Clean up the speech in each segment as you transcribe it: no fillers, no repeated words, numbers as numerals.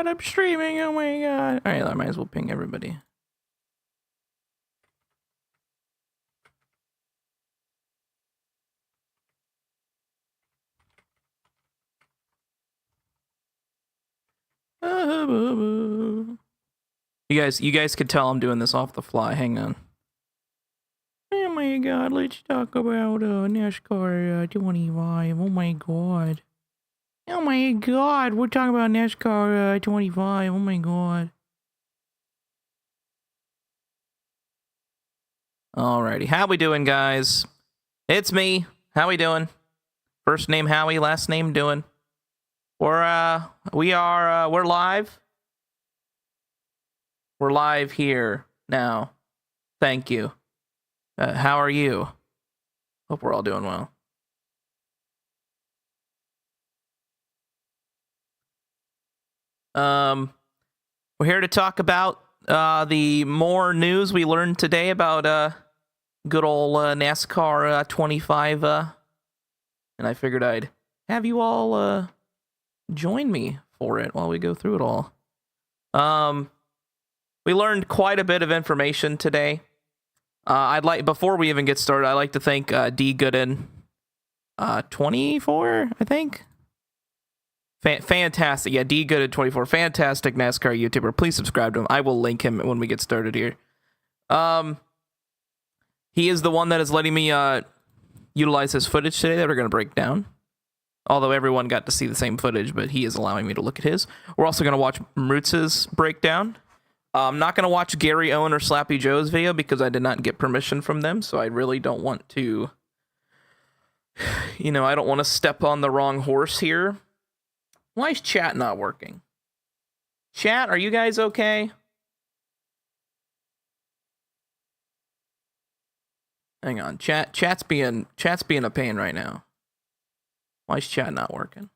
god, I'm streaming. Oh my god. All right, I might as well ping everybody. You guys could tell I'm doing this off the fly. Hang on. Oh my god, let's talk about NASCAR 25. Oh my god. Oh my god, we're talking about NASCAR 25. Oh my god. Alrighty, how we doing, guys? It's me. How we doing? First name Howie, last name Doing. We're live. We're live here now. Thank you. How are you? Hope we're all doing well. We're here to talk about the more news we learned today about good old NASCAR 25. And I figured I'd have you all join me for it while we go through it all. We learned quite a bit of information today. Before we even get started, I'd like to thank D Gooden 24, I think. Fantastic. Yeah, D Gooden 24, fantastic NASCAR YouTuber. Please subscribe to him. I will link him when we get started here. He is the one that is letting me utilize his footage today that we're going to break down. Although everyone got to see the same footage, but he is allowing me to look at his. We're also going to watch Mootz's breakdown. I'm not going to watch Gary Owen or Slappy Joe's video because I did not get permission from them, so I really don't want to, I don't want to step on the wrong horse here. Why is chat not working? Chat, are you guys okay? Hang on, chat's being a pain right now. Why is chat not working?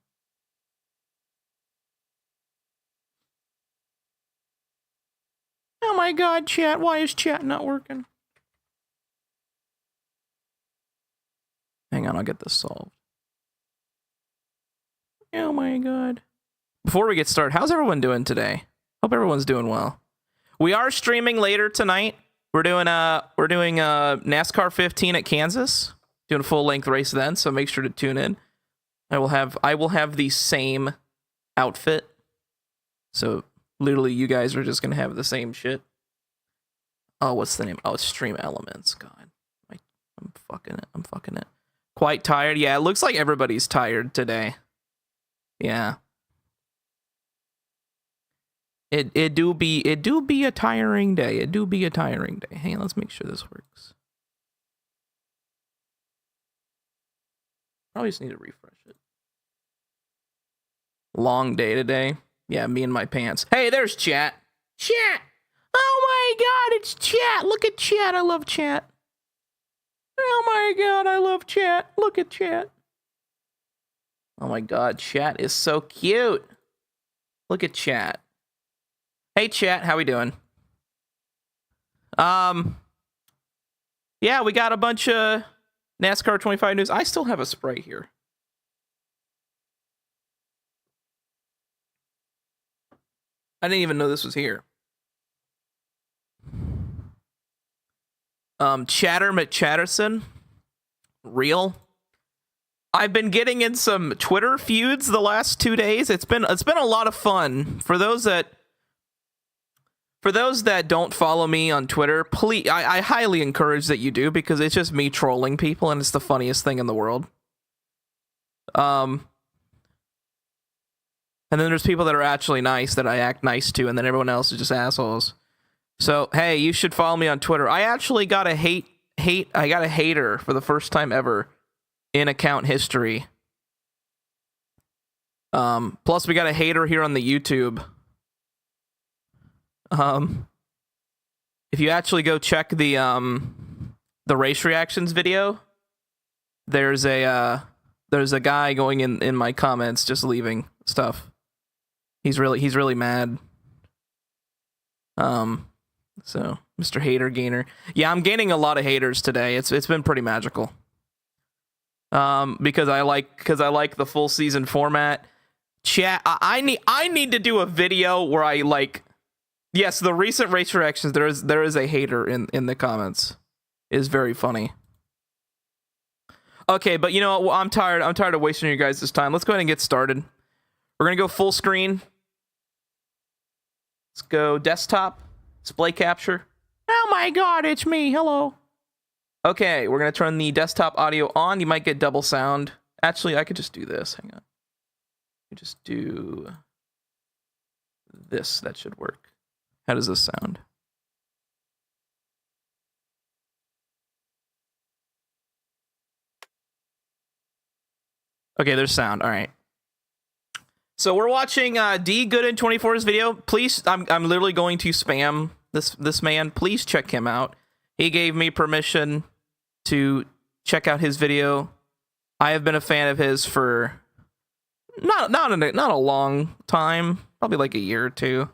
Oh my god, chat, why is chat not working? Hang on, I'll get this solved. Oh my god. Before we get started, how's everyone doing today? Hope everyone's doing well. We are streaming later tonight. We're doing NASCAR 15 at Kansas. Doing a full-length race then, so make sure to tune in. I will have the same outfit. So literally you guys are just gonna have the same shit. Oh, what's the name? Oh, it's Stream Elements. God. I'm fucking it. Quite tired. Yeah, it looks like everybody's tired today. Yeah. It do be a tiring day. It do be a tiring day. Hang on, let's make sure this works. Probably just need to refresh it. Long day today. Yeah, me and my pants. Hey, there's chat. Chat! Oh my god, it's chat! Look at chat, I love chat. Oh my god, I love chat. Look at chat. Oh my god, chat is so cute. Look at chat. Hey chat, how we doing? Yeah, we got a bunch of NASCAR 25 news. I still have a spray here. I didn't even know this was here. Chatter McChatterson. Real. I've been getting in some Twitter feuds the last 2 days. It's been a lot of fun. For those that don't follow me on Twitter, please, I highly encourage that you do, because it's just me trolling people and it's the funniest thing in the world. And then there's people that are actually nice that I act nice to, and then everyone else is just assholes. So, hey, you should follow me on Twitter. I actually got a hater for the first time ever in account history. Plus we got a hater here on the YouTube. If you actually go check the race reactions video, there's a guy going in my comments just leaving stuff. He's really mad. So Mr. Hater Gainer. Yeah, I'm gaining a lot of haters today. It's been pretty magical. Because I like the full season format. Chat, I need to do a video where I like, yes, the recent race reactions. There is a hater in the comments. It is very funny. Okay, but you know what? I'm tired of wasting you guys' time. Let's go ahead and get started. We're gonna go full screen. Let's go desktop, display capture. Oh my god, it's me. Hello. Okay, we're gonna turn the desktop audio on. You might get double sound. Actually, I could just do this. Hang on. Just do this. That should work. How does this sound? Okay, there's sound. All right. So we're watching D Gooden 24's video. Please, I'm literally going to spam this man. Please check him out. He gave me permission to check out his video. I have been a fan of his for not a long time, probably like a year or two.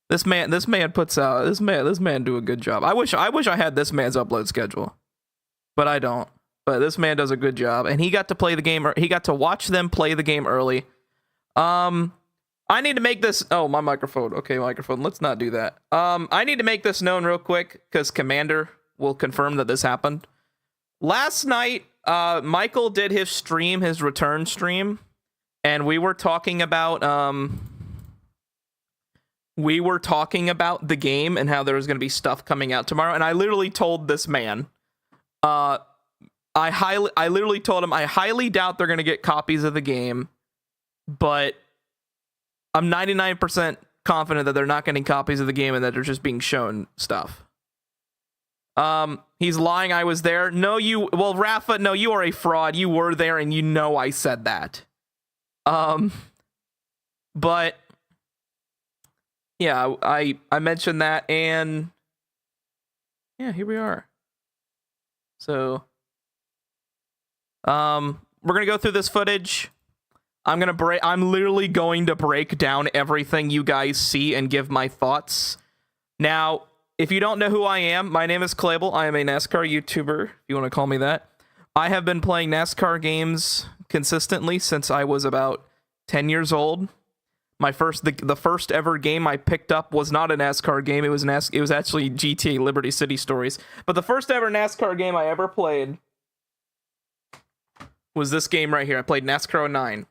This man puts out this man do a good job. I wish I had this man's upload schedule, but I don't. But this man does a good job, and he got to play the game. He got to watch them play the game early. I need to make this. Oh, my microphone. Okay, microphone. Let's not do that. I need to make this known real quick because Commander will confirm that this happened. Last night, Michael did his stream, his return stream, and we were talking about the game and how there was going to be stuff coming out tomorrow. And I literally told this man, I literally told him I highly doubt they're going to get copies of the game, but I'm 99% confident that they're not getting copies of the game and that they're just being shown stuff. He's lying. I was there. Well, Rafa, no, you are a fraud. You were there and you know I said that. But yeah, I mentioned that, and yeah, here we are. So, we're gonna go through this footage. I'm literally going to break down everything you guys see and give my thoughts. Now, if you don't know who I am, my name is Clabel. I am a NASCAR YouTuber, if you want to call me that. I have been playing NASCAR games consistently since I was about 10 years old. The first ever game I picked up was not a NASCAR game. It was actually GTA Liberty City Stories. But the first ever NASCAR game I ever played was this game right here. I played NASCAR 09.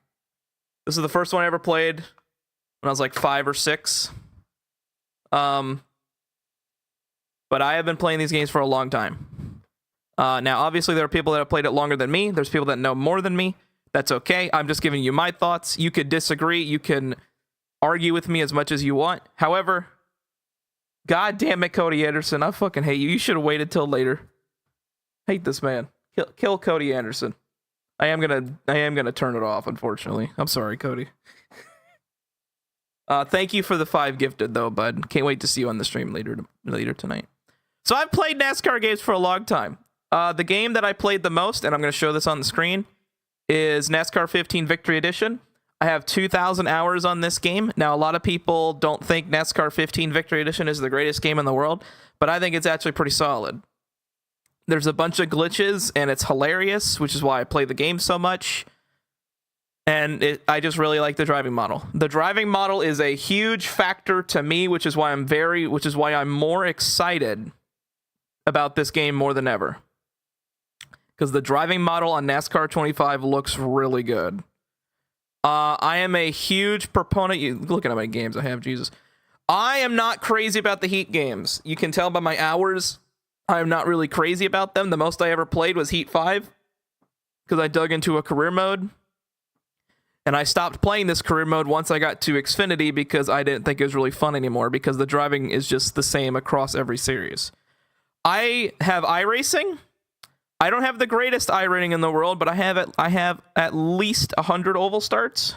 This is the first one I ever played when I was like 5 or 6. But I have been playing these games for a long time. Now, obviously, there are people that have played it longer than me. There's people that know more than me. That's okay. I'm just giving you my thoughts. You could disagree. You can argue with me as much as you want. However, God damn it, Cody Anderson. I fucking hate you. You should have waited till later. Hate this man. Kill Cody Anderson. I am gonna turn it off, unfortunately. I'm sorry, Cody. Thank you for the 5 gifted, though, bud. Can't wait to see you on the stream later tonight. So I've played NASCAR games for a long time. The game that I played the most, and I'm going to show this on the screen, is NASCAR 15 Victory Edition. I have 2,000 hours on this game. Now, a lot of people don't think NASCAR 15 Victory Edition is the greatest game in the world, but I think it's actually pretty solid. There's a bunch of glitches, and it's hilarious, which is why I play the game so much. And I just really like the driving model. The driving model is a huge factor to me, which is why I'm more excited about this game more than ever. Because the driving model on NASCAR 25 looks really good. I am a huge proponent. You looking at my games I have, Jesus. I am not crazy about the Heat games. You can tell by my hours. I'm not really crazy about them. The most I ever played was Heat 5 because I dug into a career mode. And I stopped playing this career mode once I got to Xfinity because I didn't think it was really fun anymore because the driving is just the same across every series. I have iRacing. I don't have the greatest iRating in the world, but I have at least 100 oval starts.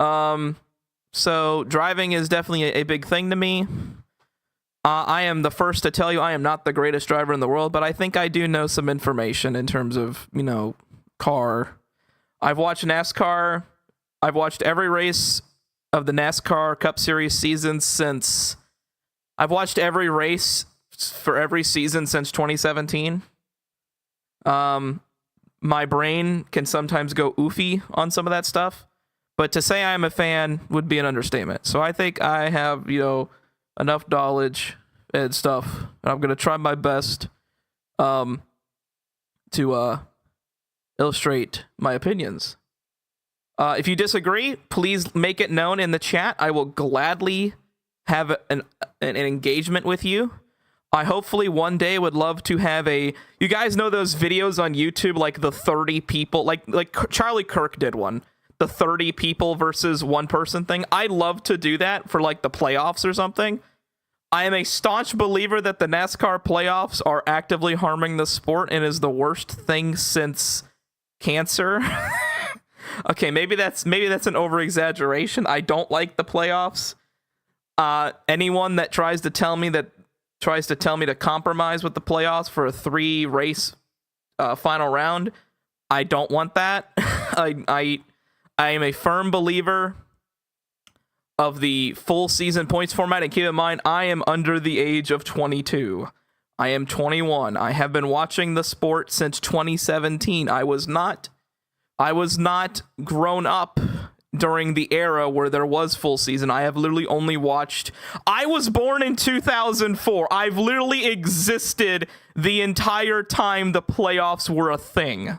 So driving is definitely a big thing to me. I am the first to tell you I am not the greatest driver in the world, but I think I do know some information in terms of, car. I've watched NASCAR. I've watched every race of the NASCAR Cup Series season since... I've watched every race for every season since 2017. My brain can sometimes go oofy on some of that stuff, but to say I'm a fan would be an understatement. So I think I have, you know, enough knowledge and stuff, and I'm gonna try my best to illustrate my opinions. If you disagree, please make it known in the chat. I will gladly have an engagement with you. I hopefully one day would love to have a... You guys know those videos on YouTube, like the 30 people, like Charlie Kirk did one, the 30 people versus one person thing. I'd love to do that for like the playoffs or something. I am a staunch believer that the NASCAR playoffs are actively harming the sport and is the worst thing since cancer. Okay, maybe that's an over-exaggeration. I don't like the playoffs. Anyone that tries to tell me to compromise with the playoffs for a 3-race final round, I don't want that. I am a firm believer of the full season points format, and keep in mind, I am under the age of 22. I am 21. I have been watching the sport since 2017. I was not grown up during the era where there was full season. I have literally only watched... I was born in 2004. I've literally existed the entire time the playoffs were a thing.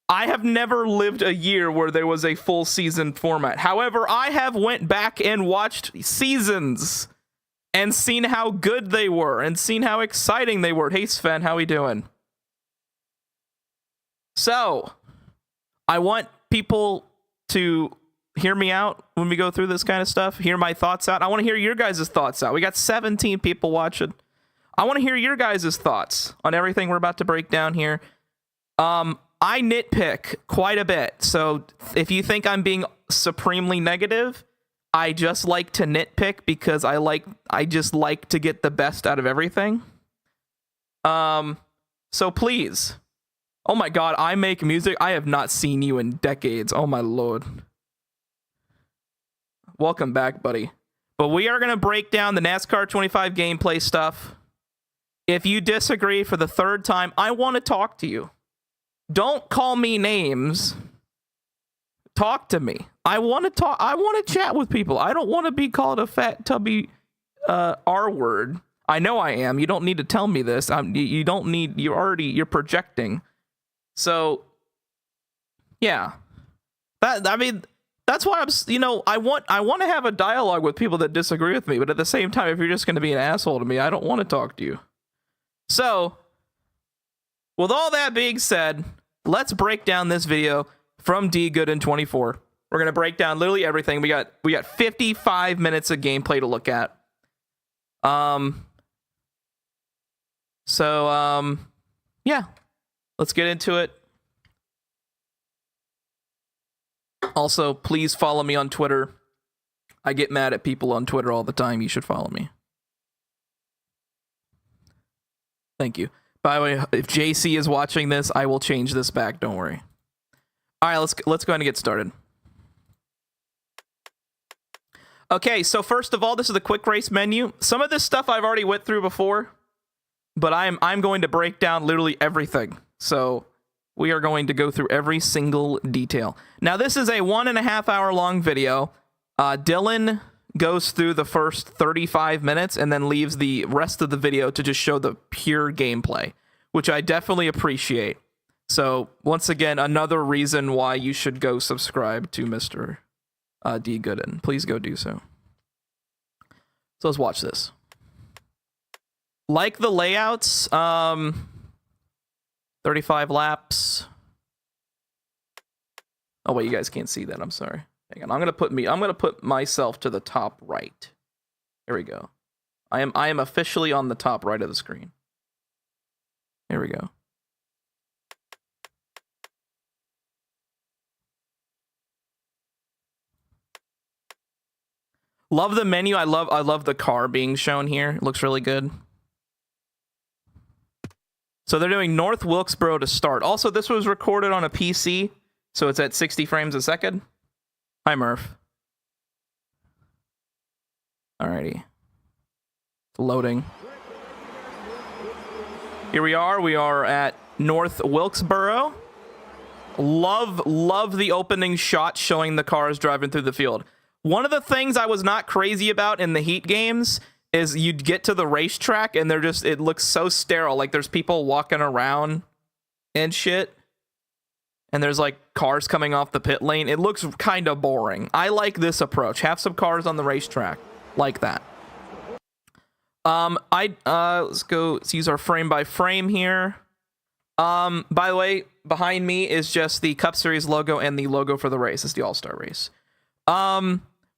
I have never lived a year where there was a full season format. However, I have went back and watched seasons and seen how good they were and seen how exciting they were. Hey, Sven, how we doing? So, I want people to hear me out when we go through this kind of stuff, hear my thoughts out. I want to hear your guys' thoughts out. We got 17 people watching. I want to hear your guys' thoughts on everything we're about to break down here. I nitpick quite a bit, so if you think I'm being supremely negative, I just like to nitpick because I just like to get the best out of everything. So please. Oh my god, I make music. I have not seen you in decades. Oh my lord. Welcome back, buddy. But we are going to break down the NASCAR 25 gameplay stuff. If you disagree for the third time, I want to talk to you. Don't call me names. Talk to me. I want to talk. I want to chat with people. I don't want to be called a fat, tubby R word. I know I am. You don't need to tell me this. You don't need... You're projecting. So, yeah, that's why I want to have a dialogue with people that disagree with me, but at the same time, if you're just going to be an asshole to me, I don't want to talk to you. So, with all that being said, let's break down this video from D Gooden 24. We're going to break down literally everything. We got 55 minutes of gameplay to look at. Yeah. Let's get into it. Also, please follow me on Twitter. I get mad at people on Twitter all the time. You should follow me. Thank you. By the way, if JC is watching this, I will change this back. Don't worry. All right, let's go ahead and get started. Okay, so first of all, this is the quick race menu. Some of this stuff I've already went through before, but I'm going to break down literally everything. So we are going to go through every single detail. Now, this is a 1.5 hour long video. Dylan goes through the first 35 minutes and then leaves the rest of the video to just show the pure gameplay, which I definitely appreciate. So once again, another reason why you should go subscribe to Mr. D Gooden. Please go do so. So let's watch this. Like the layouts, 35 laps. Oh wait, you guys can't see that. I'm sorry. Hang on. I'm gonna put myself to the top right. There we go. I am officially on the top right of the screen. There we go. Love the menu. I love the car being shown here. It looks really good. So they're doing North Wilkesboro to start. Also, this was recorded on a PC, so it's at 60 frames a second. Hi, Murph. Alrighty. Loading. Here we are. We are at North Wilkesboro. Love the opening shot showing the cars driving through the field. One of the things I was not crazy about in the Heat games is you'd get to the racetrack and it looks so sterile. Like there's people walking around and shit. And there's like cars coming off the pit lane. It looks kind of boring. I like this approach. Have some cars on the racetrack like that. Let's go. Let's use our frame by frame here. By the way, behind me is just the Cup Series logo and the logo for the race. It's the All-Star race.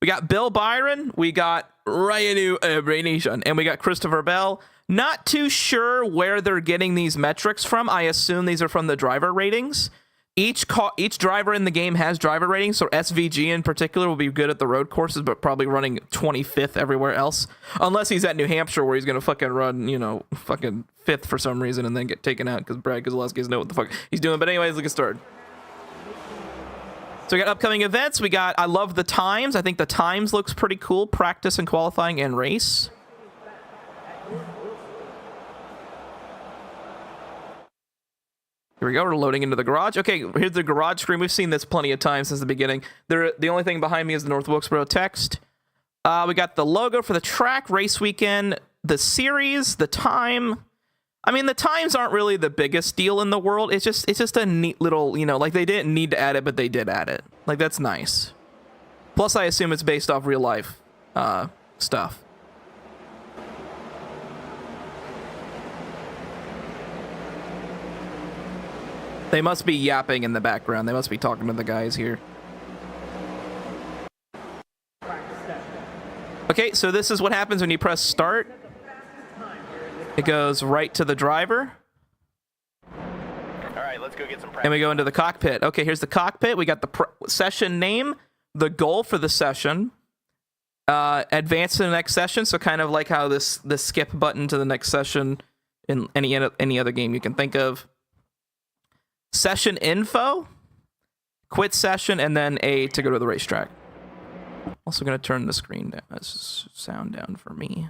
We got Bill Byron, we got Ryanu Nation, and we got Christopher Bell. Not too sure where they're getting these metrics from. I assume these are from the driver ratings. Each driver in the game has driver ratings, so SVG in particular will be good at the road courses, but probably running 25th everywhere else. Unless he's at New Hampshire, where he's going to fucking run, fucking 5th for some reason and then get taken out because Brad Keselowski doesn't know what the fuck he's doing. But anyways, let's get started. So we got upcoming events. I love the times. I think the times looks pretty cool. Practice and qualifying and race. Here we go. We're loading into the garage. Okay, here's the garage screen. We've seen this plenty of times since the beginning. The only thing behind me is the North Wilkesboro text. We got the logo for the track, race weekend, the series, the time. I mean, the times aren't really the biggest deal in the world. It's just a neat little, like they didn't need to add it, but they did add it. Like, that's nice. Plus, I assume it's based off real life stuff. They must be yapping in the background. They must be talking to the guys here. Okay, so this is what happens when you press start. It goes right to the driver. All right, let's go get some practice. And we go into the cockpit. Okay, here's the cockpit. We got the session name, the goal for the session, advance to the next session. So kind of like how this skip button to the next session in any other game you can think of. Session info, quit session, and then A to go to the racetrack. Also going to turn the screen down, sound down for me.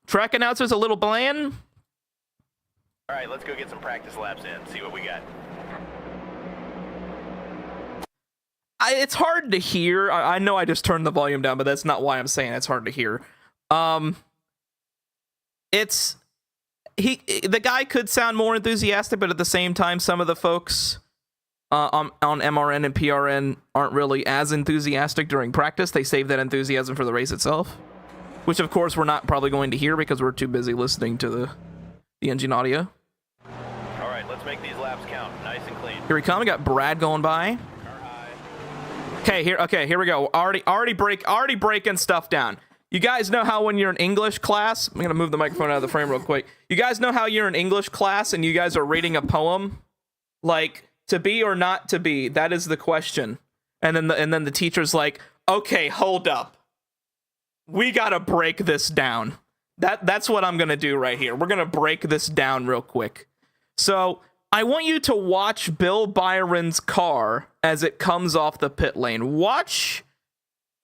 Track announcer's a little bland. All right, let's go get some practice laps in, see what we got. It's hard to hear. I know I just turned the volume down, but that's not why I'm saying it's hard to hear. The guy could sound more enthusiastic, but at the same time, some of the folks on MRN and PRN aren't really as enthusiastic during practice. They save that enthusiasm for the race itself, which of course we're not probably going to hear because we're too busy listening to the engine audio. All right, let's make these laps count, nice and clean. Here we come. We got Brad going by. Okay, here we go. Already breaking stuff down. You guys know how when you're in English class, I'm going to move the microphone out of the frame real quick. You guys know how you're in English class and you guys are reading a poem? Like, to be or not to be, that is the question. And then the teacher's like, okay, hold up. We got to break this down. That's what I'm going to do right here. We're going to break this down real quick. So I want you to watch Bill Byron's car as it comes off the pit lane. Watch.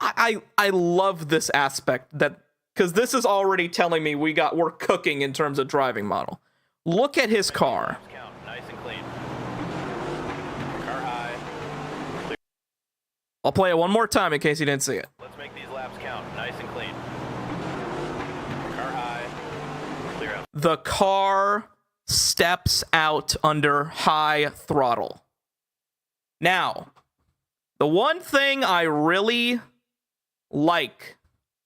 I love this aspect because this is already telling me we're cooking in terms of driving model. Look at his car. Nice and clean. Car high. I'll play it one more time in case you didn't see it. Let's make these laps count, nice and clean. Car high. Clear out. The car steps out under high throttle. Now, the one thing I really like,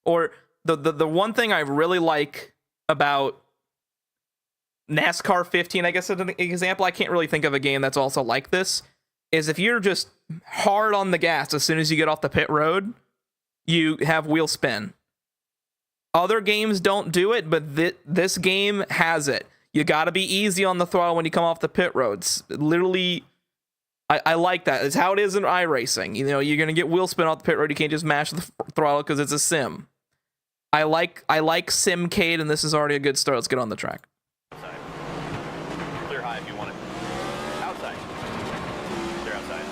or the one thing I really like about NASCAR 15, I guess as an example, I can't really think of a game that's also like this, is if you're just hard on the gas as soon as you get off the pit road, you have wheel spin. Other games don't do it, but this game has it. You gotta be easy on the throttle when you come off the pit roads. Literally, I like that. It's how it is in iRacing. You're going to get wheel spin off the pit road. You can't just mash the throttle because it's a sim. I like Simcade, and this is already a good start. Let's get on the track. Outside. Clear high if you want it. Outside. Clear outside.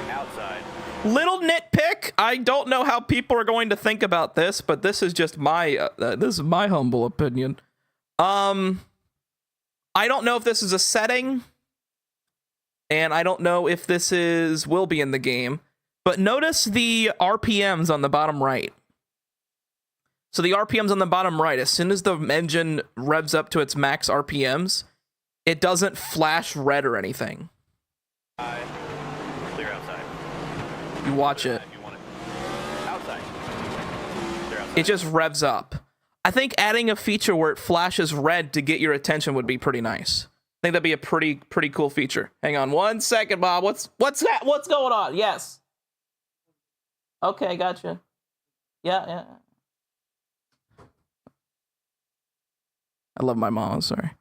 Outside. Little nitpick. I don't know how people are going to think about this, but this is just my humble opinion. I don't know if this is a setting, and I don't know if this will be in the game, but notice the RPMs on the bottom right. So the RPMs on the bottom right, as soon as the engine revs up to its max RPMs, it doesn't flash red or anything. Clear outside. You watch it. If you want it. Outside. Clear outside. It just revs up. I think adding a feature where it flashes red to get your attention would be pretty nice. I think that'd be a pretty cool feature. Hang on 1 second, Bob. What's that? What's going on? Yes. Okay, gotcha. Yeah. I love my mom. I'm sorry.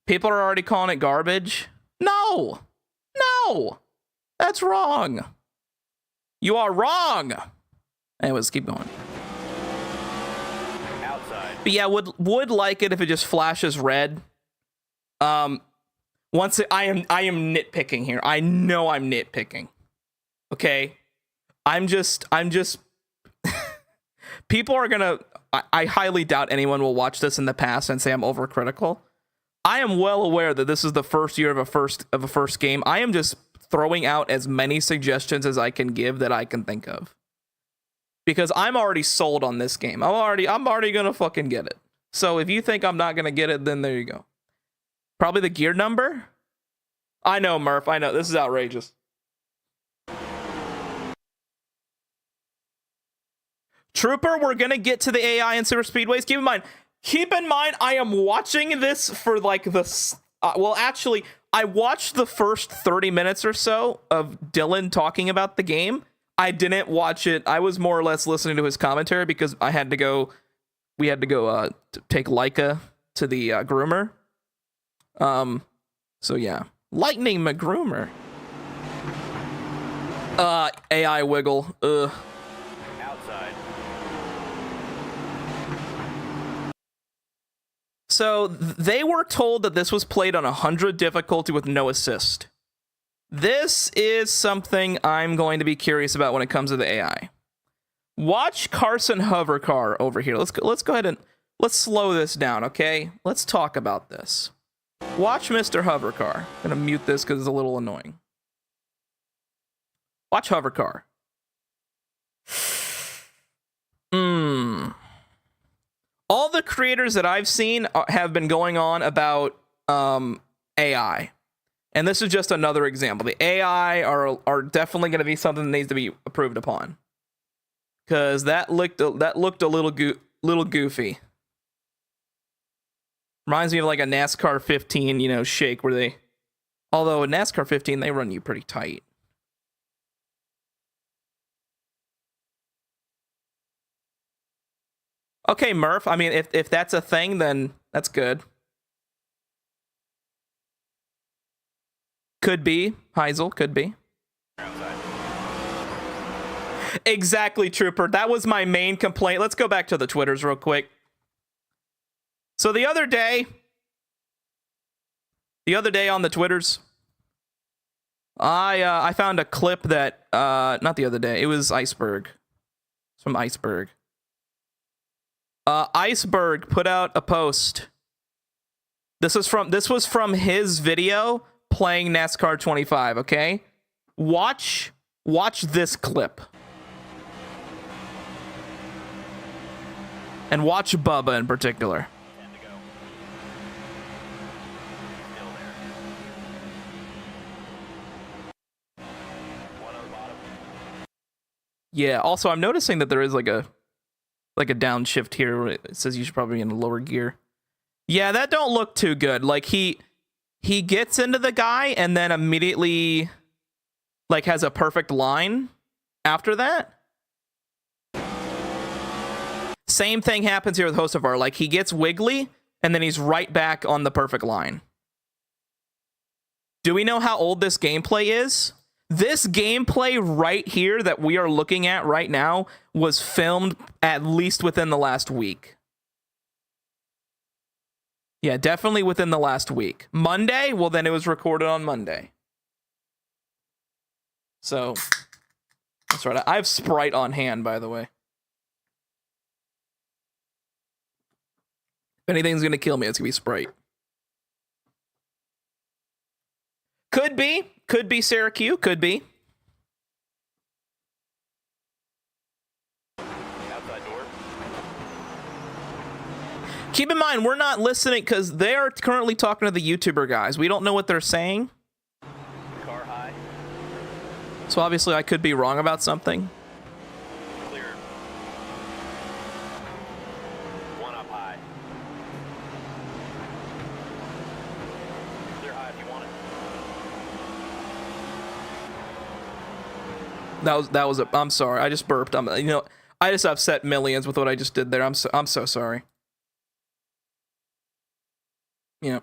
People are already calling it garbage. No, that's wrong. You are wrong. Anyways, keep going. Outside. But yeah, would like it if it just flashes red. I am nitpicking here. I know I'm nitpicking. Okay, I'm just. People are gonna. I highly doubt anyone will watch this in the past and say I'm overcritical. I am well aware that this is the first year of a first game. I am just throwing out as many suggestions as I can give that I can think of, because I'm already sold on this game. I'm already gonna fucking get it. So if you think I'm not gonna get it, then there you go. Probably the gear number. I know, Murph. I know this is outrageous. Trooper, we're gonna get to the AI and super speedways. Keep in mind, I am watching this for like well, actually, I watched the first 30 minutes or so of Dylan talking about the game. I didn't watch it. I was more or less listening to his commentary because we had to go take Leica to the groomer. So yeah, Lightning McGroomer. AI wiggle. Outside. So they were told that this was played on 100 difficulty with no assist. This is something I'm going to be curious about when it comes to the AI. Watch Carson Hovercar over here. Let's go ahead and let's slow this down, okay? Let's talk about this. Watch Mr. Hovercar. I'm gonna mute this because it's a little annoying. Watch Hovercar. All the creators that I've seen have been going on about AI. And this is just another example. The AI are definitely going to be something that needs to be approved upon. Because that looked a little goofy. Reminds me of like a NASCAR 15, shake where they... Although in NASCAR 15, they run you pretty tight. Okay, Murph. I mean, if that's a thing, then that's good. Could be. Heisel, could be. Exactly, Trooper. That was my main complaint. Let's go back to the Twitters real quick. So the other day on the Twitters, I found a clip that not the other day. It was Iceberg. It's from Iceberg. Iceberg put out a post. This was from his video playing NASCAR 25, okay? Watch this clip. And watch Bubba in particular. 10 to go. Still there. One on the bottom. Yeah, also I'm noticing that there is like a downshift here. It says you should probably be in lower gear. Yeah, that don't look too good. Like he gets into the guy and then immediately like has a perfect line after that. Same thing happens here with Hocevar. Like he gets wiggly and then he's right back on the perfect line. Do we know how old this gameplay is? This gameplay right here that we are looking at right now was filmed at least within the last week. Yeah, definitely within the last week. Monday? Well, then it was recorded on Monday. So, that's right. I have Sprite on hand, by the way. If anything's going to kill me, it's going to be Sprite. Could be Syracuse, could be. Outside door. Keep in mind, we're not listening because they are currently talking to the YouTuber guys. We don't know what they're saying. Car high. So obviously I could be wrong about something. Clear. One up high. Clear high if you want it. That was a. I'm sorry. I just burped. I just upset millions with what I just did there. I'm so sorry. Yeah.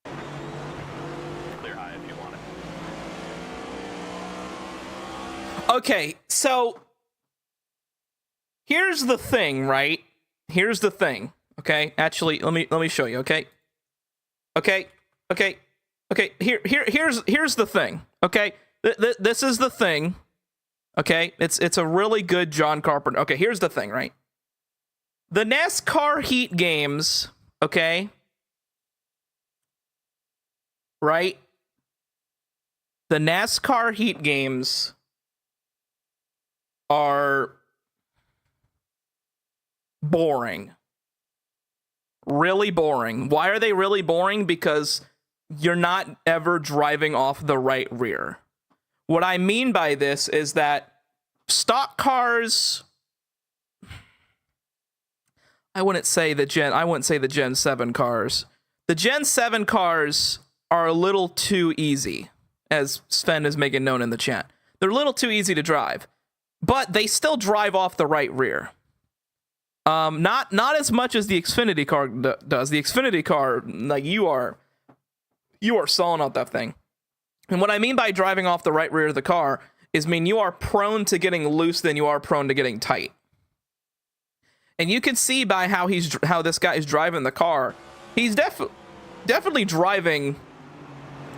Clear high if you want it. Okay, so here's the thing, right? Here's the thing. Okay, actually, let me show you. Okay. Here's the thing. Okay, this is the thing. Okay, it's a really good John Carpenter. Okay, here's the thing, right? The NASCAR Heat games. Okay. Right? The NASCAR Heat games are boring. Really boring. Why are they really boring? Because you're not ever driving off the right rear. What I mean by this is that stock cars, I wouldn't say the Gen 7 cars. The Gen 7 cars are a little too easy, as Sven is making known in the chat. They're a little too easy to drive, but they still drive off the right rear. Not as much as the Xfinity car does. The Xfinity car, like you are sawing out that thing. And what I mean by driving off the right rear of the car is you are prone to getting loose than you are prone to getting tight. And you can see by how this guy is driving the car, he's definitely driving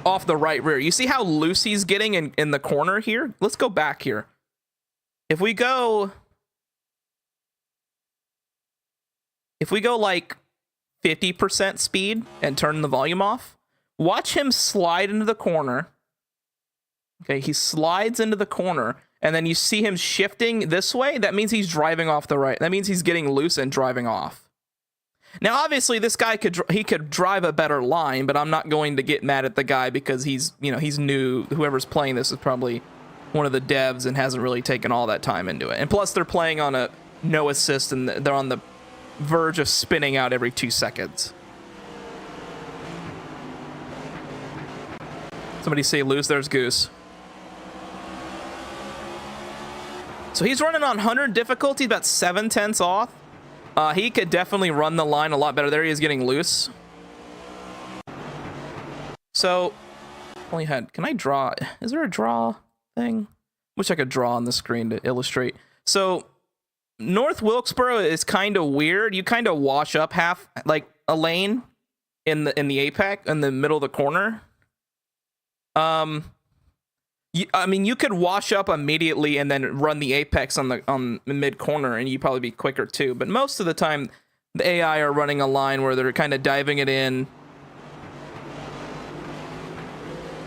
off the right rear. You see how loose he's getting in the corner here? Let's go back here. If we go like 50% speed and turn the volume off, watch him slide into the corner. Okay, he slides into the corner, and then you see him shifting this way. That means he's driving off the right. That means he's getting loose and driving off. Now, obviously, this guy could drive a better line, but I'm not going to get mad at the guy because he's new. Whoever's playing this is probably one of the devs and hasn't really taken all that time into it. And plus, they're playing on a no assist, and they're on the verge of spinning out every 2 seconds. Somebody say loose. There's Goose. So he's running on 100 difficulty, about 7/10 off. He could definitely run the line a lot better. There he is getting loose. So, can I draw? Is there a draw thing? Wish I could draw on the screen to illustrate. So, North Wilkesboro is kind of weird. You kind of wash up half, like a lane in the apex, in the middle of the corner. You could wash up immediately and then run the apex on the mid corner, and you'd probably be quicker too. But most of the time, the AI are running a line where they're kind of diving it in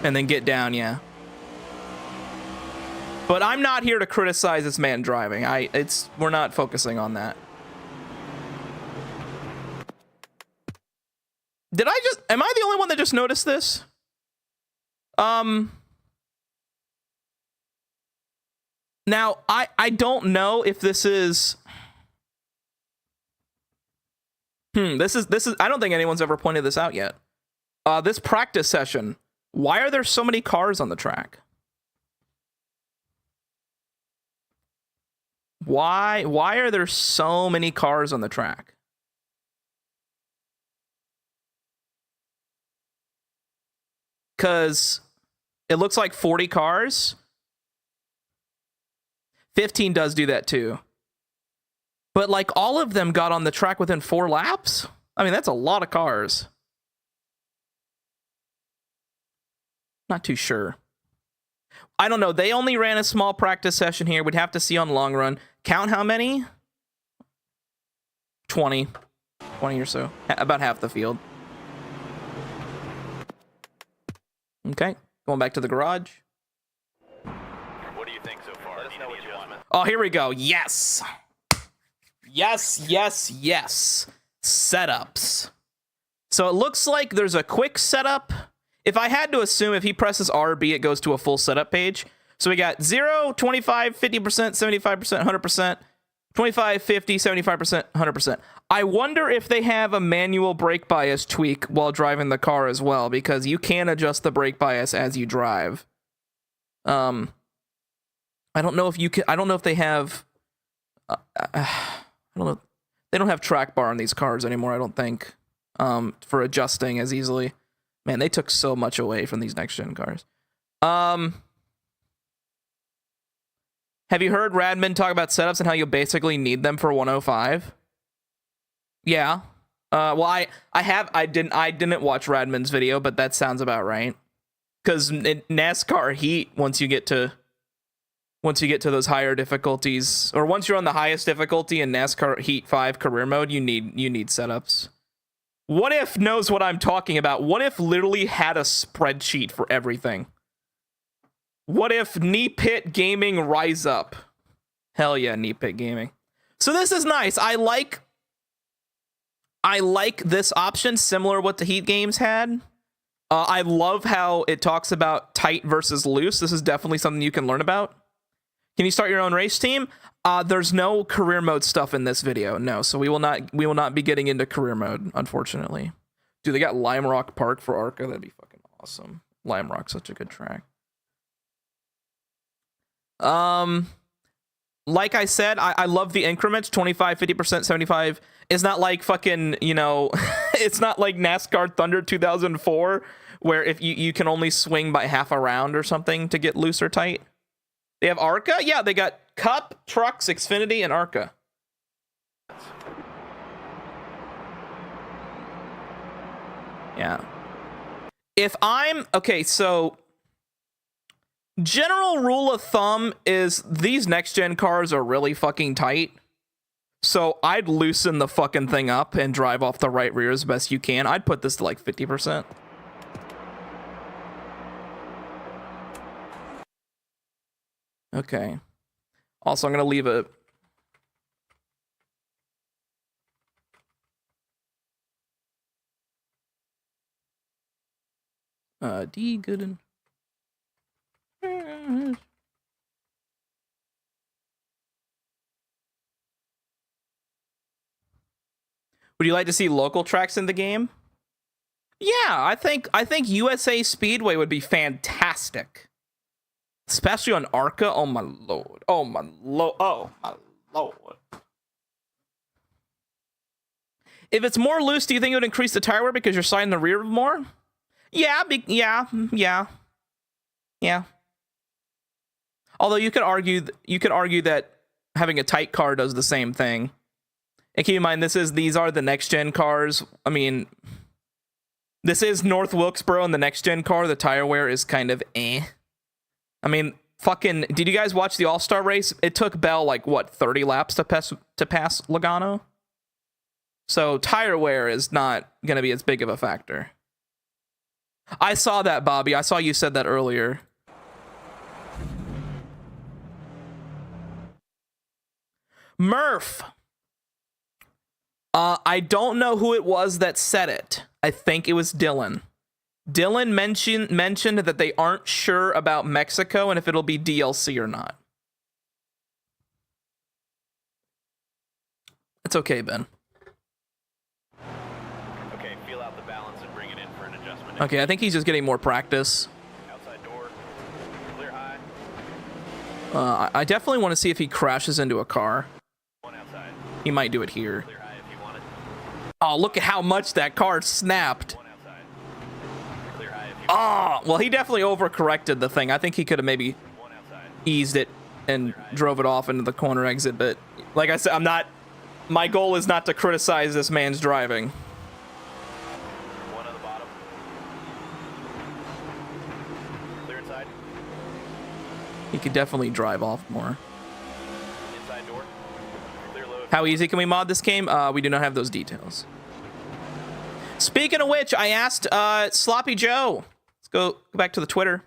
and then get down. Yeah. But I'm not here to criticize this man driving. We're not focusing on that. Am I the only one that just noticed this? Now, I don't know if this is... This is I don't think anyone's ever pointed this out yet. This practice session, why are there so many cars on the track? Why are there so many cars on the track? Because it looks like 40 cars. 15 does do that too. But like all of them got on the track within 4 laps? I mean, that's a lot of cars. Not too sure. I don't know. They only ran a small practice session here. We'd have to see on long run. Count how many? 20. 20 or so. About half the field. Okay. Going back to the garage. What do you think so far? Let us know what you want. Oh, here we go. Yes. Yes, yes, yes. Setups. So it looks like there's a quick setup. If I had to assume, if he presses RB, it goes to a full setup page. So we got 0, 25, 50%, 75%, 100%, 25, 50, 75%, 100%. I wonder if they have a manual brake bias tweak while driving the car as well, because you can adjust the brake bias as you drive. I don't know if you can. I don't know if they have. I don't know. They don't have track bar on these cars anymore, I don't think, for adjusting as easily. Man, they took so much away from these next gen cars. Have you heard Radman talk about setups and how you basically need them for 105? Yeah. Well, I didn't watch Radman's video, but that sounds about right. Because in NASCAR Heat, once you get to those higher difficulties, or once you're on the highest difficulty in NASCAR Heat 5 career mode, you need setups. What if knows what I'm talking about? What if literally had a spreadsheet for everything? What if Knee Pit Gaming rise up? Hell yeah, Knee Pit Gaming. So this is nice. I like this option, similar to what the Heat games had. I love how it talks about tight versus loose. This is definitely something you can learn about. Can you start your own race team? There's no career mode stuff in this video. No, so we will not be getting into career mode, unfortunately. Dude, they got Lime Rock Park for Arca. That'd be fucking awesome. Lime Rock's such a good track. Like I said, I love the increments, 25, 50%, 75. It's not like fucking, it's not like NASCAR Thunder 2004, where if you can only swing by half a round or something to get loose or tight. They have Arca? Yeah, they got Cup, Trucks, Xfinity, and Arca. Yeah. Okay, so general rule of thumb is these next gen cars are really fucking tight. So I'd loosen the fucking thing up and drive off the right rear as best you can. I'd put this to like 50%. Okay. Also, I'm going to leave a... D. Gooden. Would you like to see local tracks in the game? Yeah, I think USA Speedway would be fantastic. Especially on Arca. Oh my lord. Oh my lord. Oh my lord. If it's more loose, do you think it would increase the tire wear because you're sliding the rear more? Yeah, yeah. Although you could argue that having a tight car does the same thing. And keep in mind, these are the next gen cars. I mean, this is North Wilkesboro, and the next gen car, the tire wear is kind of eh. I mean, fucking, did you guys watch the All-Star race? It took Bell like what, 30 laps to pass Logano? So tire wear is not going to be as big of a factor. I saw that, Bobby. I saw you said that earlier. Murph. I don't know who it was that said it. I think it was Dylan. Dylan mentioned that they aren't sure about Mexico and if it'll be DLC or not. It's okay, Ben. Okay, feel out the balance and bring it in for an adjustment. Okay, I think he's just getting more practice. Outside door, clear high. I definitely want to see if he crashes into a car. One outside. He might do it here. Clear high if you want it. Oh, look at how much that car snapped. One outside. Clear high if you Oh, well, he definitely overcorrected the thing. I think he could have maybe want. One outside. eased it and drove it off into the corner exit. But like I said, my goal is not to criticize this man's driving. One on the bottom. Clear inside. He could definitely drive off more. Inside door. Clear load. How easy can we mod this game? We do not have those details. Speaking of which, I asked Sloppy Joe. Let's go back to the Twitter.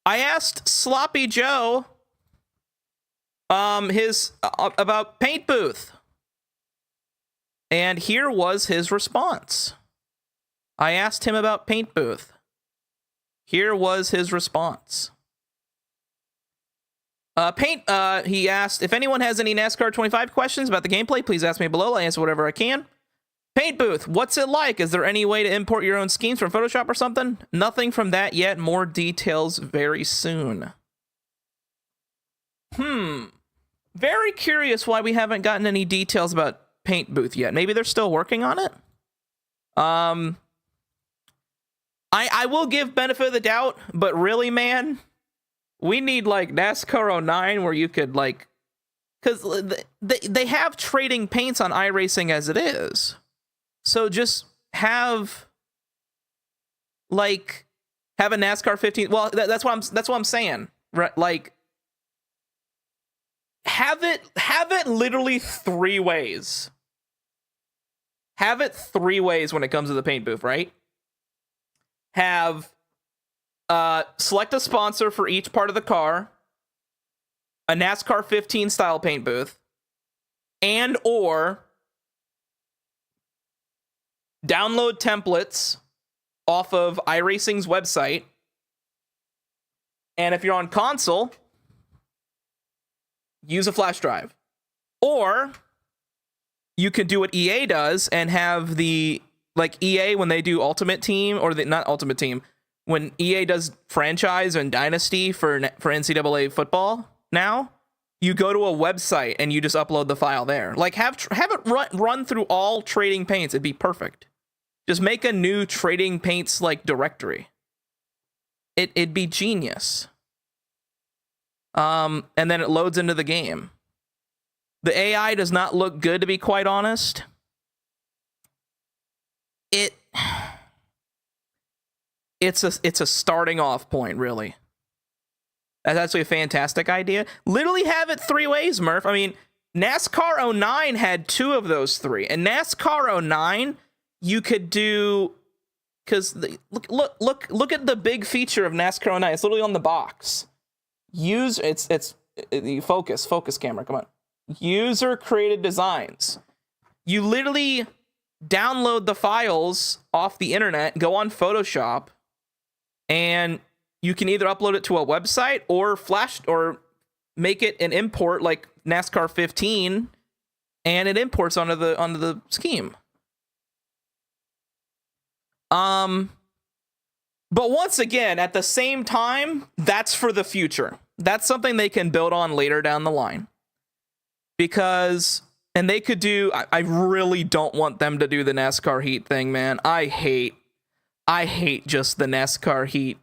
I asked Sloppy Joe his about Paint Booth. And here was his response. I asked him about Paint Booth. Here was his response. He asked, if anyone has any NASCAR 25 questions about the gameplay, please ask me below. I'll answer whatever I can. Paint Booth, what's it like? Is there any way to import your own schemes from Photoshop or something? Nothing from that yet. More details very soon. Very curious why we haven't gotten any details about Paint Booth yet. Maybe they're still working on it? I will give benefit of the doubt, but really, man, we need like NASCAR 09 where you could like, because they have trading paints on iRacing as it is. So just have a NASCAR 15. Well, that's what I'm saying. Right? Like have it literally 3 ways. Have it 3 ways when it comes to the Paint Booth, right? Have select a sponsor for each part of the car, a NASCAR 15 style Paint Booth, and or download templates off of iRacing's website. And if you're on console, use a flash drive. Or you could do what EA does and have the, like EA when they do Ultimate Team, or not Ultimate Team, when EA does franchise and Dynasty for NCAA football now, you go to a website and you just upload the file there. Like have it run through all trading paints. It'd be perfect. Just make a new trading paints like directory. It'd be genius. And then it loads into the game. The AI does not look good, to be quite honest. It's a starting off point, really. That's actually a fantastic idea. Literally have it 3 ways, Murph. I mean, NASCAR 09 had 2 of those 3. And NASCAR 09, you could do, because look at the big feature of NASCAR 09. It's literally on the box. Focus camera, come on. User created designs. You literally download the files off the internet, go on Photoshop, and you can either upload it to a website or or make it an import like NASCAR 15, and it imports onto the scheme. But once again, at the same time, that's for the future. That's something they can build on later down the line. And they could do, I really don't want them to do the NASCAR Heat thing, man. I hate just the NASCAR Heat,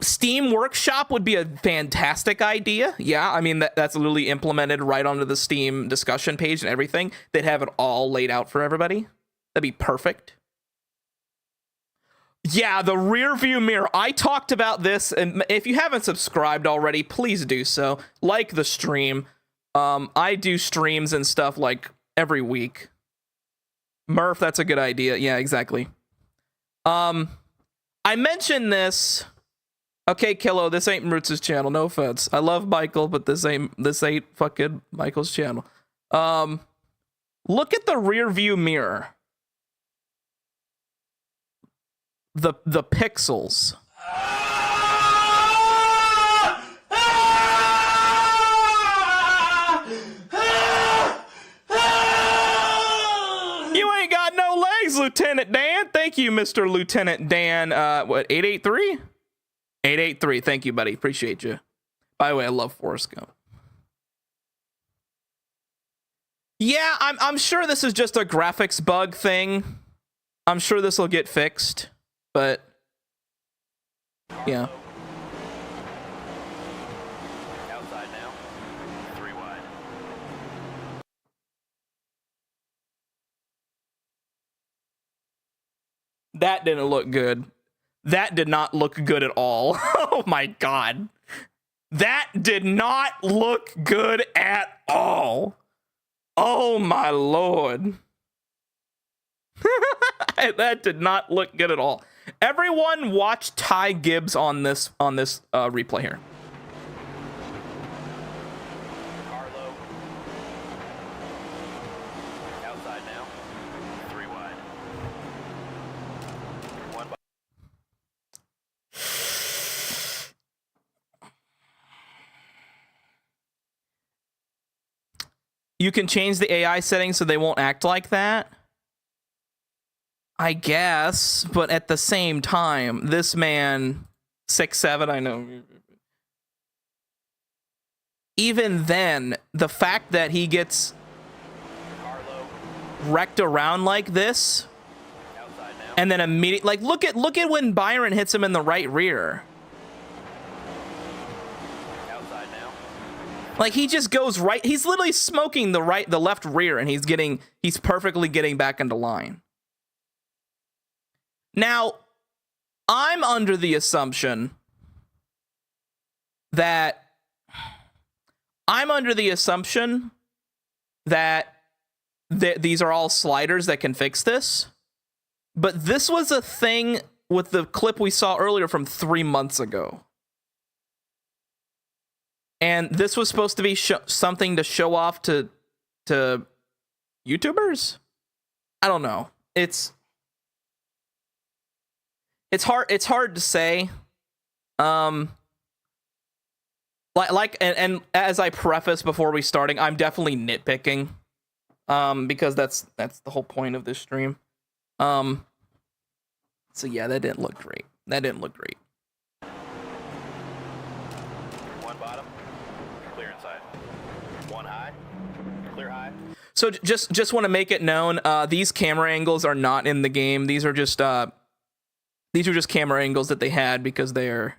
Steam Workshop would be a fantastic idea. Yeah, I mean, that's literally implemented right onto the Steam discussion page and everything. They'd have it all laid out for everybody. That'd be perfect. Yeah, the rear view mirror. I talked about this, and if you haven't subscribed already, please do so. Like the stream. I do streams and stuff like every week. Murph, that's a good idea. Yeah, exactly. I mentioned this. Okay, Killo, this ain't Roots' channel. No offense. I love Michael, but this ain't fucking Michael's channel. Look at the rear view mirror. The pixels. You ain't got no legs, Lieutenant Dan. Thank you, Mr. Lieutenant Dan. 883? 883. Thank you, buddy. Appreciate you. By the way, I love Forrest Gump. Yeah, I'm sure this is just a graphics bug thing. I'm sure this will get fixed, but yeah. Outside now. 3 wide. That didn't look good. That did not look good at all. Oh my god. That did not look good at all. Oh my lord. That did not look good at all. Everyone watch Ty Gibbs on this replay here. Carlo. Outside now. 3 wide. 1 by. You can change the AI settings so they won't act like that. I guess, but at the same time, this man, 6'7", I know. Even then, the fact that he gets Carlo. wrecked around like this, Outside now. and then immediately, like, look at when Byron hits him in the right rear. Outside now. Like, he just goes right. He's literally smoking the left rear, and he's perfectly getting back into line. Now, I'm under the assumption that these are all sliders that can fix this. But this was a thing with the clip we saw earlier from 3 months ago. And this was supposed to be something to show off to YouTubers? I don't know. It's hard to say. And as I preface before we starting, I'm definitely nitpicking. Because that's the whole point of this stream. So yeah, that didn't look great. 1 bottom. Clear inside. 1 high. Clear high. So just want to make it known, these camera angles are not in the game. These are just camera angles that they had because they were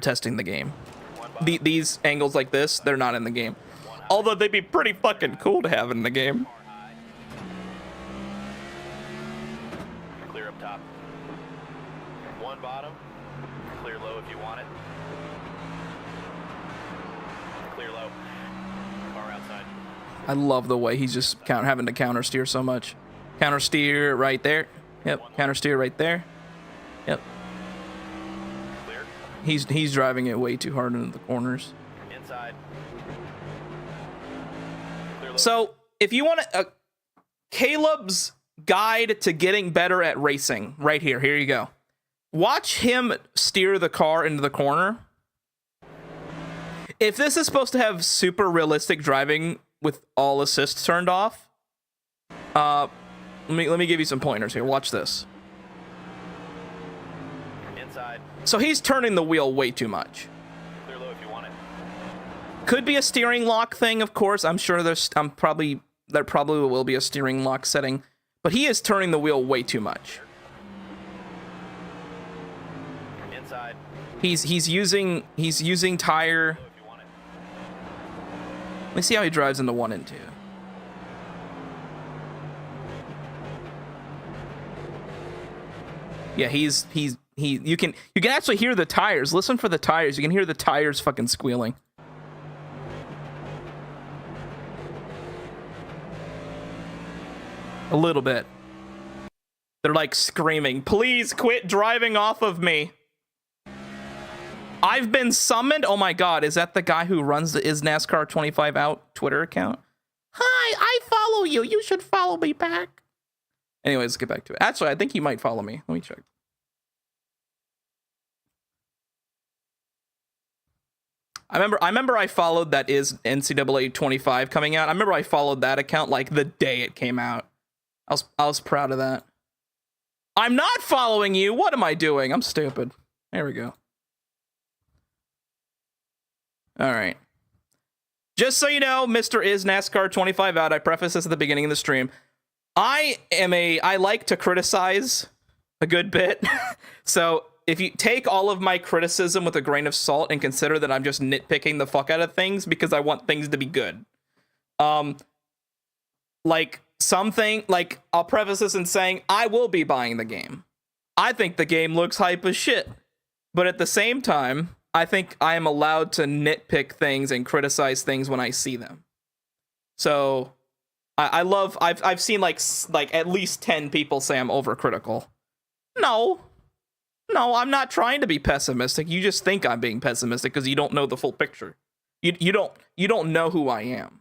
testing the game. These angles like this, they're not in the game. Although they'd be pretty fucking cool to have in the game. Clear up top. 1 bottom. Clear low if you want it. Clear low. Car outside. I love the way he's just having to counter steer so much. Counter steer right there. Yep. Counter steer right there. Yep. Clear. He's driving it way too hard into the corners. Inside. Clear low. So if you want Caleb's guide to getting better at racing, right here. Here you go. Watch him steer the car into the corner. If this is supposed to have super realistic driving with all assists turned off, let me give you some pointers here. Watch this. Inside. So he's turning the wheel way too much. Clear low if you want it. Could be a steering lock thing, of course. I'm sure there probably will be a steering lock setting, but he is turning the wheel way too much. Inside. He's using tire. Low if you want it. Let me see how he drives into 1 and 2. Yeah, you can actually hear the tires. Listen for the tires. You can hear the tires fucking squealing. A little bit. They're like screaming, "Please quit driving off of me." I've been summoned. Oh my god, is that the guy who runs the Is NASCAR 25 Out Twitter account? Hi, I follow you. You should follow me back. Anyways, let's get back to it. Actually, I think he might follow me. Let me check. I remember I followed that Is NCAA 25 coming out. I remember I followed that account like the day it came out. I was proud of that. I'm not following you. What am I doing? I'm stupid. There we go. All right. Just so you know, Mr. Is NASCAR 25 Out, I preface this at the beginning of the stream. I like to criticize a good bit. So if you take all of my criticism with a grain of salt and consider that I'm just nitpicking the fuck out of things because I want things to be good. Like I'll preface this in saying I will be buying the game. I think the game looks hype as shit. But at the same time, I think I am allowed to nitpick things and criticize things when I see them. So I've seen like at least 10 people say I'm overcritical. No. No, I'm not trying to be pessimistic. You just think I'm being pessimistic because you don't know the full picture. You don't know who I am.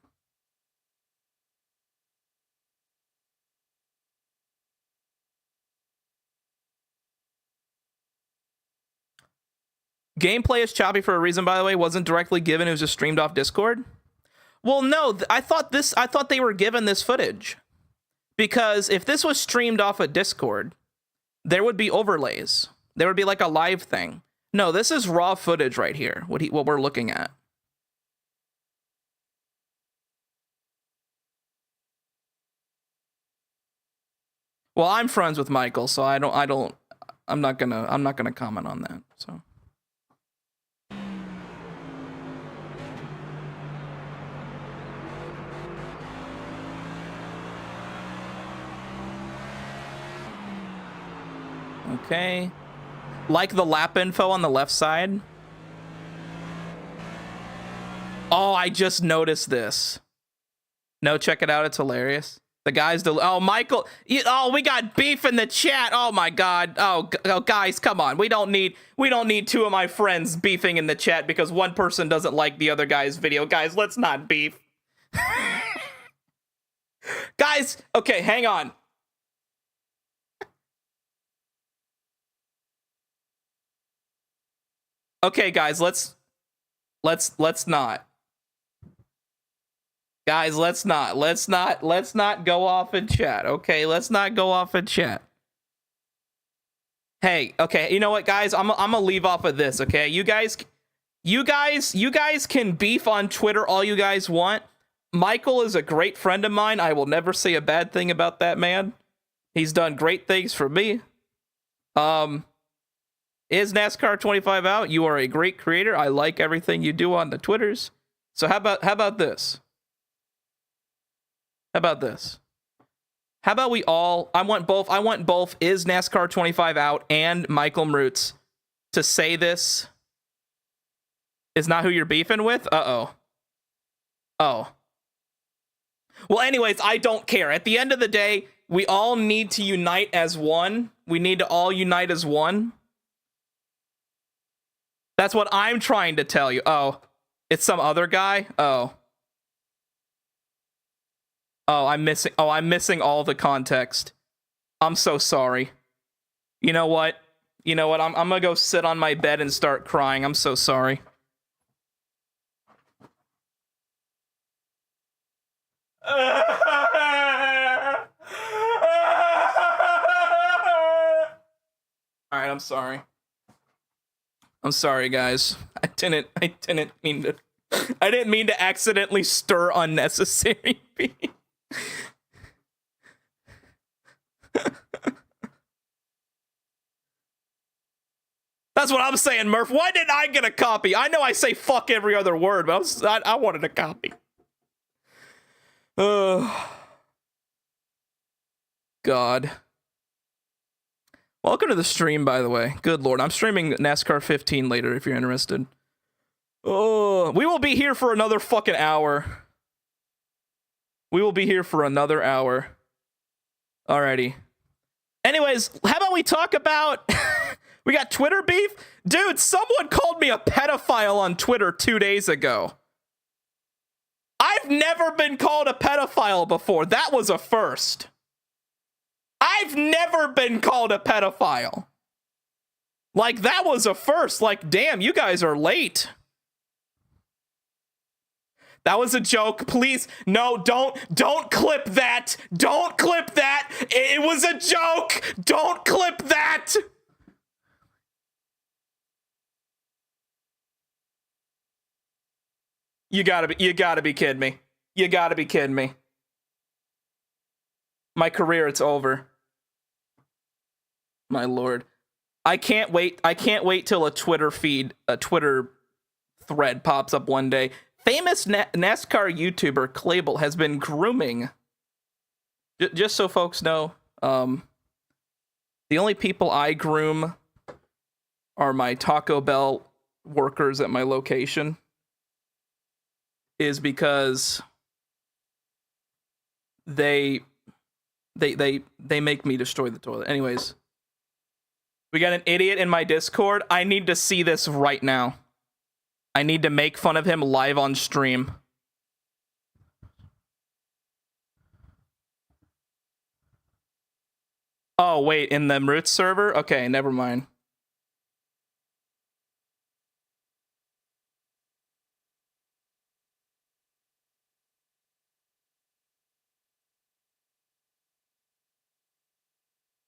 Gameplay is choppy for a reason, by the way. Wasn't directly given. It was just streamed off Discord. Well, no, I thought they were given this footage. Because if this was streamed off of Discord, there would be overlays. There would be like a live thing. No, this is raw footage right here, what we're looking at. Well, I'm friends with Michael, so I'm not gonna comment on that, so. Okay. Like the lap info on the left side. Oh, I just noticed this. No, check it out. It's hilarious. The guy's oh, Michael. Oh, we got beef in the chat. Oh my God. Oh, guys, come on. We don't need two of my friends beefing in the chat because one person doesn't like the other guy's video. Guys, let's not beef. Guys, okay, hang on. Okay, guys, let's not. Guys, let's not go off in chat. Okay, let's not go off in chat. Hey, okay, you know what, guys? I'm gonna leave off of this, okay? You guys can beef on Twitter all you guys want. Michael is a great friend of mine. I will never say a bad thing about that man. He's done great things for me. Is NASCAR 25 out? You are a great creator. I like everything you do on the Twitters. So how about this? How about this? How about we all, I want both is NASCAR 25 out and Michael Mroots to say this is not who you're beefing with? Uh-oh. Oh. Well, anyways, I don't care. At the end of the day, we all need to unite as one. We need to all unite as one. That's what I'm trying to tell you. Oh, it's some other guy? Oh. Oh, I'm missing all the context. I'm so sorry. You know what? I'm gonna go sit on my bed and start crying. I'm so sorry. Alright, I'm sorry. I'm sorry, guys. I didn't mean to accidentally stir unnecessary beef. That's what I'm saying, Murph. Why didn't I get a copy? I know I say fuck every other word, but I wanted a copy. God. Welcome to the stream, by the way. Good lord. I'm streaming NASCAR 15 later if you're interested. Oh, we will be here for another fucking hour. We will be here for another hour. Alrighty. Anyways, how about we talk about... We got Twitter beef? Dude, someone called me a pedophile on Twitter 2 days ago. I've never been called a pedophile before. That was a first. I've never been called a pedophile. Like, that was a first. Like, damn, you guys are late. That was a joke. Please, no, don't clip that. Don't clip that. It was a joke. Don't clip that. You gotta be kidding me. You gotta be kidding me. My career, it's over. My lord. I can't wait till a Twitter thread pops up one day. Famous NASCAR YouTuber Clabel has been grooming. Just so folks know, the only people I groom are my Taco Bell workers at my location. Is because they make me destroy the toilet. Anyways, We got an idiot in my Discord. I need to see this right now. I need to make fun of him live on stream. Oh, wait, in the Roots server? Okay, never mind.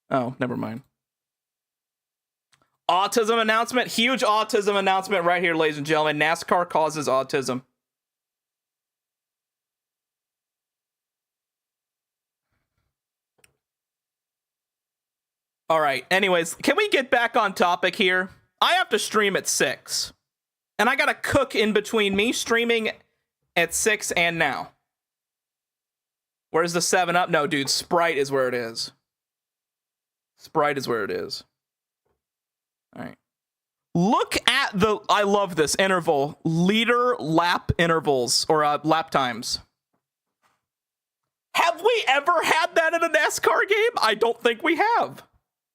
Oh, never mind. Autism announcement. Huge autism announcement right here, ladies and gentlemen. NASCAR causes autism. All right. Anyways, can we get back on topic here? I have to stream at 6. And I got to cook in between me streaming at 6 and now. Where's the 7-Up? No, dude. Sprite is where it is. Sprite is where it is. All right. Look at the... I love this interval. Leader lap intervals. Or lap times. Have we ever had that in a NASCAR game? I don't think we have.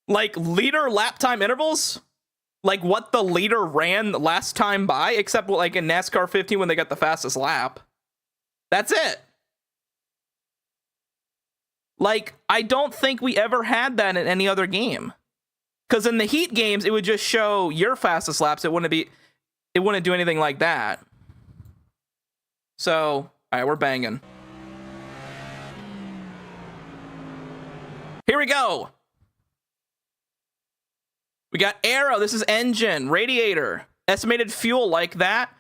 Like, leader lap time intervals? Like, what the leader ran last time by? Except, like, in NASCAR 15 when they got the fastest lap. That's it. Like, I don't think we ever had that in any other game. Because in the Heat games, it would just show your fastest laps. It wouldn't do anything like that. So, all right, we're banging. Here we go. We got aero. This is engine, radiator, estimated fuel like that.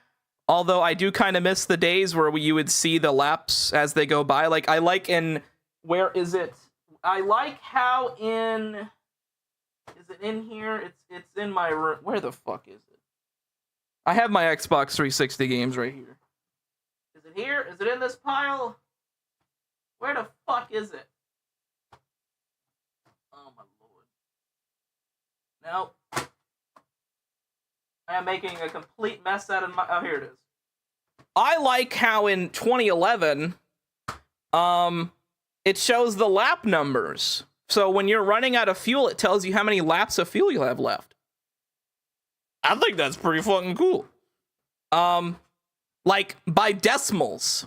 Although I do kind of miss the days where you would see the laps as they go by. Like, I like in... Where is it? I like how in... Is it in here? It's in my room. Where the fuck is it? I have my Xbox 360 games right here. Is it here? Is it in this pile? Where the fuck is it? Oh my lord. Nope. I am making a complete mess out of my... Oh, here it is. I like how in 2011, it shows the lap numbers. So when you're running out of fuel, it tells you how many laps of fuel you have left. I think that's pretty fucking cool. Like by decimals.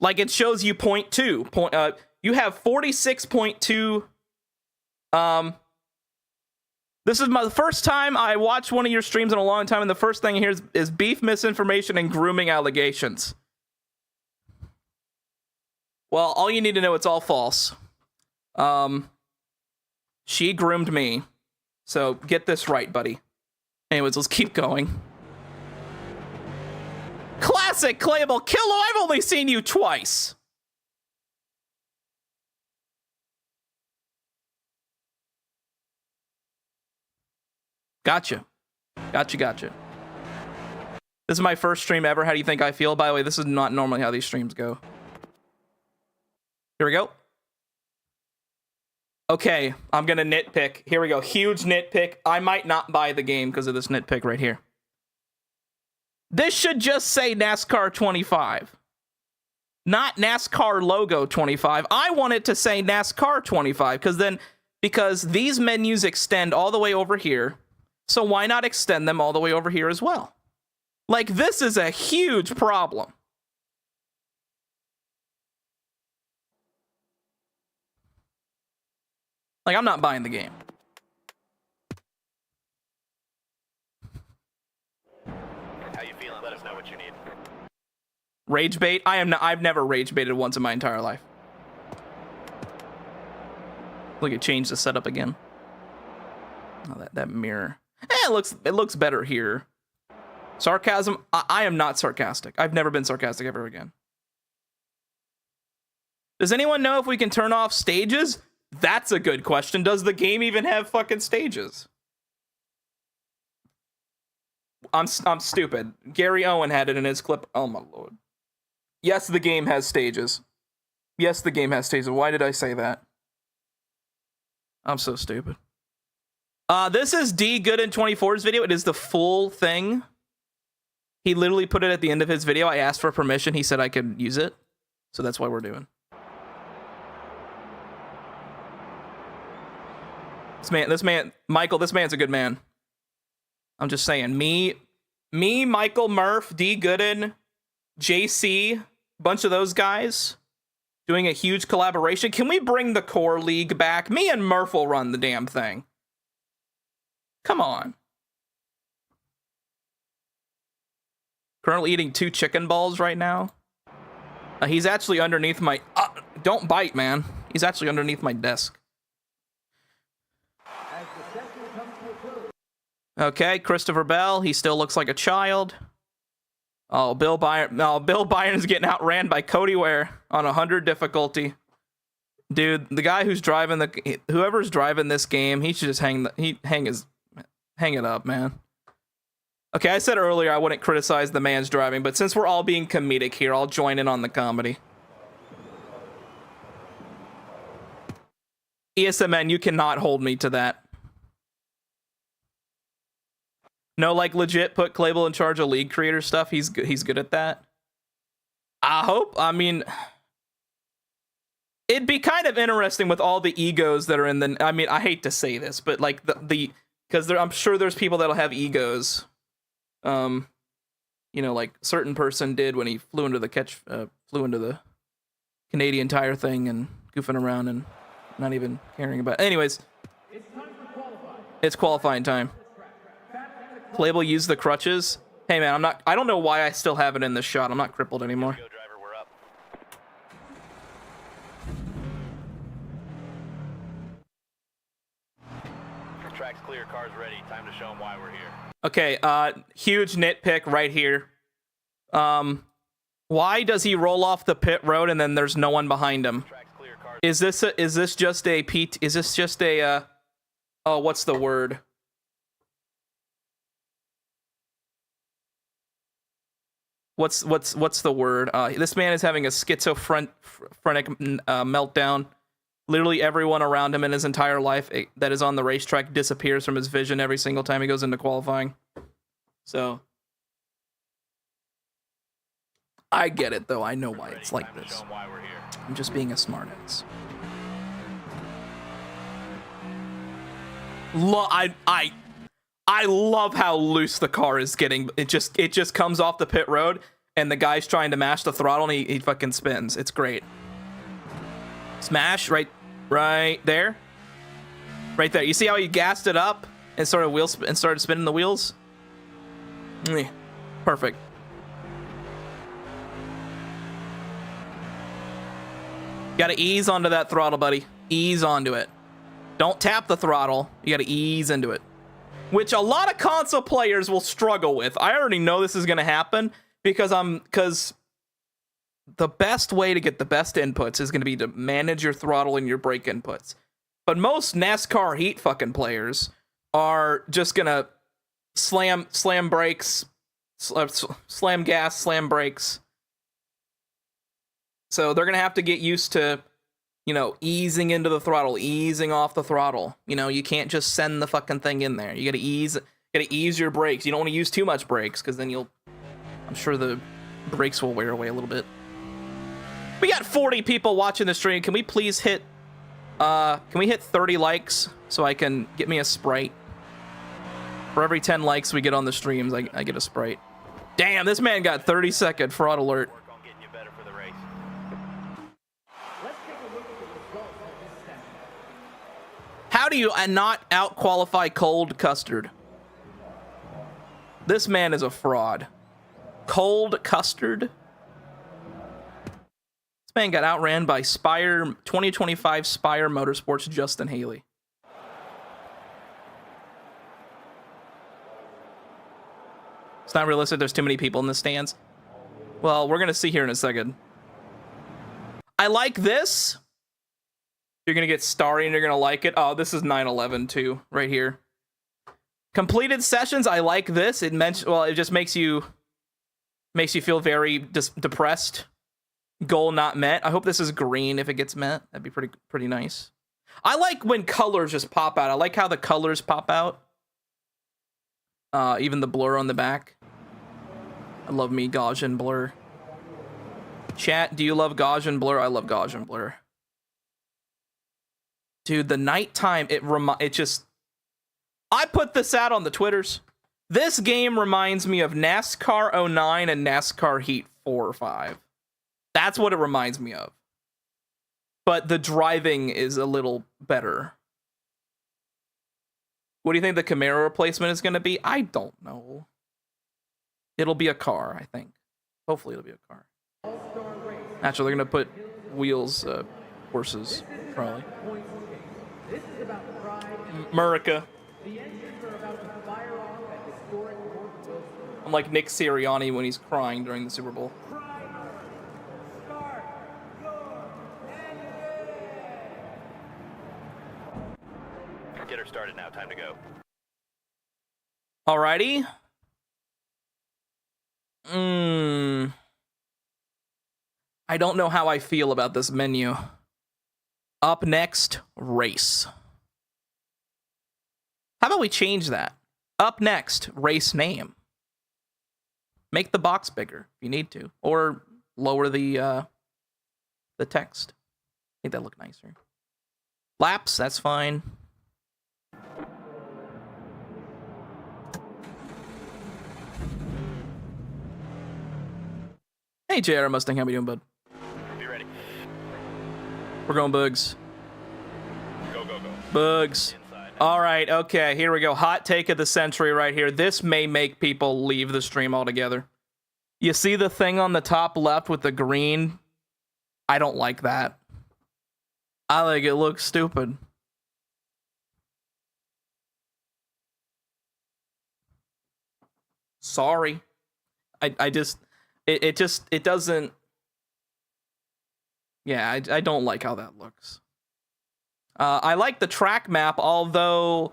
Like it shows you 0.2. You have 46.2. This is the first time I watched one of your streams in a long time, and the first thing here is beef, misinformation, and grooming allegations. Well, all you need to know, it's all false. She groomed me. So get this right, buddy. Anyways, let's keep going. Classic Clabel. Killo, I've only seen you twice. Gotcha. Gotcha. This is my first stream ever. How do you think I feel? By the way, this is not normally how these streams go. Here we go. Okay, I'm gonna nitpick. Here we go. Huge nitpick. I might not buy the game because of this nitpick right here. This should just say NASCAR 25. Not NASCAR logo 25. I want it to say NASCAR 25 because these menus extend all the way over here. So why not extend them all the way over here as well? Like, this is a huge problem. Like, I'm not buying the game. How you feeling? Let us know what you need. Rage bait? I've never rage baited once in my entire life. Look, it changed the setup again. Oh, that mirror. It looks better here. Sarcasm? I am not sarcastic. I've never been sarcastic ever again. Does anyone know if we can turn off stages? That's a good question. Does the game even have fucking stages? I'm stupid. Gary Owen had it in his clip. Oh my lord. Yes, the game has stages. Yes, the game has stages. Why did I say that? I'm so stupid. This is D Good in 24's video. It is the full thing. He literally put it at the end of his video. I asked for permission. He said I could use it. So that's what we're doing. Michael, this man's a good man. I'm just saying, me, Michael, Murph, D. Gooden, JC, bunch of those guys doing a huge collaboration. Can we bring the core league back? Me and Murph will run the damn thing. Come on. Currently eating 2 chicken balls right now. He's actually underneath my... don't bite, man. He's actually underneath my desk. Okay, Christopher Bell. He still looks like a child. Oh, Bill Byron's getting outran by Cody Ware on 100 difficulty. Dude, the guy who's driving whoever's driving this game, he should just hang it up, man. Okay, I said earlier I wouldn't criticize the man's driving, but since we're all being comedic here, I'll join in on the comedy. ESMN, you cannot hold me to that. No, like, legit put Clabel in charge of league creator stuff. He's good at that. I mean, it'd be kind of interesting with all the egos that are in the... I mean, I hate to say this, but, like, because I'm sure there's people that'll have egos. You know, like certain person did when he flew into the Canadian Tire thing and goofing around and not even caring about it. Anyways, it's qualifying time. Clabel used the crutches. Hey man, I don't know why I still have it in this shot. I'm not crippled anymore. Go, driver, we're up. Track's clear, car's ready. Time to show them why we're here. Okay, huge nitpick right here. Why does he roll off the pit road and then there's no one behind him? Is this just a oh, what's the word? What's the word? This man is having a schizophrenic meltdown. Literally everyone around him in his entire life that is on the racetrack disappears from his vision every single time he goes into qualifying. So I get it though. I know why it's like this. I'm just being a smartass. I love how loose the car is getting. It just comes off the pit road and the guy's trying to mash the throttle and he fucking spins. It's great. Smash right there. Right there. You see how he gassed it up and started spinning the wheels? Perfect. Got to ease onto that throttle, buddy. Ease onto it. Don't tap the throttle. You got to ease into it. Which a lot of console players will struggle with. I already know this is going to happen because the best way to get the best inputs is going to be to manage your throttle and your brake inputs. But most NASCAR heat fucking players are just going to slam brakes, slam gas, slam brakes. So they're going to have to get used to, you know, easing into the throttle, easing off the throttle. You know, you can't just send the fucking thing in there. You got to ease your brakes. You don't want to use too much brakes because then I'm sure the brakes will wear away a little bit. We got 40 people watching the stream. Can we please hit 30 likes so I can get me a Sprite? For every 10 likes we get on the streams, I get a Sprite. Damn, this man got 30-second fraud alert. Work on getting you better for the race. How do you not out-qualify Cold Custard? This man is a fraud. Cold Custard? This man got outran by 2025 Spire Motorsports Justin Haley. It's not realistic. There's too many people in the stands. Well, we're going to see here in a second. I like this. You're going to get Starry and you're going to like it. Oh, this is 9/11 too, right here. Completed sessions. I like this. It just makes you feel very depressed. Goal not met. I hope this is green if it gets met. That'd be pretty nice. I like when colors just pop out. I like how the colors pop out. Even the blur on the back. I love me Gaussian blur. Chat, do you love Gaussian blur? I love Gaussian blur. Dude, the nighttime, it just... I put this out on the Twitters. This game reminds me of NASCAR 09 and NASCAR Heat 4 or 5. That's what it reminds me of. But the driving is a little better. What do you think the Camaro replacement is going to be? I don't know. It'll be a car, I think. Hopefully it'll be a car. Actually, they're going to put wheels, horses, probably. Murica. I'm like Nick Sirianni when he's crying during the Super Bowl. Get her started now. Time to go. Alrighty. I don't know how I feel about this menu. Up next, race. How about we change that? Up next, race name. Make the box bigger if you need to, or lower the text. I think that look nicer. Laps, that's fine. Hey, JR Mustang, how we doing, bud? Be ready. We're going Bugs. Go, go, go. Bugs. Inside. All right, okay, here we go. Hot take of the century right here. This may make people leave the stream altogether. You see the thing on the top left with the green? I don't like that. I think it looks stupid. Sorry. I just... It doesn't... Yeah, I don't like how that looks. I like the track map, although...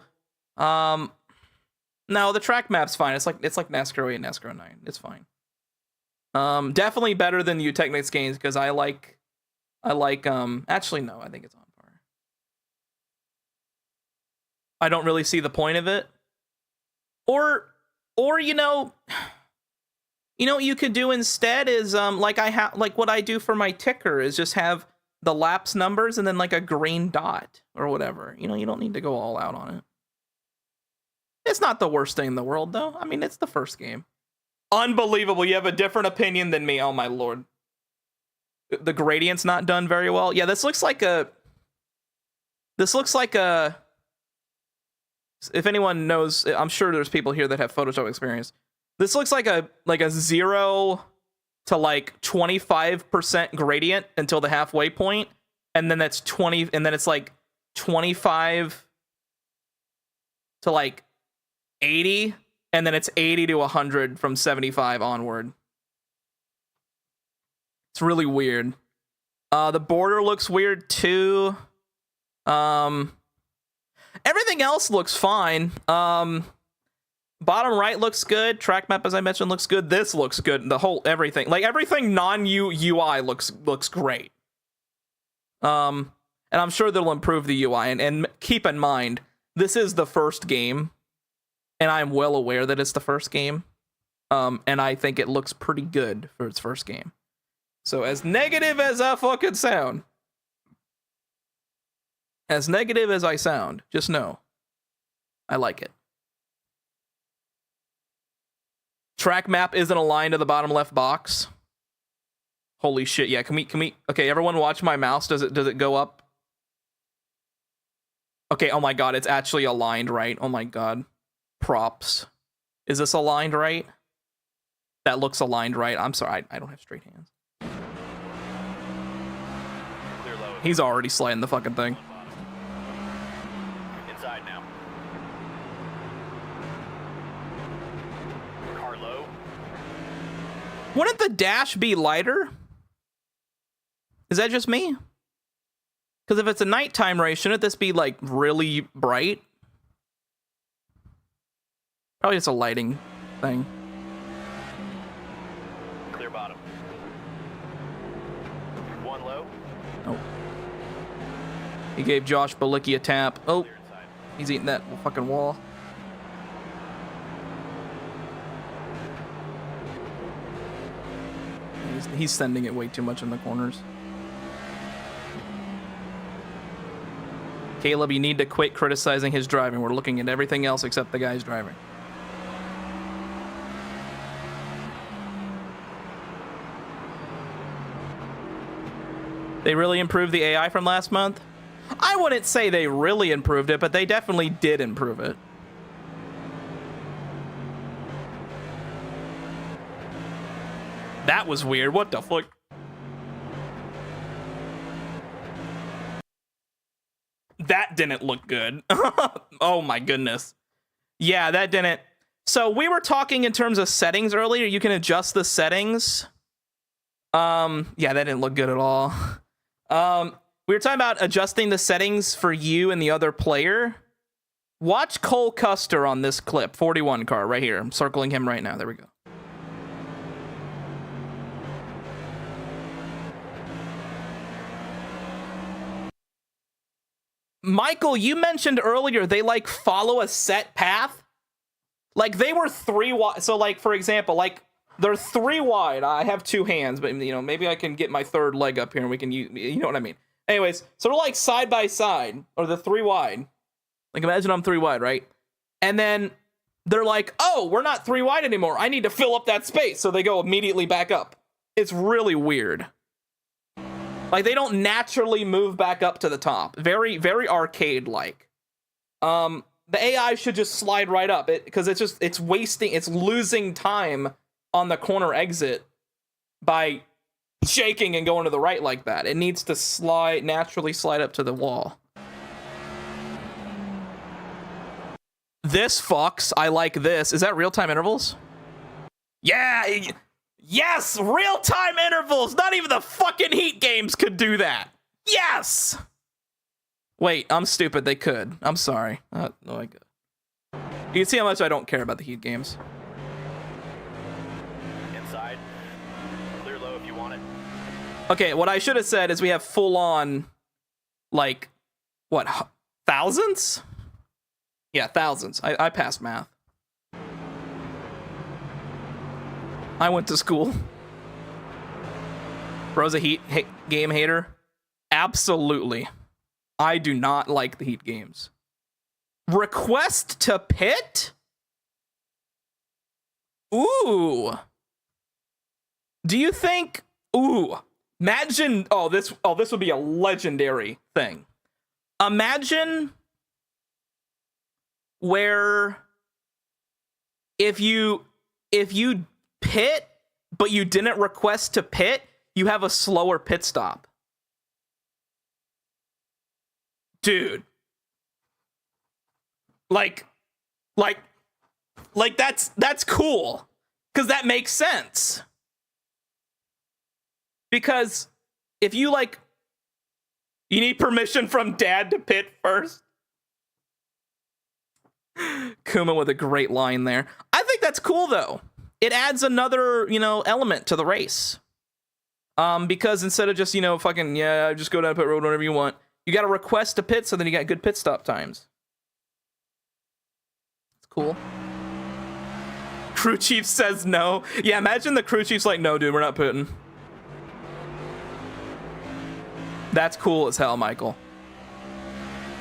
no, the track map's fine. It's like NASCAR 8 and NASCAR 9. It's fine. Definitely better than the Technics games, because I like... actually, no, I think it's on par. I don't really see the point of it. Or you know... You know what you could do instead is like what I do for my ticker is just have the laps numbers and then like a green dot or whatever. You know, you don't need to go all out on it. It's not the worst thing in the world though. I mean, it's the first game. Unbelievable. You have a different opinion than me. Oh my lord. The gradient's not done very well. Yeah, this looks like a if anyone knows, I'm sure there's people here that have Photoshop experience. This looks like a 0 to like 25% gradient until the halfway point, and then that's 20, and then it's like 25 to like 80, and then it's 80 to 100 from 75 onward. It's really weird. The border looks weird too. Everything else looks fine. Bottom right looks good. Track map, as I mentioned, looks good. This looks good. The whole everything, like everything non-UI looks great. And I'm sure they'll improve the UI. And keep in mind, this is the first game, and I'm well aware that it's the first game. And I think it looks pretty good for its first game. So as negative as I fucking sound, as negative as I sound, just know, I like it. Track map isn't aligned to the bottom left box. Holy shit, yeah, can we, okay, everyone watch my mouse, does it go up? Okay, oh my god, it's actually aligned right, oh my god. Props. Is this aligned right? That looks aligned right, I'm sorry, I don't have straight hands. Clear low. He's already sliding the fucking thing. Inside now. Car low. Wouldn't the dash be lighter? Is that just me? Because if it's a nighttime race, shouldn't this be like really bright? Probably just a lighting thing. Clear bottom. One low. Oh. He gave Josh Balicki a tap. Oh, Clear inside. he's eating that fucking wall. He's sending it way too much in the corners. Caleb, you need to quit criticizing his driving. We're looking at everything else except the guy's driving. They really improved the AI from last month? I wouldn't say they really improved it, but they definitely did improve it. That was weird. What the fuck? That didn't look good. Oh my goodness. Yeah, that didn't. So we were talking in terms of settings earlier. You can adjust the settings. Yeah, that didn't look good at all. We were talking about adjusting the settings for you and the other player. Watch Cole Custer on this clip. 41 car right here. I'm circling him right now. There we go. Michael, you mentioned earlier they like follow a set path. Like they were 3 wide. So like, for example, like they're 3 wide. I have 2 hands, but you know, maybe I can get my 3rd leg up here and we can use, you know what I mean? Anyways, so they're like side by side, or the 3 wide. Like imagine I'm 3 wide, right? And then they're like, oh, we're not 3 wide anymore. I need to fill up that space. So they go immediately back up. It's really weird. Like they don't naturally move back up to the top. Very, very arcade-like. The AI should just slide right up because it's losing time on the corner exit by shaking and going to the right like that. It needs to naturally slide up to the wall. This fucks. I like this. Is that real-time intervals? Yeah. Yes, real-time intervals. Not even the fucking Heat games could do that. Yes. Wait, I'm stupid. They could. I'm sorry. No, I could. You can see how much I don't care about the Heat games. Inside. Clear low if you want it. Okay, what I should have said is we have full-on, like, what, thousands? Yeah, thousands. I passed math. I went to school. Bro's a Heat game hater? Absolutely. I do not like the Heat games. Request to pit? Ooh. Do you think... Ooh. Imagine... this would be a legendary thing. Imagine where if you pit, but you didn't request to pit, you have a slower pit stop. Dude. Like that's cool. Because that makes sense. Because if you you need permission from dad to pit first. Kuma with a great line there. I think that's cool though. It adds another, element to the race. Because instead of just, fucking, just go down pit road whenever you want, you got to request a pit so then you got good pit stop times. It's cool. Crew chief says no. Yeah, imagine the crew chief's like, no, dude, we're not pitting. That's cool as hell, Michael.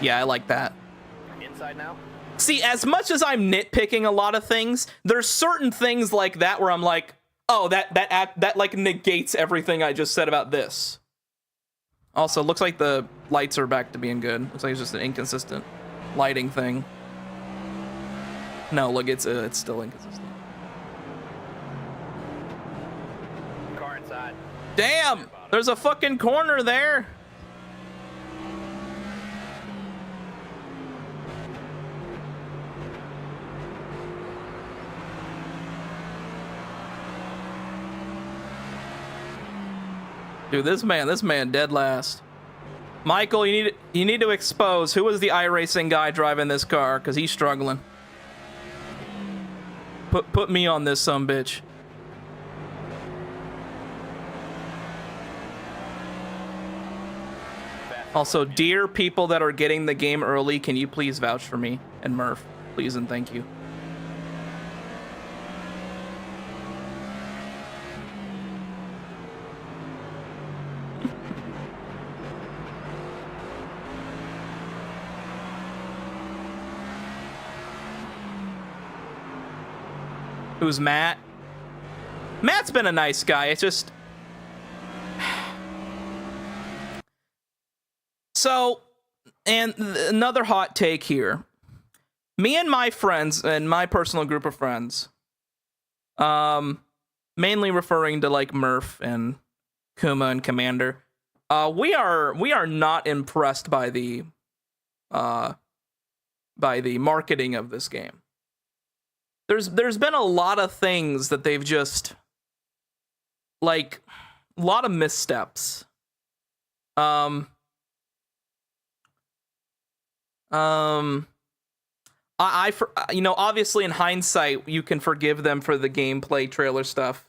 Yeah, I like that. Inside now. See, as much as I'm nitpicking a lot of things, there's certain things like that where I'm like, oh, that like negates everything I just said about this. Also, looks like the lights are back to being good. Looks like it's just an inconsistent lighting thing. No, look, it's still inconsistent. Car inside. Damn, there's a fucking corner there. Dude, this man dead last. Michael, you need to expose who was the iRacing guy driving this car, because he's struggling. Put me on this sumbitch. Also, dear people that are getting the game early, can you please vouch for me and Murph? Please and thank you. Who's Matt? Matt's been a nice guy. It's just... So, and another hot take here. Me and my friends, and my personal group of friends, mainly referring to like Murph and Kuma and Commander, we are not impressed by the marketing of this game. There's been a lot of things that they've just, like, a lot of missteps. You know, obviously in hindsight, you can forgive them for the gameplay trailer stuff.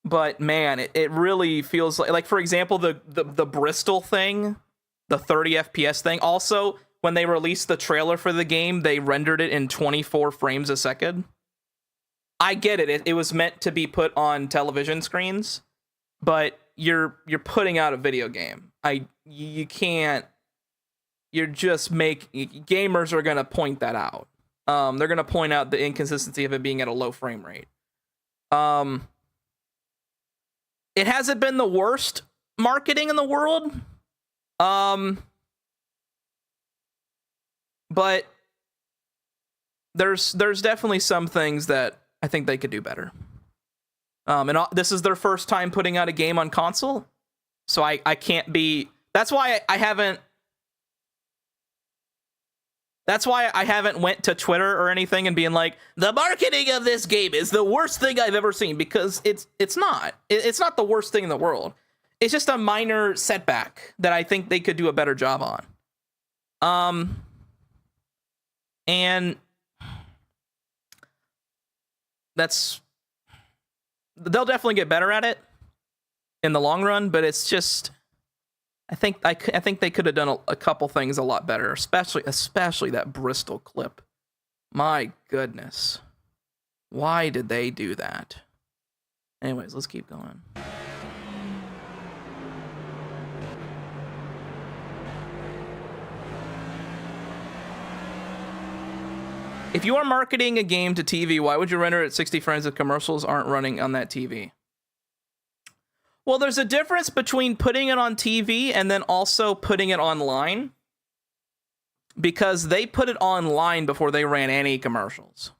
But man, it really feels like, for example, the Bristol thing, the 30 FPS thing. Also, when they released the trailer for the game, they rendered it in 24 frames a second. I get it. It was meant to be put on television screens, but you're putting out a video game. You can't. You're just gamers are gonna point that out. They're gonna point out the inconsistency of it being at a low frame rate. It hasn't been the worst marketing in the world. But there's definitely some things that I think they could do better. And this is their first time putting out a game on console, so I can't be. That's why I haven't went to Twitter or anything and being like, the marketing of this game is the worst thing I've ever seen, because it's not. It's not the worst thing in the world. It's just a minor setback that I think they could do a better job on. And they'll definitely get better at it in the long run, but it's just, I think they could have done a couple things a lot better, especially that Bristol clip. My goodness. Why did they do that? Anyways, let's keep going. If you are marketing a game to TV, why would you render it at 60 frames if commercials aren't running on that TV? Well, there's a difference between putting it on TV and then also putting it online, because they put it online before they ran any commercials.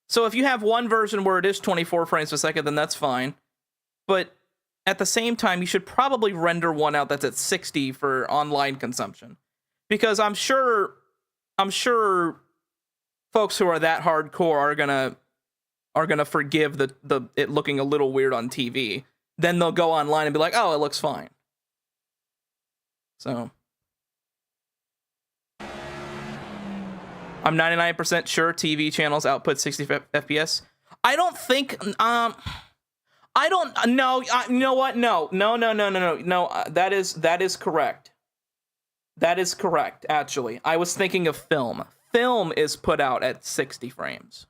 So if you have one version where it is 24 frames per second, then that's fine. But at the same time, you should probably render one out that's at 60 for online consumption, because I'm sure folks who are that hardcore are gonna forgive the it looking a little weird on TV. Then they'll go online and be like, oh, it looks fine. So I'm 99% sure TV channels output 60 FPS. I don't think, I don't, no, you know what? No, that is correct. That is correct, actually. I was thinking of film. Film is put out at 60 frames.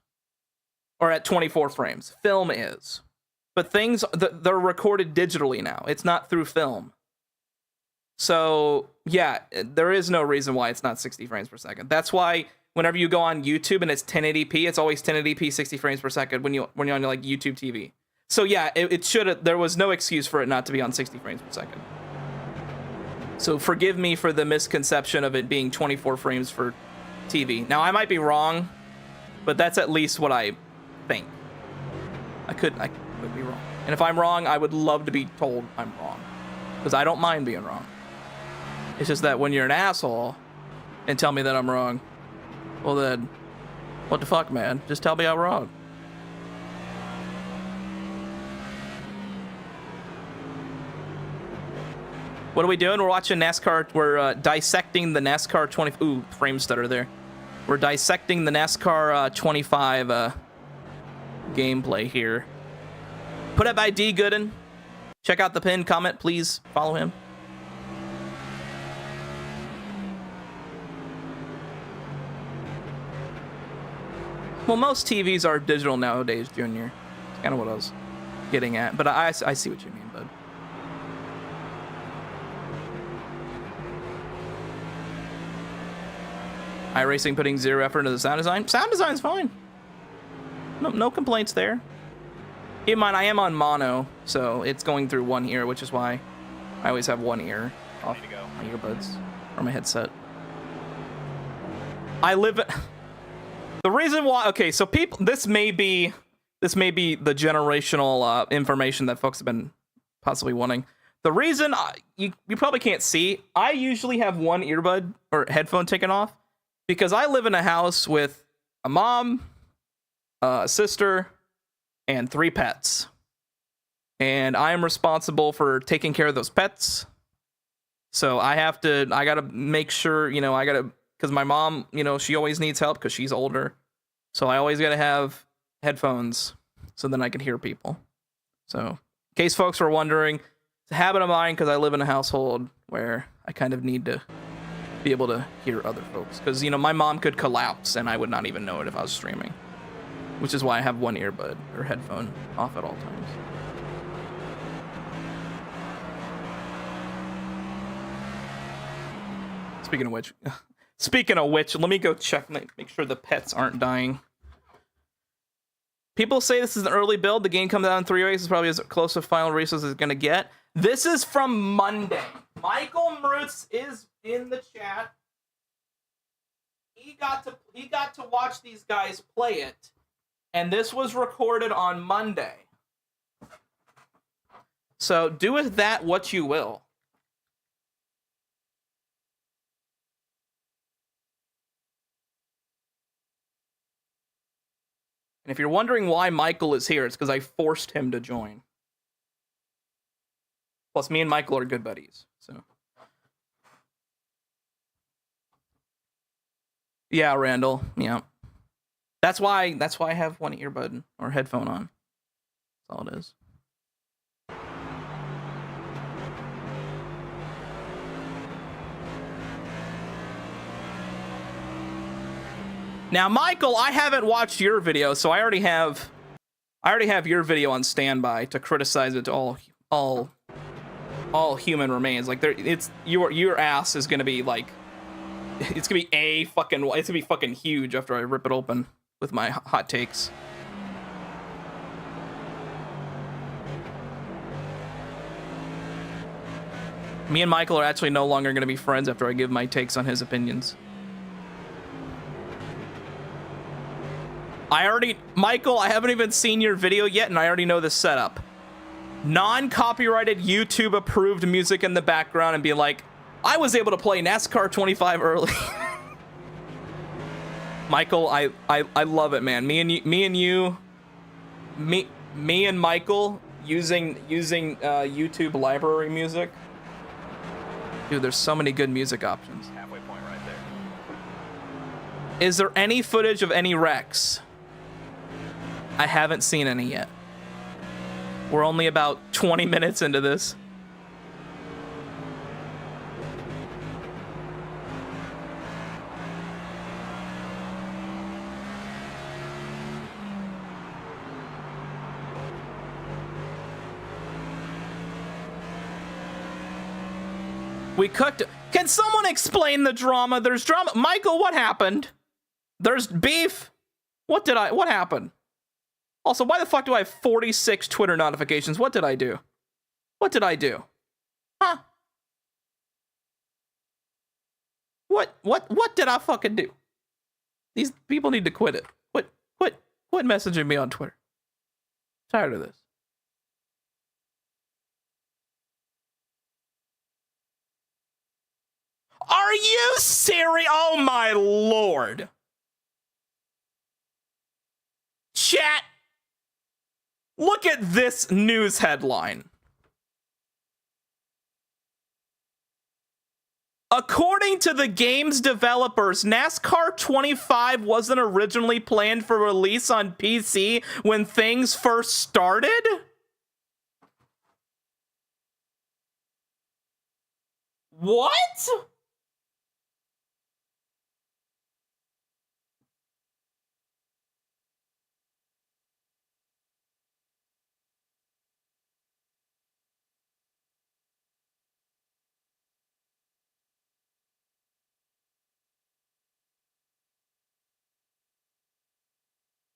Or at 24 frames. Film is. But things, they're recorded digitally now. It's not through film. So, yeah, there is no reason why it's not 60 frames per second. That's why whenever you go on YouTube and it's 1080p, it's always 1080p 60 frames per second when you're on like YouTube TV. So, yeah, it should, there was no excuse for it not to be on 60 frames per second. So, forgive me for the misconception of it being 24 frames for TV. Now, I might be wrong, but that's at least what I think. I could be wrong. And if I'm wrong, I would love to be told I'm wrong, because I don't mind being wrong. It's just that when you're an asshole and tell me that I'm wrong, well then, what the fuck, man? Just tell me I'm wrong. What are we doing? We're watching NASCAR. We're dissecting the NASCAR 20. Ooh, frame stutter there. We're dissecting the NASCAR 25 gameplay here. Put up by D Gooden. Check out the pinned comment. Please follow him. Well, most TVs are digital nowadays, Junior. That's kind of what I was getting at. But I see what you mean, bud. iRacing putting zero effort into the sound design. Sound design's fine. no complaints there. Keep in mind, I am on mono, so it's going through one ear, which is why I always have one ear off my earbuds or my headset. I live at... The reason why... Okay, so people... This may be the generational information that folks have been possibly wanting. The reason... you probably can't see. I usually have one earbud or headphone taken off because I live in a house with a mom, a sister, and 3 pets. And I am responsible for taking care of those pets. So I gotta make sure, because my mom, she always needs help because she's older. So I always gotta have headphones so then I can hear people. So in case folks were wondering, it's a habit of mine because I live in a household where I kind of need to be able to hear other folks. Because, my mom could collapse and I would not even know it if I was streaming. Which is why I have one earbud or headphone off at all times. Speaking of which, let me go check, make sure the pets aren't dying. People say this is an early build. The game comes out in 3 weeks. It's probably as close to final release as it's going to get. This is from Monday. Michael Marutz is in the chat. He got to watch these guys play it. And this was recorded on Monday. So do with that what you will. And if you're wondering why Michael is here, it's because I forced him to join. Plus, me and Michael are good buddies. So, yeah, Randall. Yeah. That's why I have one earbud or headphone on. That's all it is. Now, Michael, I haven't watched your video, so I already have your video on standby to criticize it to all human remains. Like it's your ass is gonna be like, it's gonna be fucking huge after I rip it open with my hot takes. Me and Michael are actually no longer gonna be friends after I give my takes on his opinions. Michael, I haven't even seen your video yet, and I already know the setup. Non-copyrighted YouTube approved music in the background and be like, I was able to play NASCAR 25 early. Michael, I love it, man. Me and Michael using YouTube library music. Dude, there's so many good music options. Halfway point right there. Is there any footage of any wrecks? I haven't seen any yet. We're only about 20 minutes into this. We cooked. Can someone explain the drama? There's drama. Michael, what happened? There's beef. What happened? Also, why the fuck do I have 46 Twitter notifications? What did I do? What did I do? Huh? What did I fucking do? These people need to quit it. Quit messaging me on Twitter. Tired of this. Are you serious? Oh my lord. Chat. Look at this news headline. According to the game's developers, NASCAR 25 wasn't originally planned for release on PC when things first started? What?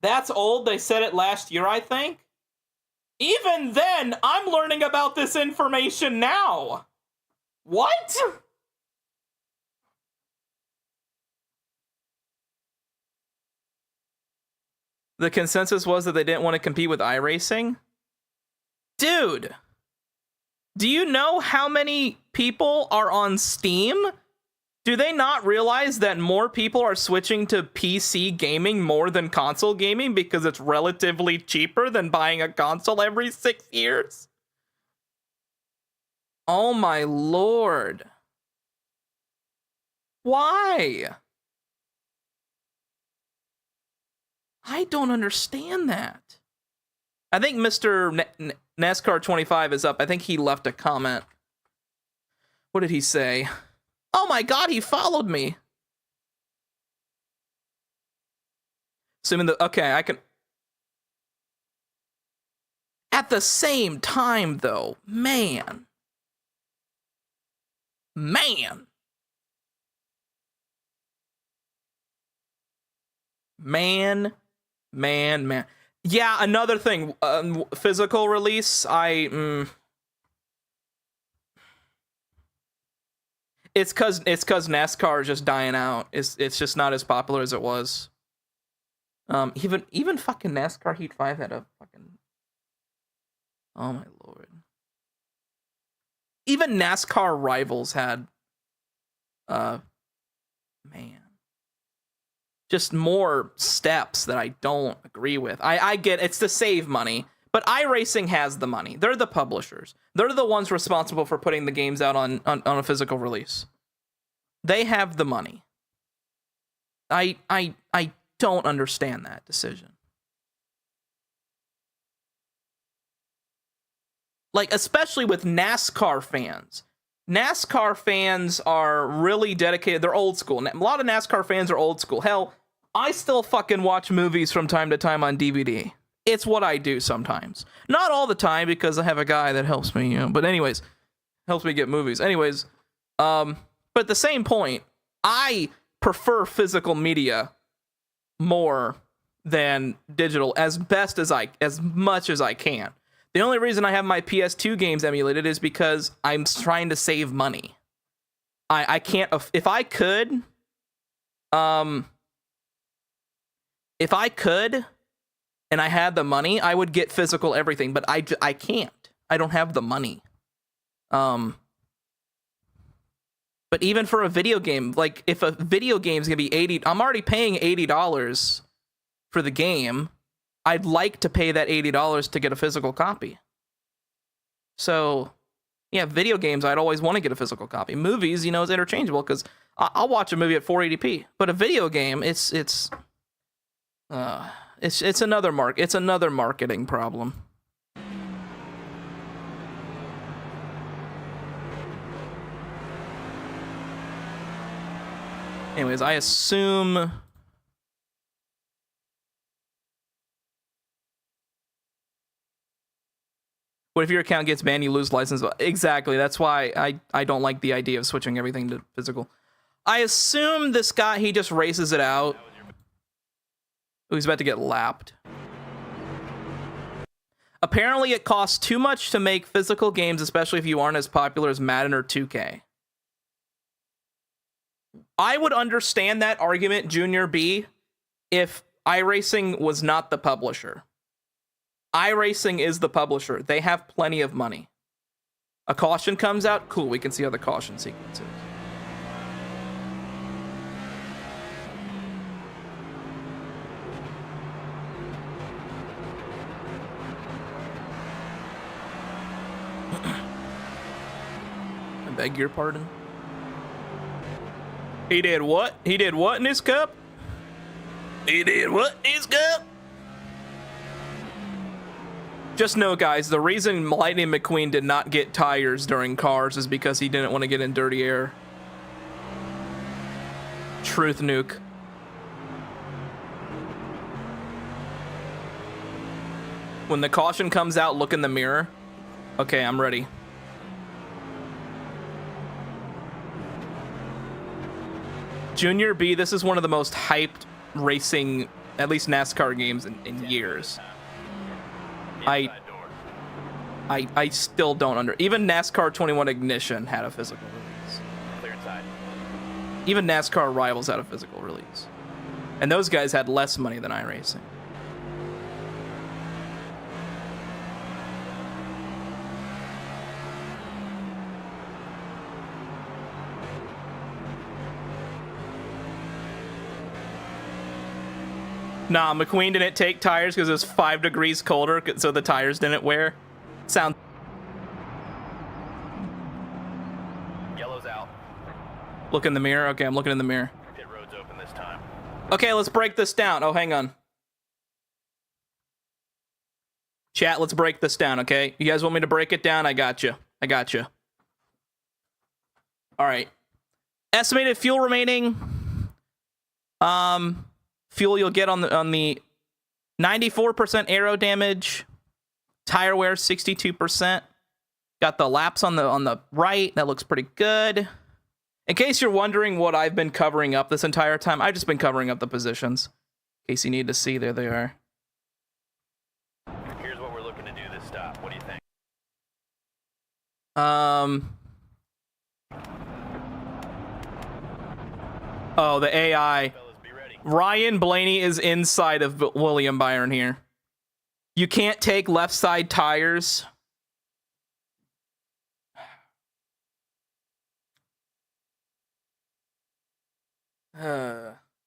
That's old. They said it last year, I think. Even then, I'm learning about this information now. What? The consensus was that they didn't want to compete with iRacing? Dude, do you know how many people are on Steam? Do they not realize that more people are switching to PC gaming more than console gaming because it's relatively cheaper than buying a console every 6 years? Oh my lord. Why? I don't understand that. I think Mr. NASCAR 25 is up. I think he left a comment. What did he say? Oh my god, he followed me. Assuming the... Okay, I can... At the same time, though, man. Man. Man. Yeah, another thing. Physical release, It's cause NASCAR is just dying out. It's just not as popular as it was. Even fucking NASCAR Heat 5 had a fucking... Oh my lord. Even NASCAR Rivals had man. Just more steps that I don't agree with. I get it's to save money, but iRacing has the money. They're the publishers. They're the ones responsible for putting the games out on a physical release. They have the money. I don't understand that decision. Like, especially with NASCAR fans. NASCAR fans are really dedicated. They're old school. A lot of NASCAR fans are old school. Hell, I still fucking watch movies from time to time on DVD. It's what I do sometimes. Not all the time, because I have a guy that helps me, but anyways, helps me get movies. Anyways, but at the same point, I prefer physical media more than digital as much as I can. The only reason I have my PS2 games emulated is because I'm trying to save money. I can't, if I could, and I had the money, I would get physical everything, but I can't. I don't have the money. But even for a video game, like, if a video game's gonna be $80, I'm already paying $80 for the game. I'd like to pay that $80 to get a physical copy. So, yeah, video games, I'd always want to get a physical copy. Movies, it's interchangeable, because I'll watch a movie at 480p. But a video game, it's another marketing problem. Anyways, I assume... What if your account gets banned, you lose license? Exactly, that's why I don't like the idea of switching everything to physical. I assume this guy, he just races it out. Oh, he's about to get lapped. Apparently, it costs too much to make physical games, especially if you aren't as popular as Madden or 2K. I would understand that argument, Junior B, if iRacing was not the publisher. iRacing is the publisher. They have plenty of money. A caution comes out, cool, we can see how the caution sequence is. I beg your pardon? He did what? He did what in his cup? He did what in his cup? Just know, guys, the reason Lightning McQueen did not get tires during Cars is because he didn't want to get in dirty air. Truth nuke. When the caution comes out, look in the mirror. Okay, I'm ready. Junior B, this is one of the most hyped racing at least NASCAR games in years. I still don't even NASCAR 21 Ignition had a physical release. Clear inside. Even NASCAR Rivals had a physical release. And those guys had less money than iRacing. Nah, McQueen didn't take tires because it was 5 degrees colder, so the tires didn't wear. Sound. Yellow's out. Look in the mirror. Okay, I'm looking in the mirror. Pit road's open this time. Okay, let's break this down. Oh, hang on. Chat, let's break this down, okay? You guys want me to break it down? I got you. I got you. All right. Estimated fuel remaining. Fuel you'll get on the 94% aero damage. Tire wear 62%. Got the laps on the right. That looks pretty good. In case you're wondering what I've been covering up this entire time, I've just been covering up the positions. In case you need to see, there they are. Here's what we're looking to do this stop. What do you think? Oh, the AI. Fellas, be ready. Ryan Blaney is inside of William Byron here. You can't take left side tires.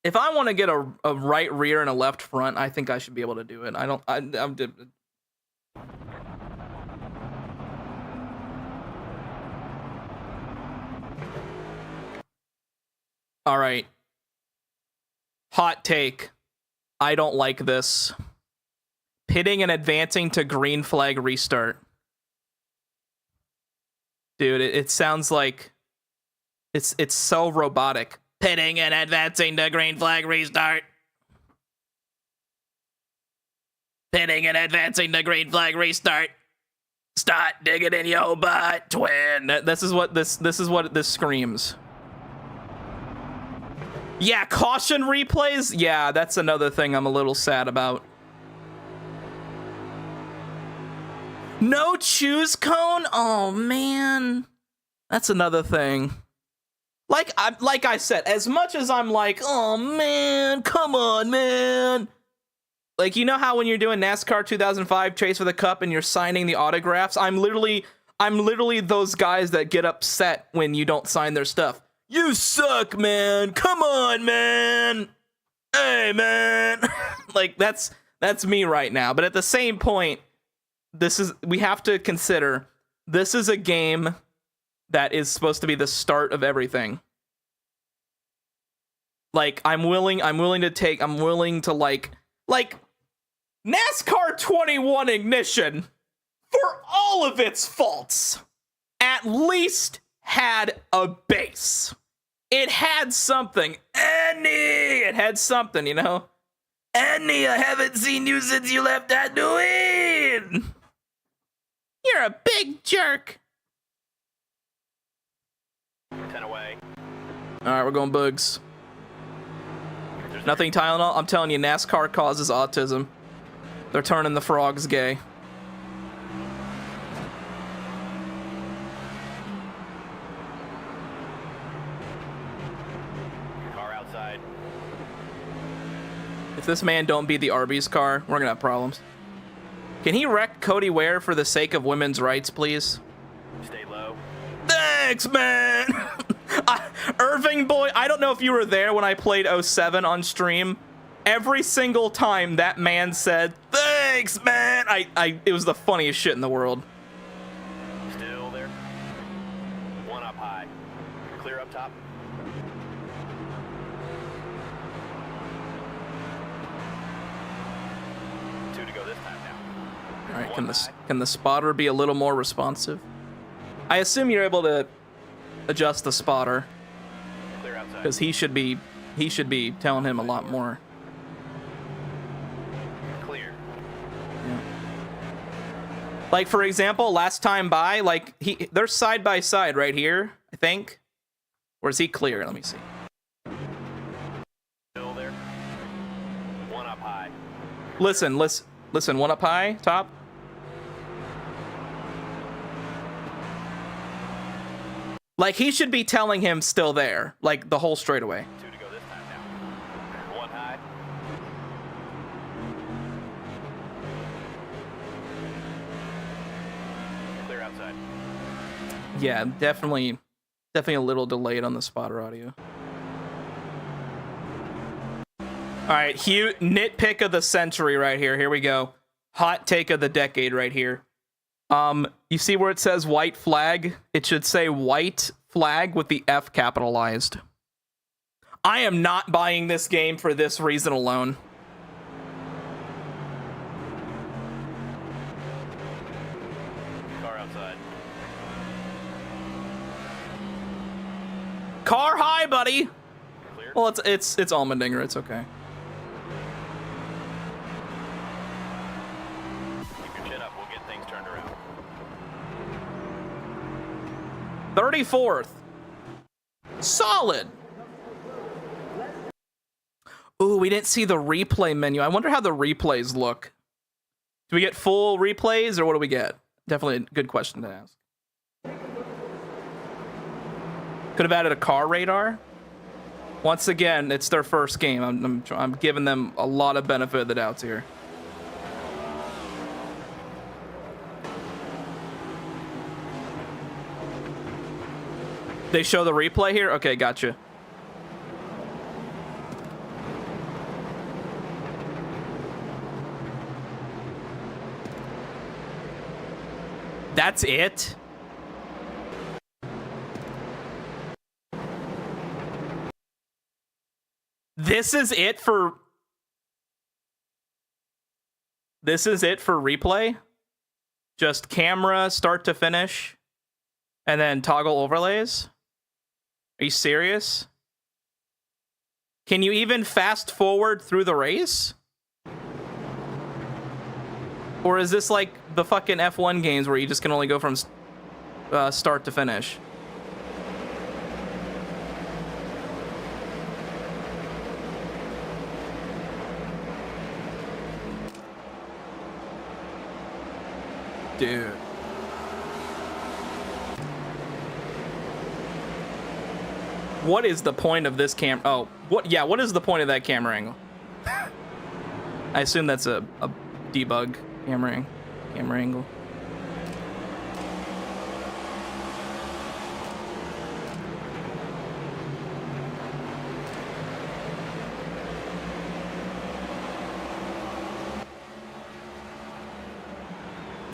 If I want to get a right rear and a left front, I think I should be able to do it. I'm all right. Hot take. I don't like this. Pitting and advancing to green flag restart. Dude, it sounds like it's so robotic. Pitting and advancing to green flag restart. Pitting and advancing to green flag restart. Start digging in your butt, twin. This is what this screams. Yeah, caution replays. Yeah, that's another thing I'm a little sad about. No choose cone? Oh man. That's another thing. Like I said, as much as I'm like, oh man, come on, man. Like, you know how when you're doing NASCAR 2005 Chase for the Cup and you're signing the autographs, I'm literally those guys that get upset when you don't sign their stuff. You suck, man. Come on, man. Hey, man. Like, that's me right now. But at the same point, we have to consider this is a game that is supposed to be the start of everything. Like, I'm willing to like NASCAR 21 Ignition, for all of its faults, at least had a base. It had something. It had something, you know? Annie, I haven't seen you since you left Tatooine. You're a big jerk. 10 away. All right, we're going bugs. Nothing Tylenol. I'm telling you, NASCAR causes autism. They're turning the frogs gay. Car outside. If this man don't beat the Arby's car, we're gonna have problems. Can he wreck Cody Ware for the sake of women's rights, please? Stay low. Thanks, man. Irving boy, I don't know if you were there when I played 07 on stream. Every single time that man said, thanks, man, it was the funniest shit in the world. Still there. One up high. Clear up top. Two to go this time now. All right, can the spotter be a little more responsive? I assume you're able to adjust the spotter, Clear outside. because he should be telling him a lot more. Clear. Like, for example, last time by, like, they're side by side right here, I think. Or is he clear? Let me see. Still there. One up high. Listen, one up high, top. Like, he should be telling him still there, like, the whole straightaway. 2 to go this time now. 1 high. Clear outside. Yeah, definitely a little delayed on the spotter audio. All right, huge nitpick of the century right here. Here we go. Hot take of the decade right here. You see where it says white flag? It should say white flag with the F capitalized. I am not buying this game for this reason alone. Car outside. Car high, buddy. Clear. Well, it's Almendinger. It's okay. Keep your chin up. We'll get things turned around. 34th. Solid. Ooh, we didn't see the replay menu. I wonder how the replays look. Do we get full replays or what do we get? Definitely a good question to ask. Could have added a car radar. Once again, it's their first game. I'm giving them a lot of benefit of the doubts here. They show the replay here? Okay, gotcha. That's it? This is it for replay? Just camera start to finish and then toggle overlays? Are you serious? Can you even fast forward through the race? Or is this like the fucking F1 games where you just can only go from start to finish? Dude. What is the point of this cam? Oh, what? Yeah, what is the point of that camera angle? I assume that's a debug camera angle.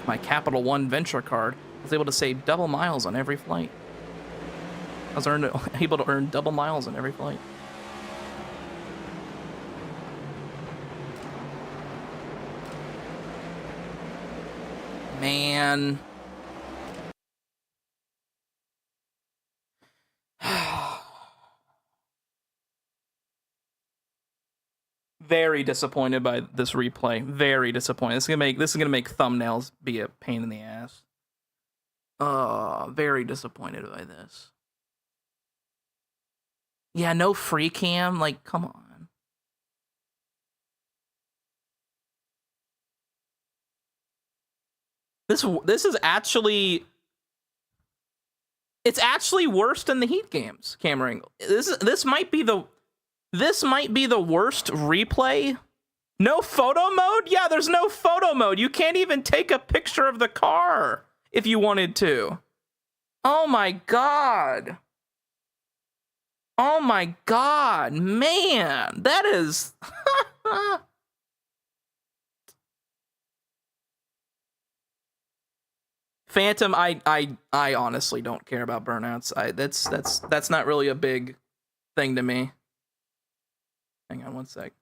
My Capital One Venture card, I was able to save double miles on every flight. I was able to earn double miles on every flight. Man. Very disappointed by this replay. Very disappointed. This is gonna make thumbnails be a pain in the ass. Very disappointed by this. Yeah, no free cam. Like, come on. This is actually. It's actually worse than the Heat games camera angle. This might be the worst replay. No photo mode? Yeah, there's no photo mode. You can't even take a picture of the car if you wanted to. Oh my god. Oh my god, man. That is Phantom, I honestly don't care about burnouts. That's not really a big thing to me. Hang on one sec.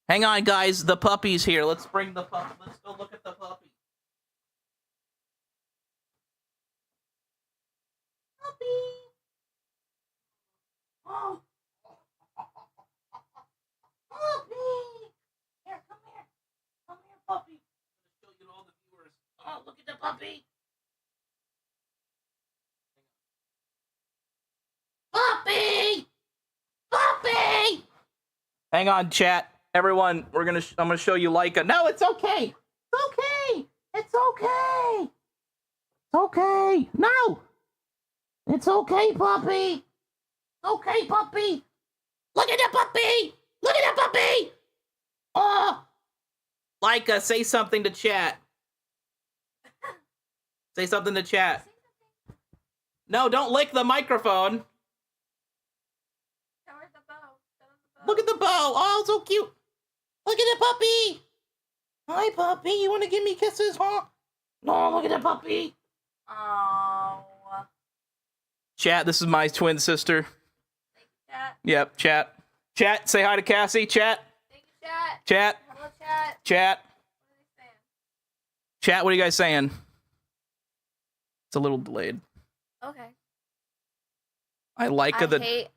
Hang on, guys. The puppy's here. Let's bring the puppy. Let's go look at the puppy. Puppy. Oh. Puppy. Here, come here. Come here, puppy. I'm gonna show you to all the viewers. Oh, look Hang on, chat. Everyone, I'm gonna show you Leica. No, it's okay. It's okay. It's okay. It's okay. No. It's okay, puppy. It's okay, puppy. Look at the puppy. Look at the puppy. Oh. Leica, say something to chat. Say something to chat. No, don't lick the microphone. Look at the bow. Oh, so cute. Look at the puppy. Hi, puppy. You want to give me kisses, huh? No, look at the puppy. Oh. Chat, this is my twin sister. Thank you, chat. Yep, chat. Chat, say hi to Cassie. Chat. Thank you, chat. Chat. Hello, chat. Chat. What are they saying? Chat, what are you guys saying? It's a little delayed. Okay. I like the...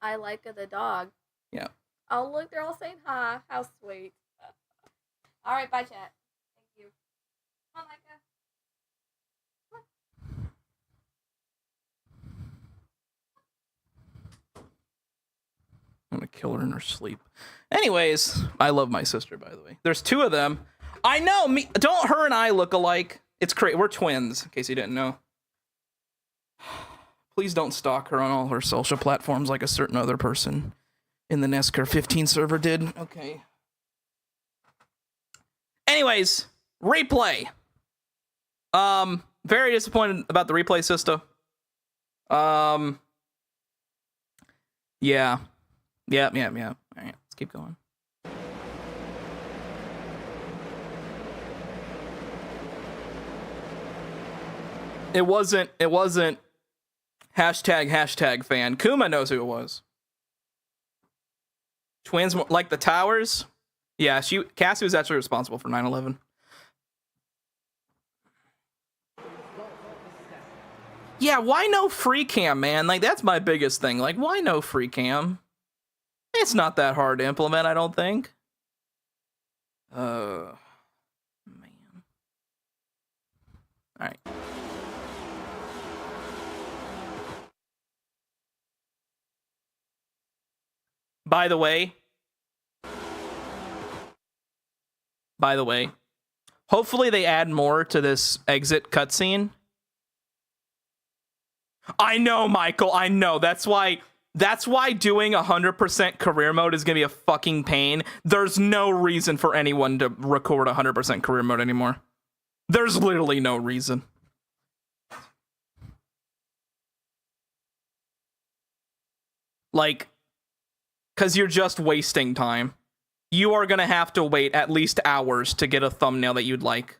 I like the dog. Yeah. Oh, look, they're all saying hi. How sweet. All right, bye, chat. Thank you. Come on, Micah. I'm gonna kill her in her sleep. Anyways, I love my sister, by the way. There's two of them. I know, me. Don't her and I look alike? It's crazy. We're twins, in case you didn't know. Please don't stalk her on all her social platforms like a certain other person in the NASCAR 15 server did. Okay. Anyways, replay. Very disappointed about the replay system. Yeah. Yeah. All right, let's keep going. It wasn't hashtag fan. Kuma knows who it was. Twins, like the towers. Yeah, Cassie was actually responsible for 9/11. Yeah, why no free cam, man? Like, that's my biggest thing. Like, why no free cam? It's not that hard to implement, I don't think. Man. All right. By the way, hopefully they add more to this exit cutscene. I know, Michael, I know. That's why doing 100% career mode is going to be a fucking pain. There's no reason for anyone to record 100% career mode anymore. There's literally no reason. Like, because you're just wasting time. You are going to have to wait at least hours to get a thumbnail that you'd like.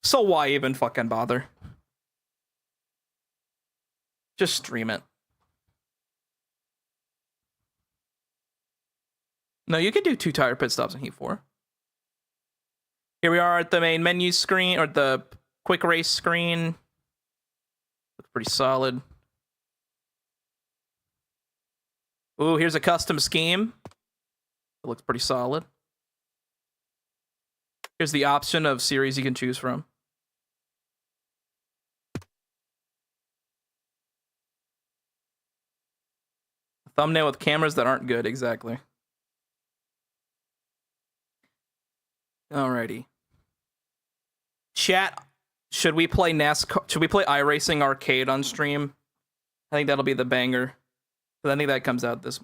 So why even fucking bother? Just stream it. No, you can do 2 tire pit stops in Heat 4. Here we are at the main menu screen, or the quick race screen. Looks pretty solid. Ooh, here's a custom scheme. It looks pretty solid. Here's the option of series you can choose from. A thumbnail with cameras that aren't good, exactly. Alrighty. Chat, should we play NASCAR? Should we play iRacing Arcade on stream? I think that'll be the banger. I think that comes out this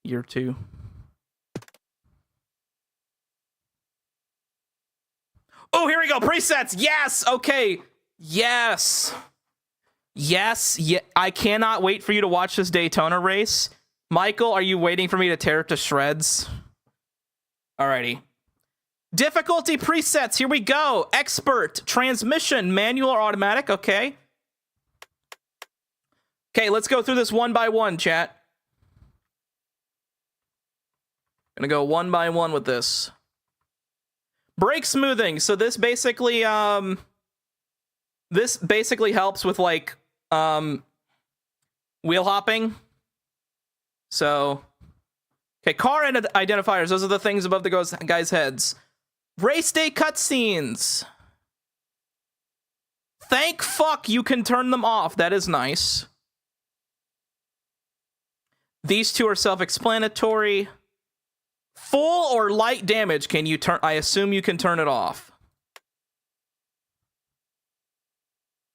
year too. Oh, here we go. Presets. Yes. Okay. Yes. Yes. Yeah. I cannot wait for you to watch this Daytona race. Michael, are you waiting for me to tear it to shreds? Alrighty. Difficulty presets. Here we go. Expert, transmission, manual or automatic. Okay. Okay, let's go through this one by one, chat. Gonna go one by one with this. Brake smoothing. So this basically helps with like wheel hopping. So okay, car identifiers. Those are the things above the guys' heads. Race day cutscenes. Thank fuck you can turn them off. That is nice. These two are self-explanatory. Full or light damage, can you turn? I assume you can turn it off.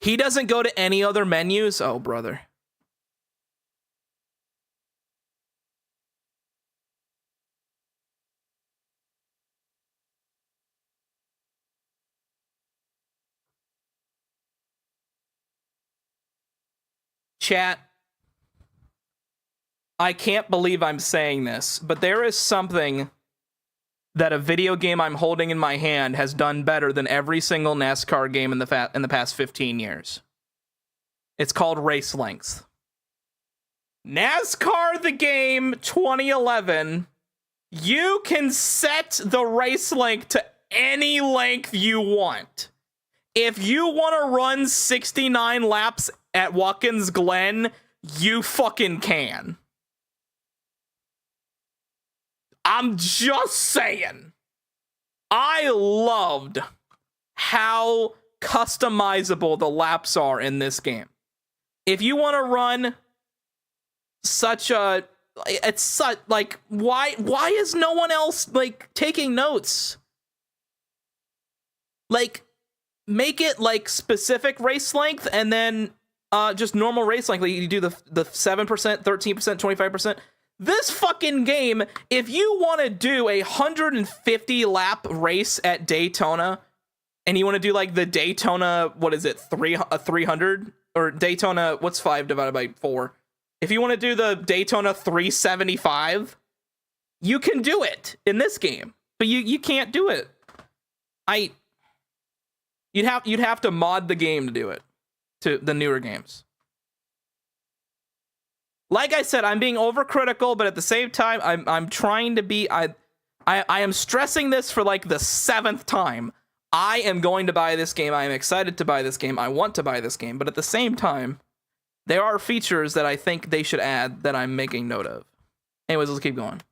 He doesn't go to any other menus? Oh, brother. Chat. I can't believe I'm saying this, but there is something that a video game I'm holding in my hand has done better than every single NASCAR game in the past 15 years. It's called race length. NASCAR the game 2011, you can set the race length to any length you want. If you want to run 69 laps at Watkins Glen, you fucking can. I'm just saying. I loved how customizable the laps are in this game. If you want to run such a... It's such... Like, why is no one else, like, taking notes? Like, make it, like, specific race length and then just normal race length. Like, you do the 7%, 13%, 25%. This fucking game, if you want to do a 150 lap race at Daytona, and you want to do like the Daytona, what is it, 300? Or Daytona, what's 5 divided by 4? If you want to do the Daytona 375, you can do it in this game, but you can't do it. You'd have to mod the game to do it, to the newer games. Like I said, I'm being overcritical, but at the same time, I'm trying to be... I am stressing this for like the 7th time. I am going to buy this game. I am excited to buy this game. I want to buy this game. But at the same time, there are features that I think they should add that I'm making note of. Anyways, let's keep going.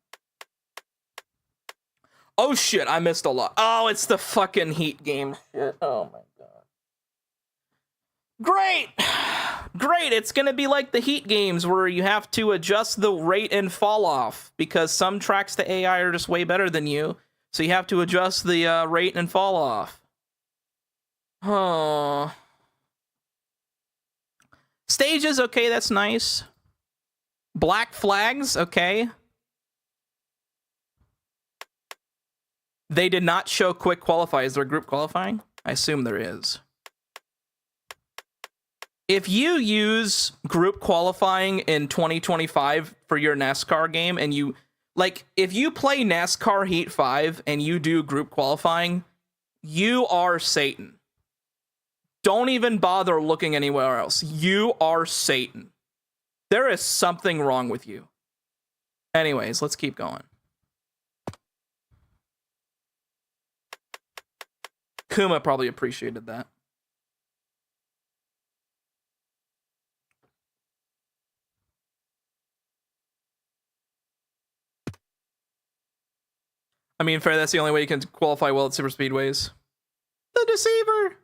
Oh shit, I missed a lot. Oh, it's the fucking Heat game shit. Oh my god. Great! Great, it's gonna be like the Heat games where you have to adjust the rate and fall off because some tracks the AI are just way better than you, so you have to adjust the rate and fall off. Oh. Stages, okay, that's nice. Black flags, okay. They did not show quick qualify. Is there group qualifying? I assume there is. If you use group qualifying in 2025 for your NASCAR game and you, like, if you play NASCAR Heat 5 and you do group qualifying, you are Satan. Don't even bother looking anywhere else. You are Satan. There is something wrong with you. Anyways, let's keep going. Kuma probably appreciated that. I mean, fair, that's the only way you can qualify well at super speedways. The Deceiver!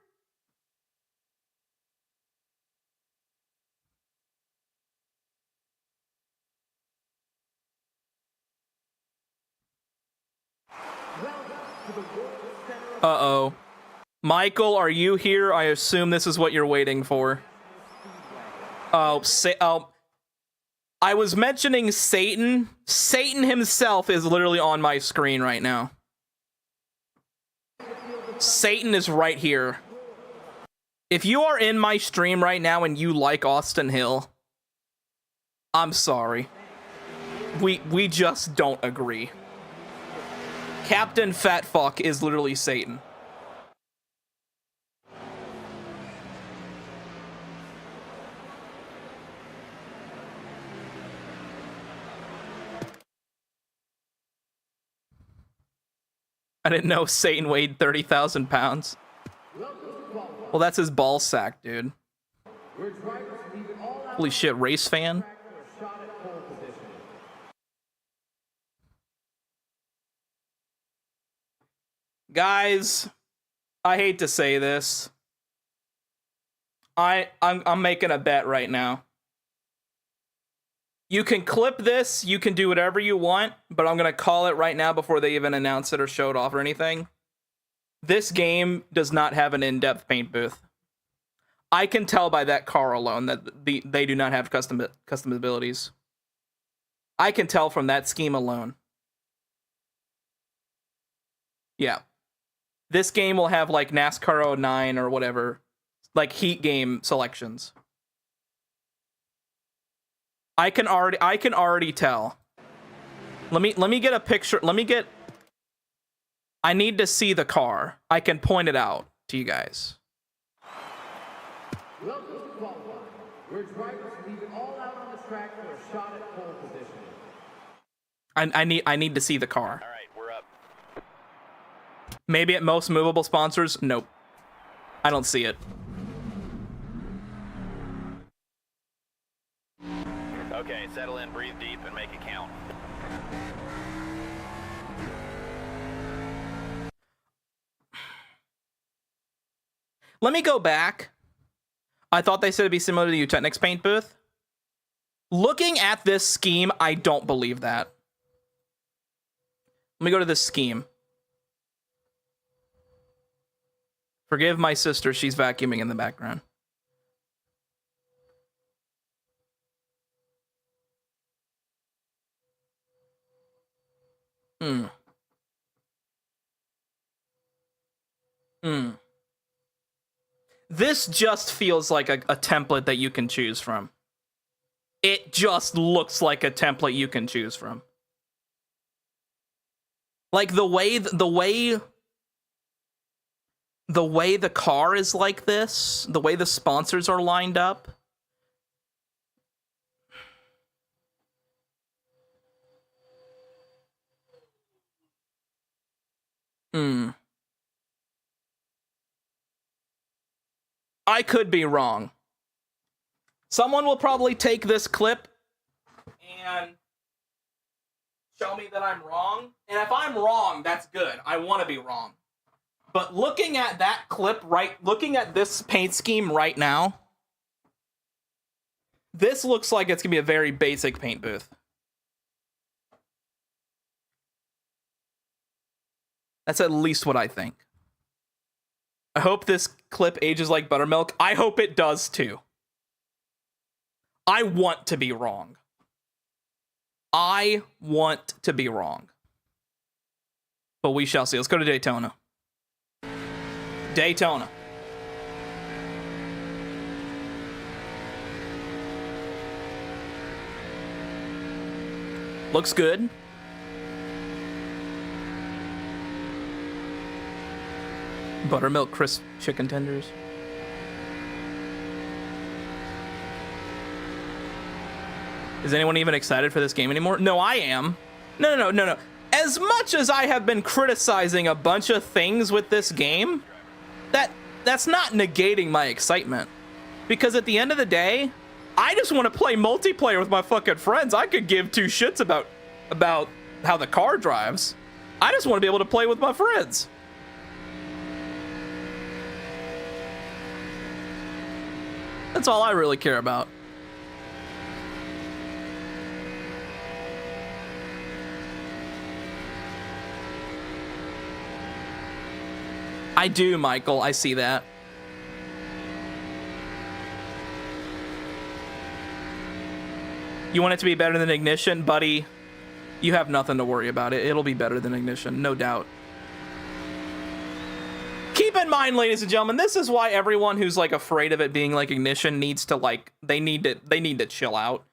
Uh-oh. Michael, are you here? I assume this is what you're waiting for. Oh, I was mentioning Satan. Satan himself is literally on my screen right now. Satan is right here. If you are in my stream right now and you like Austin Hill, I'm sorry. We just don't agree. Captain Fat Fuck is literally Satan. I didn't know Satan weighed 30,000 pounds. Well, that's his ball sack, dude. Holy shit, race fan? Guys, I hate to say this. I'm making a bet right now. You can clip this, you can do whatever you want, but I'm gonna call it right now before they even announce it or show it off or anything. This game does not have an in-depth paint booth. I can tell by that car alone that they do not have custom abilities. I can tell from that scheme alone. Yeah. This game will have like NASCAR 09 or whatever, like heat game selections. I can already tell. Let me get a picture. I need to see the car. I can point it out to you guys. Welcome to qualifying, where drivers leave it all out on the track for a shot at pole position. I need to see the car. All right, we're up. Maybe at most movable sponsors. Nope. I don't see it. Okay, settle in, breathe deep, and make it count. Let me go back. I thought they said it'd be similar to the Technics paint booth. Looking at this scheme, I don't believe that. Let me go to this scheme. Forgive my sister, she's vacuuming in the background. This just feels like a template that you can choose from. It just looks like a template you can choose from. Like the way the car is like this, the way the sponsors are lined up. I could be wrong. Someone will probably take this clip and show me that I'm wrong. And if I'm wrong, that's good. I want to be wrong. But looking at that clip, looking at this paint scheme right now, this looks like it's going to be a very basic paint booth. That's at least what I think. I hope this clip ages like buttermilk. I hope it does too. I want to be wrong. I want to be wrong. But we shall see. Let's go to Daytona. Daytona. Looks good. Buttermilk crisp chicken tenders. Is anyone even excited for this game anymore? No, I am. No. As much as I have been criticizing a bunch of things with this game, that's not negating my excitement. Because at the end of the day, I just want to play multiplayer with my fucking friends. I could give two shits about how the car drives. I just want to be able to play with my friends. That's all I really care about. I do, Michael. I see that. You want it to be better than Ignition? Buddy, you have nothing to worry about. It'll be better than Ignition, no doubt. Keep in mind, ladies and gentlemen, this is why everyone who's like afraid of it being like Ignition needs to like they need to chill out.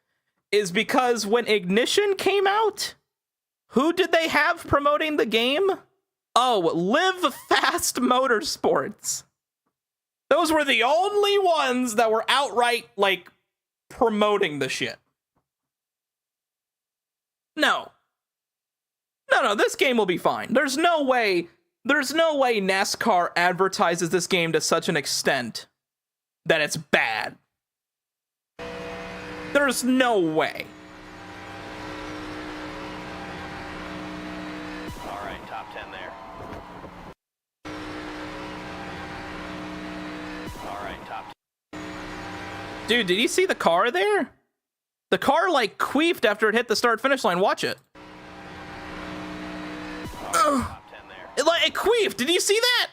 Is because when Ignition came out, who did they have promoting the game? Oh, Live Fast Motorsports. Those were the only ones that were outright like promoting the shit. No, this game will be fine. There's no way NASCAR advertises this game to such an extent that it's bad. There's no way. All right, top 10 there. All right, top 10. Dude, did you see the car there? The car like queefed after it hit the start finish line. Watch it. Top 10 there. It queefed. Did you see that?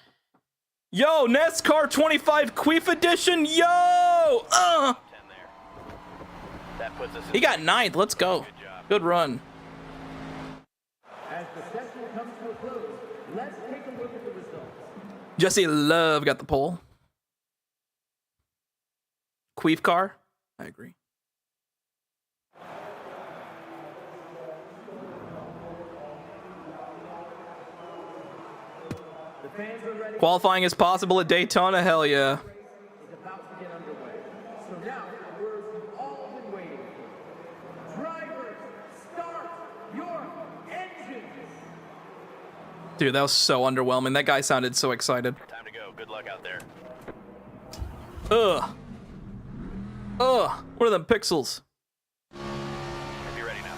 Yo, NASCAR 25 queef edition. Yo. 10 there. That puts us in He got 9th. Let's go. Good job. Good run. As the session comes to a close, let's take a look at the results. Jesse Love got the pole. Queef car. I agree. The fans are ready. Qualifying is possible at Daytona. Hell yeah. Is about to get underway. So now, the words you've all been waiting for. Drivers, start your engines. Dude, that was so underwhelming. That guy sounded so excited. Time to go. Good luck out there. Ugh. Ugh. What are them pixels? Be ready now.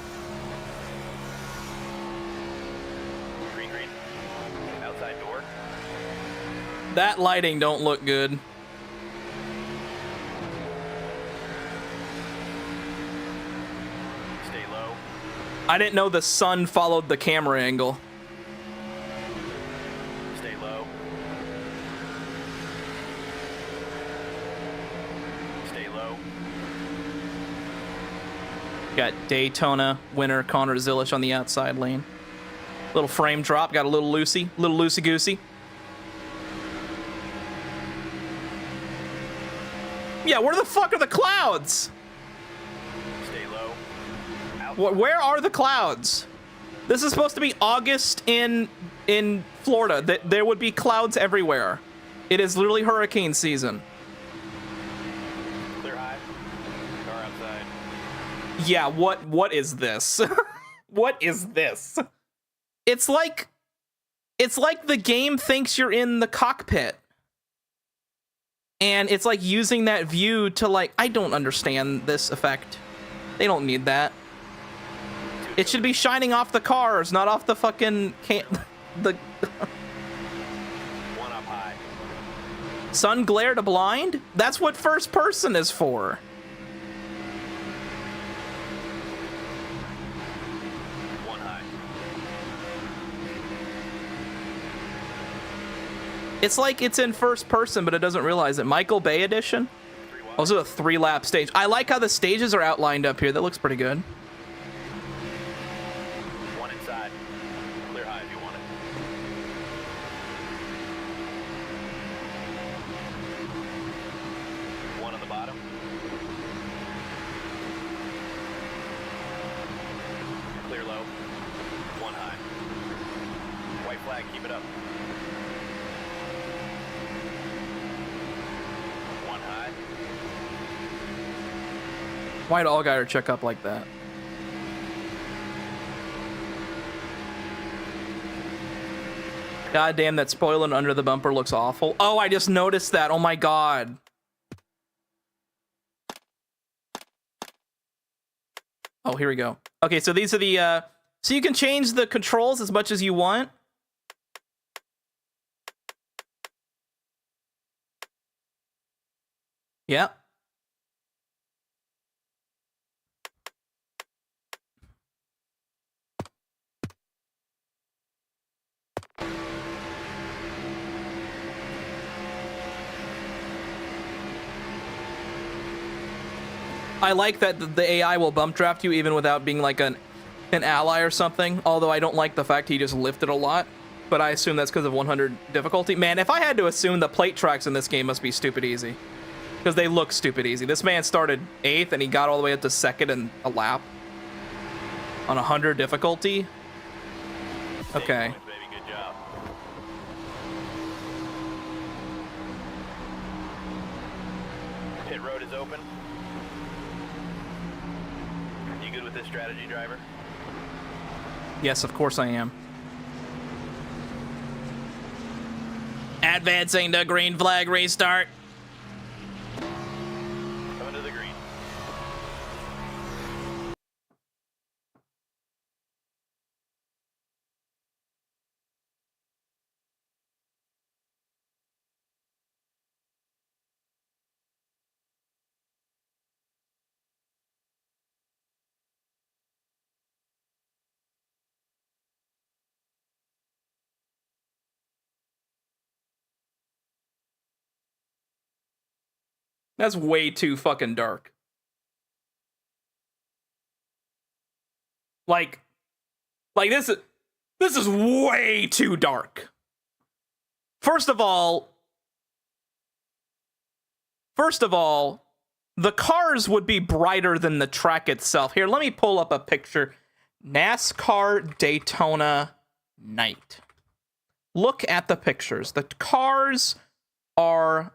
Green, green. Outside door. That lighting don't look good. Stay low. I didn't know the sun followed the camera angle. Stay low. Stay low. Got Daytona winner Connor Zilish on the outside lane. Little frame drop. Got a little loosey-goosey. Yeah, where the fuck are the clouds? Stay low. Out. Where are the clouds? This is supposed to be August in Florida. There would be clouds everywhere. It is literally hurricane season. Clear high. Car outside. Yeah, what is this? What is this? It's like the game thinks you're in the cockpit. And it's like using that view to like, I don't understand this effect. They don't need that. It should be shining off the cars, not off the fucking the One up high. sun glare to blind. That's what first person is for. One high. It's like it's in first person, but it doesn't realize it. Michael Bay edition. Three wide. Also a 3-lap stage. I like how the stages are outlined up here. That looks pretty good. One inside. Clear high if you want it. One on the bottom. Clear low. One high. White flag, keep it up. One high. Why'd Allgaier check up like that? God damn, that spoiling under the bumper looks awful. Oh, I just noticed that. Oh my god. Oh, here we go. Okay, so these are the, so you can change the controls as much as you want. Yep. I like that the AI will bump draft you even without being like an ally or something, although I don't like the fact he just lifted a lot, but I assume that's because of 100 difficulty. Man, if I had to assume, the plate tracks in this game must be stupid easy, because they look stupid easy. This man started 8th and he got all the way up to 2nd in a lap on 100 difficulty. Okay. Points, baby. Good job. Pit road is open. You good with this strategy, driver? Yes, of course I am. Advancing to green flag restart. That's way too fucking dark. Like this is way too dark. First of all, the cars would be brighter than the track itself. Here, let me pull up a picture. NASCAR Daytona night. Look at the pictures. The cars are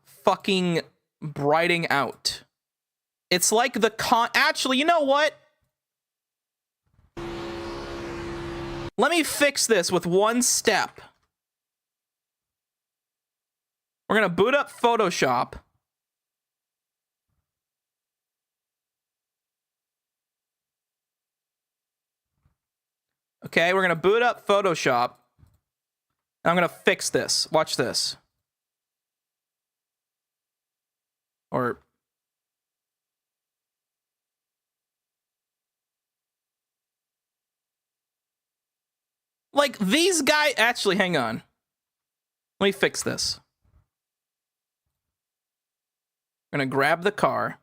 fucking brighting out. It's like the actually, you know what? Let me fix this with one step. We're gonna boot up Photoshop. Okay, we're gonna boot up Photoshop. I'm gonna fix this. Watch this. Or like these guys, actually, hang on. Let me fix this. I'm gonna grab the car.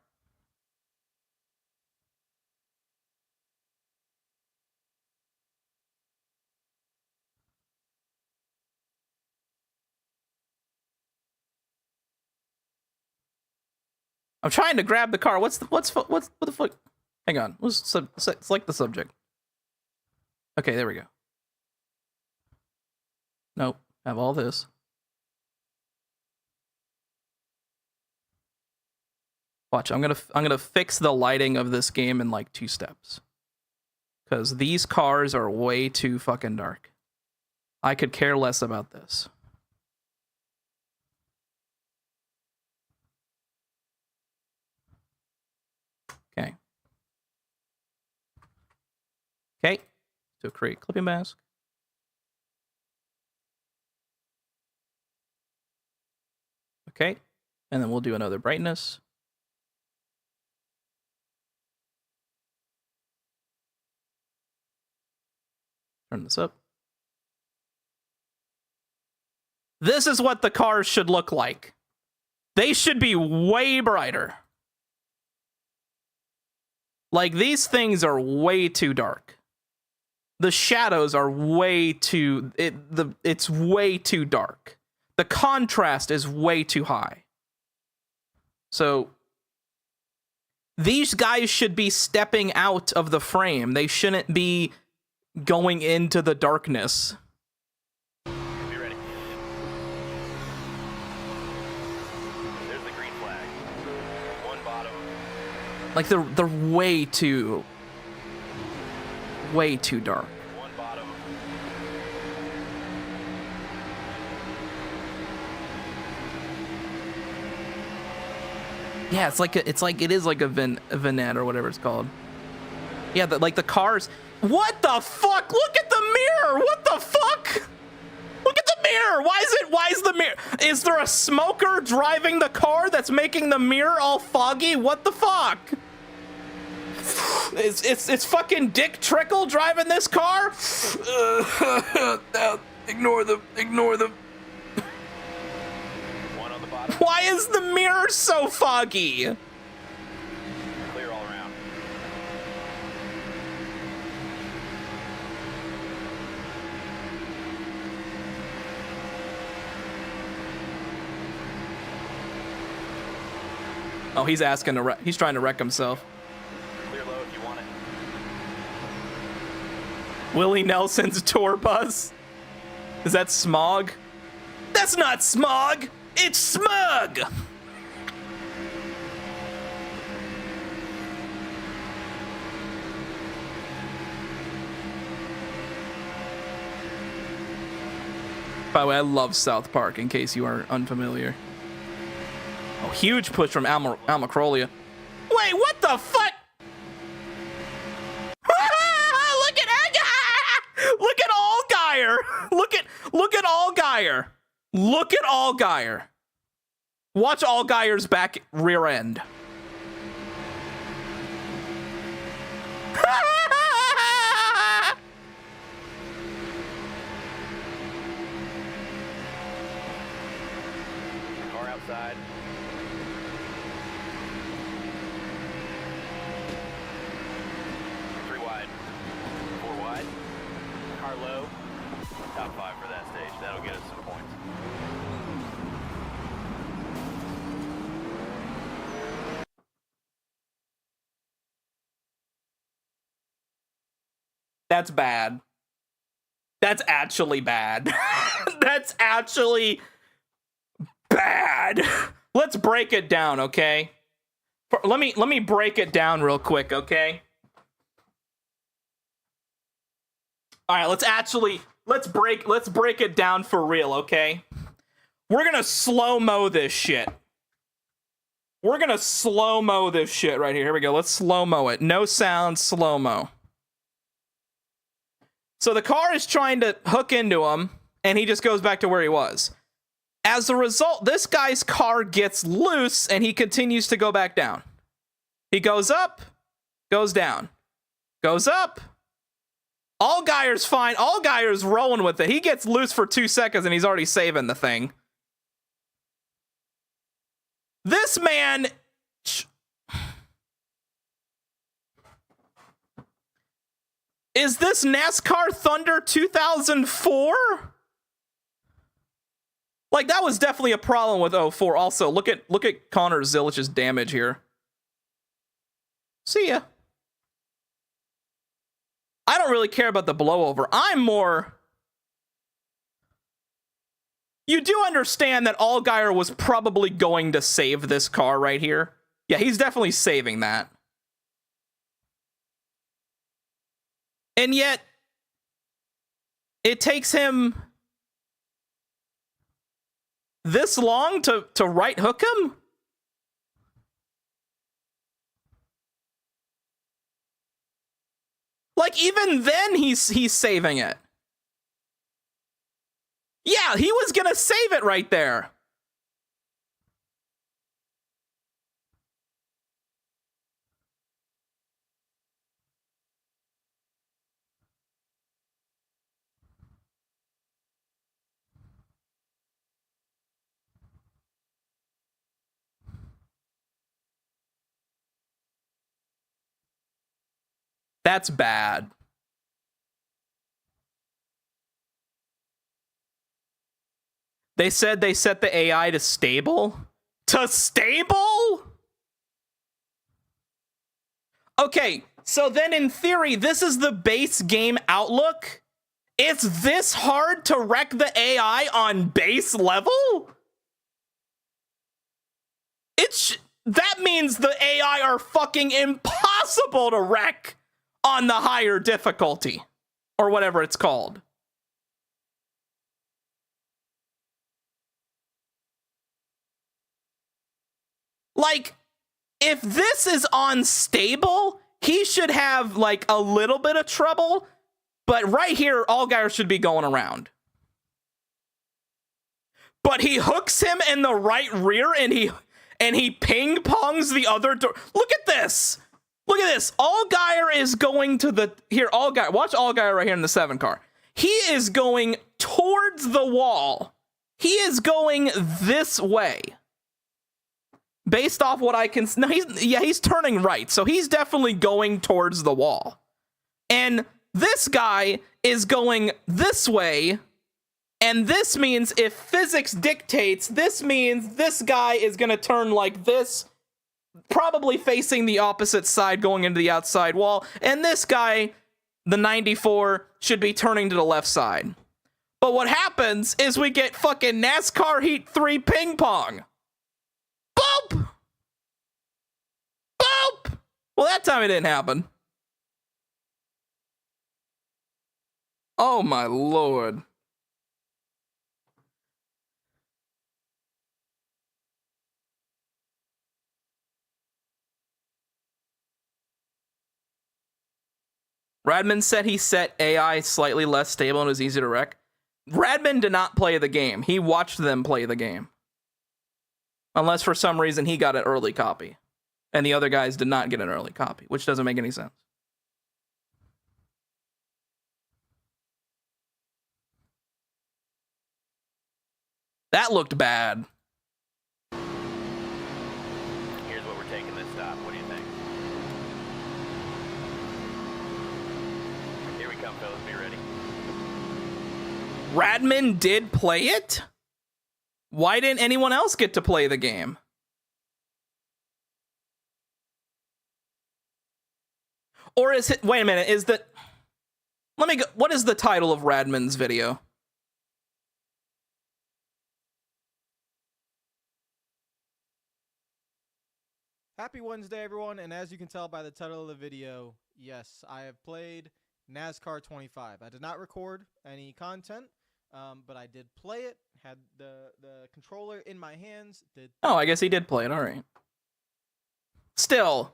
I'm trying to grab the car. What the fuck? Hang on. Let's select the subject. Okay, there we go. Nope. Have all this. Watch. I'm gonna fix the lighting of this game in like 2 steps. Because these cars are way too fucking dark. I could care less about this. Okay. Okay. So create clipping mask. Okay. And then we'll do another brightness. Turn this up. This is what the cars should look like. They should be way brighter. Like, these things are way too dark. The shadows are way too... It's way too dark. The contrast is way too high. So, these guys should be stepping out of the frame. They shouldn't be going into the darkness. Be ready. There's the green flag. One bottom. Like, they're way too dark. One bottom. Yeah, it is like a vignette or whatever it's called. Yeah, like the cars. What the fuck? Look at the mirror. What the fuck? Look at the mirror. Why is the mirror? Is there a smoker driving the car that's making the mirror all foggy? What the fuck? It's fucking Dick Trickle driving this car? Ignore the. One on the bottom. Why is the mirror so foggy? Clear all around. Oh, he's asking to he's trying to wreck himself. Clear low if you want it. Willie Nelson's tour bus? Is that smog? That's not smog! It's smug! By the way, I love South Park, in case you are unfamiliar. Oh, huge push from Al Macrolia. Wait, what the fuck? Look at look at Allgaier. Look at Allgaier. Look at Allgaier. Watch Allgaier's back rear end. Car outside. qualify for that stage. That'll get us some points. That's bad. That's actually bad. That's actually bad. Let's break it down, okay? Let me break it down real quick, okay? All right, let's break it down for real, okay? We're gonna slow-mo this shit. We're gonna slow-mo this shit right here. Here we go. Let's slow-mo it. No sound, slow-mo. So the car is trying to hook into him, and he just goes back to where he was. As a result, this guy's car gets loose, and he continues to go back down. He goes up, goes down, goes up. Allgaier's fine. Allgaier's rolling with it. He gets loose for 2 seconds, and he's already saving the thing. This man... Is this NASCAR Thunder 2004? Like, that was definitely a problem with 04. Also, look at Connor Zilich's damage here. See ya. I don't really care about the blowover. I'm more... You do understand that Allgaier was probably going to save this car right here. Yeah, he's definitely saving that. And yet, it takes him this long to right hook him? Like, even then, he's saving it. Yeah, he was gonna save it right there. That's bad. They said they set the AI to stable? To stable? Okay, so then in theory, this is the base game outlook? It's this hard to wreck the AI on base level? That means the AI are fucking impossible to wreck on the higher difficulty, or whatever it's called. Like, if this is unstable, he should have, like, a little bit of trouble, but right here, Allgaier should be going around. But he hooks him in the right rear, and he ping-pongs the other door. Look at this! Look at this. Allgaier is going to the... Here, Allgaier. Watch Allgaier right here in the 7 car. He is going towards the wall. He is going this way. Based off what I can... No, he's turning right. So he's definitely going towards the wall. And this guy is going this way. And this means if physics dictates, this means this guy is going to turn like this, probably facing the opposite side going into the outside wall. And this guy, the 94, should be turning to the left side. But what happens is we get fucking NASCAR Heat 3 ping pong. Boop! Boop! Well, that time it didn't happen. Oh my lord. Radman said he set AI slightly less stable and was easy to wreck. Radman did not play the game. He watched them play the game. Unless for some reason he got an early copy. And the other guys did not get an early copy, which doesn't make any sense. That looked bad. Here's what we're taking this stop. What do you think? Here we come, fellas. Be ready. Radman did play it? Why didn't anyone else get to play the game? Or is it, wait a minute, is the, let me go, what is the title of Radman's video? Happy Wednesday, everyone, and as you can tell by the title of the video, yes, I have played NASCAR 25. I did not record any content, but I did play it, had the controller in my hands. Oh, I guess he did play it, alright. Still.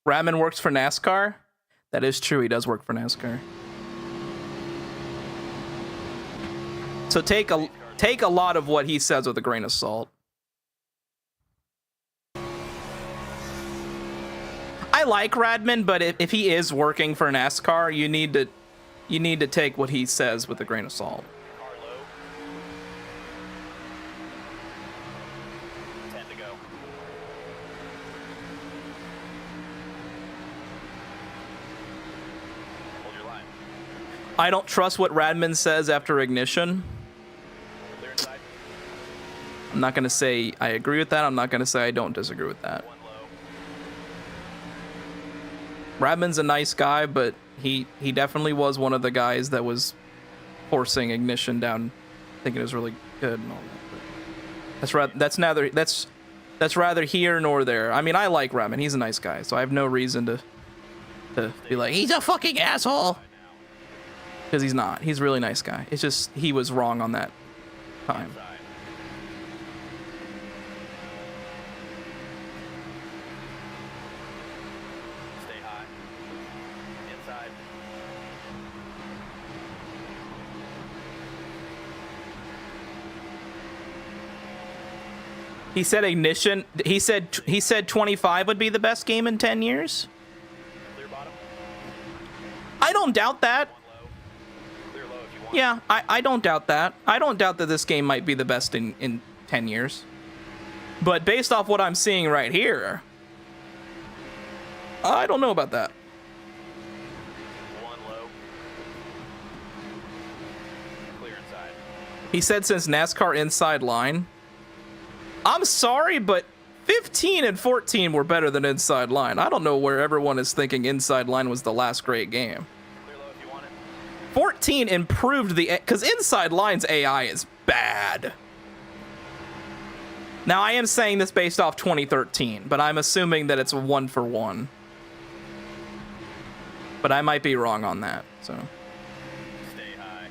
Radman works for NASCAR? That is true, he does work for NASCAR. So take a lot of what he says with a grain of salt. I like Radman, but if he is working for NASCAR, you need to take what he says with a grain of salt. Car low. 10 to go. Hold your line. I don't trust what Radman says after ignition. Clear inside. I'm not going to say I agree with that. I'm not going to say I don't disagree with that. 1 low. Radman's a nice guy, but he definitely was one of the guys that was forcing ignition down, thinking it was really good and all that. But that's rather here nor there. I mean, I like Radman. He's a nice guy, so I have no reason to be like, he's a fucking asshole. Because he's not. He's a really nice guy. It's just he was wrong on that time. Inside. Stay high. Inside. He said ignition. He said 25 would be the best game in 10 years. Clear bottom. I don't doubt that. 1 low. Clear low if you want. Yeah, I don't doubt that. I don't doubt that this game might be the best in 10 years. But based off what I'm seeing right here, I don't know about that. 1 low. Clear inside. He said since NASCAR inside line. I'm sorry, but 15 and 14 were better than inside line. I don't know where everyone is thinking inside line was the last great game. Clear low if you want it. 14 improved the, because inside line's AI is bad. Now, I am saying this based off 2013, but I'm assuming that it's a 1-for-1. But I might be wrong on that, so. Stay high.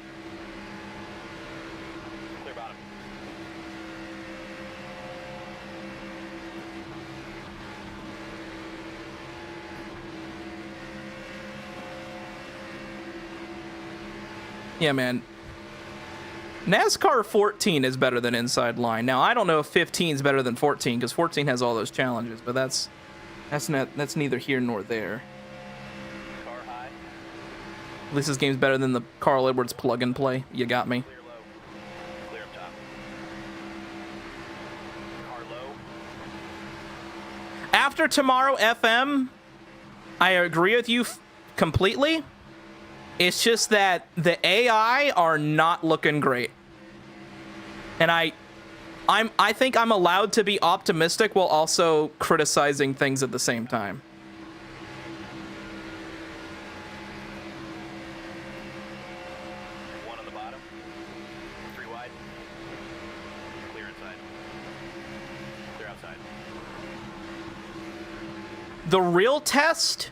Clear bottom. Yeah, man. NASCAR 14 is better than inside line. Now, I don't know if 15 is better than 14, because 14 has all those challenges, but that's neither here nor there. Car high. At least this game's better than the Carl Edwards plug and play. You got me. Clear low. Clear up top. Car low. After tomorrow FM, I agree with you completely. It's just that the AI are not looking great. And I think I'm allowed to be optimistic while also criticizing things at the same time. One on the bottom. 3 wide. Clear inside. Clear outside. The real test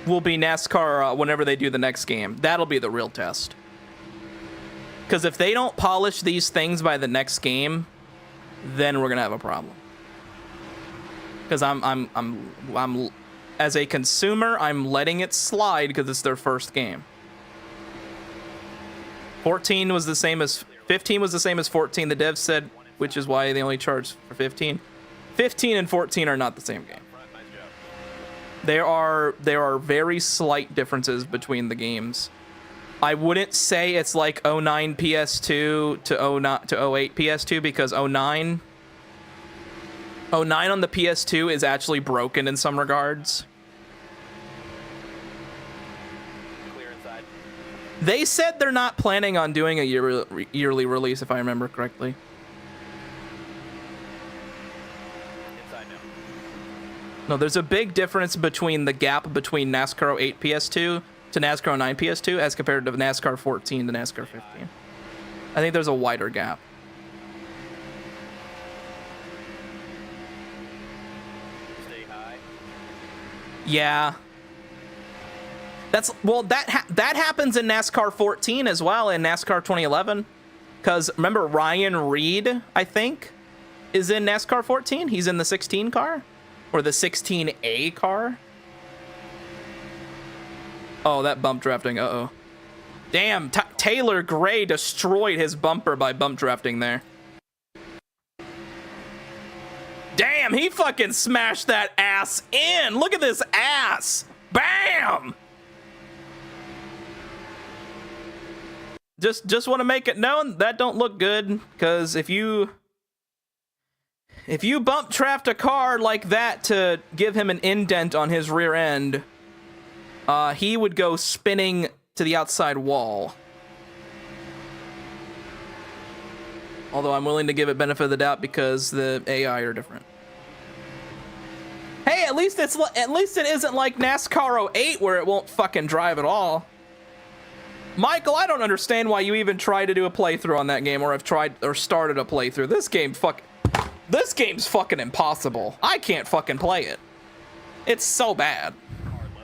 will be NASCAR whenever they do the next game. That'll be the real test. Because if they don't polish these things by the next game, then we're gonna have a problem. Because I'm as a consumer, I'm letting it slide because it's their first game. 15 was the same as 14. The devs said, which is why they only charged for 15. 15 and 14 are not the same game. Front, nice job. There are very slight differences between the games. I wouldn't say it's like 09 PS2 to 08 PS2 because 09 on the PS2 is actually broken in some regards. They said they're not planning on doing a yearly release, if I remember correctly. Inside now. No, there's a big difference between the gap between NASCAR 08 PS2 to NASCAR 09 PS2 as compared to NASCAR 14 to NASCAR 15. I think there's a wider gap. Stay high. Yeah. That's well that happens in NASCAR 14 as well in NASCAR 2011, cuz remember Ryan Reed, I think, is in NASCAR 14. He's in the 16 car or the 16A car. Oh, that bump drafting. Uh-oh. Damn, Taylor Gray destroyed his bumper by bump drafting there. Damn, he fucking smashed that ass in. Look at this ass. Bam! Just want to make it known that don't look good, because if you bump draft a car like that to give him an indent on his rear end, he would go spinning to the outside wall. Although I'm willing to give it benefit of the doubt because the AI are different. Hey, at least it isn't like NASCAR 08 where it won't fucking drive at all. Michael, I don't understand why you even tried to do a playthrough on that game or have tried or started a playthrough. This game's fucking impossible. I can't fucking play it. It's so bad. Car low.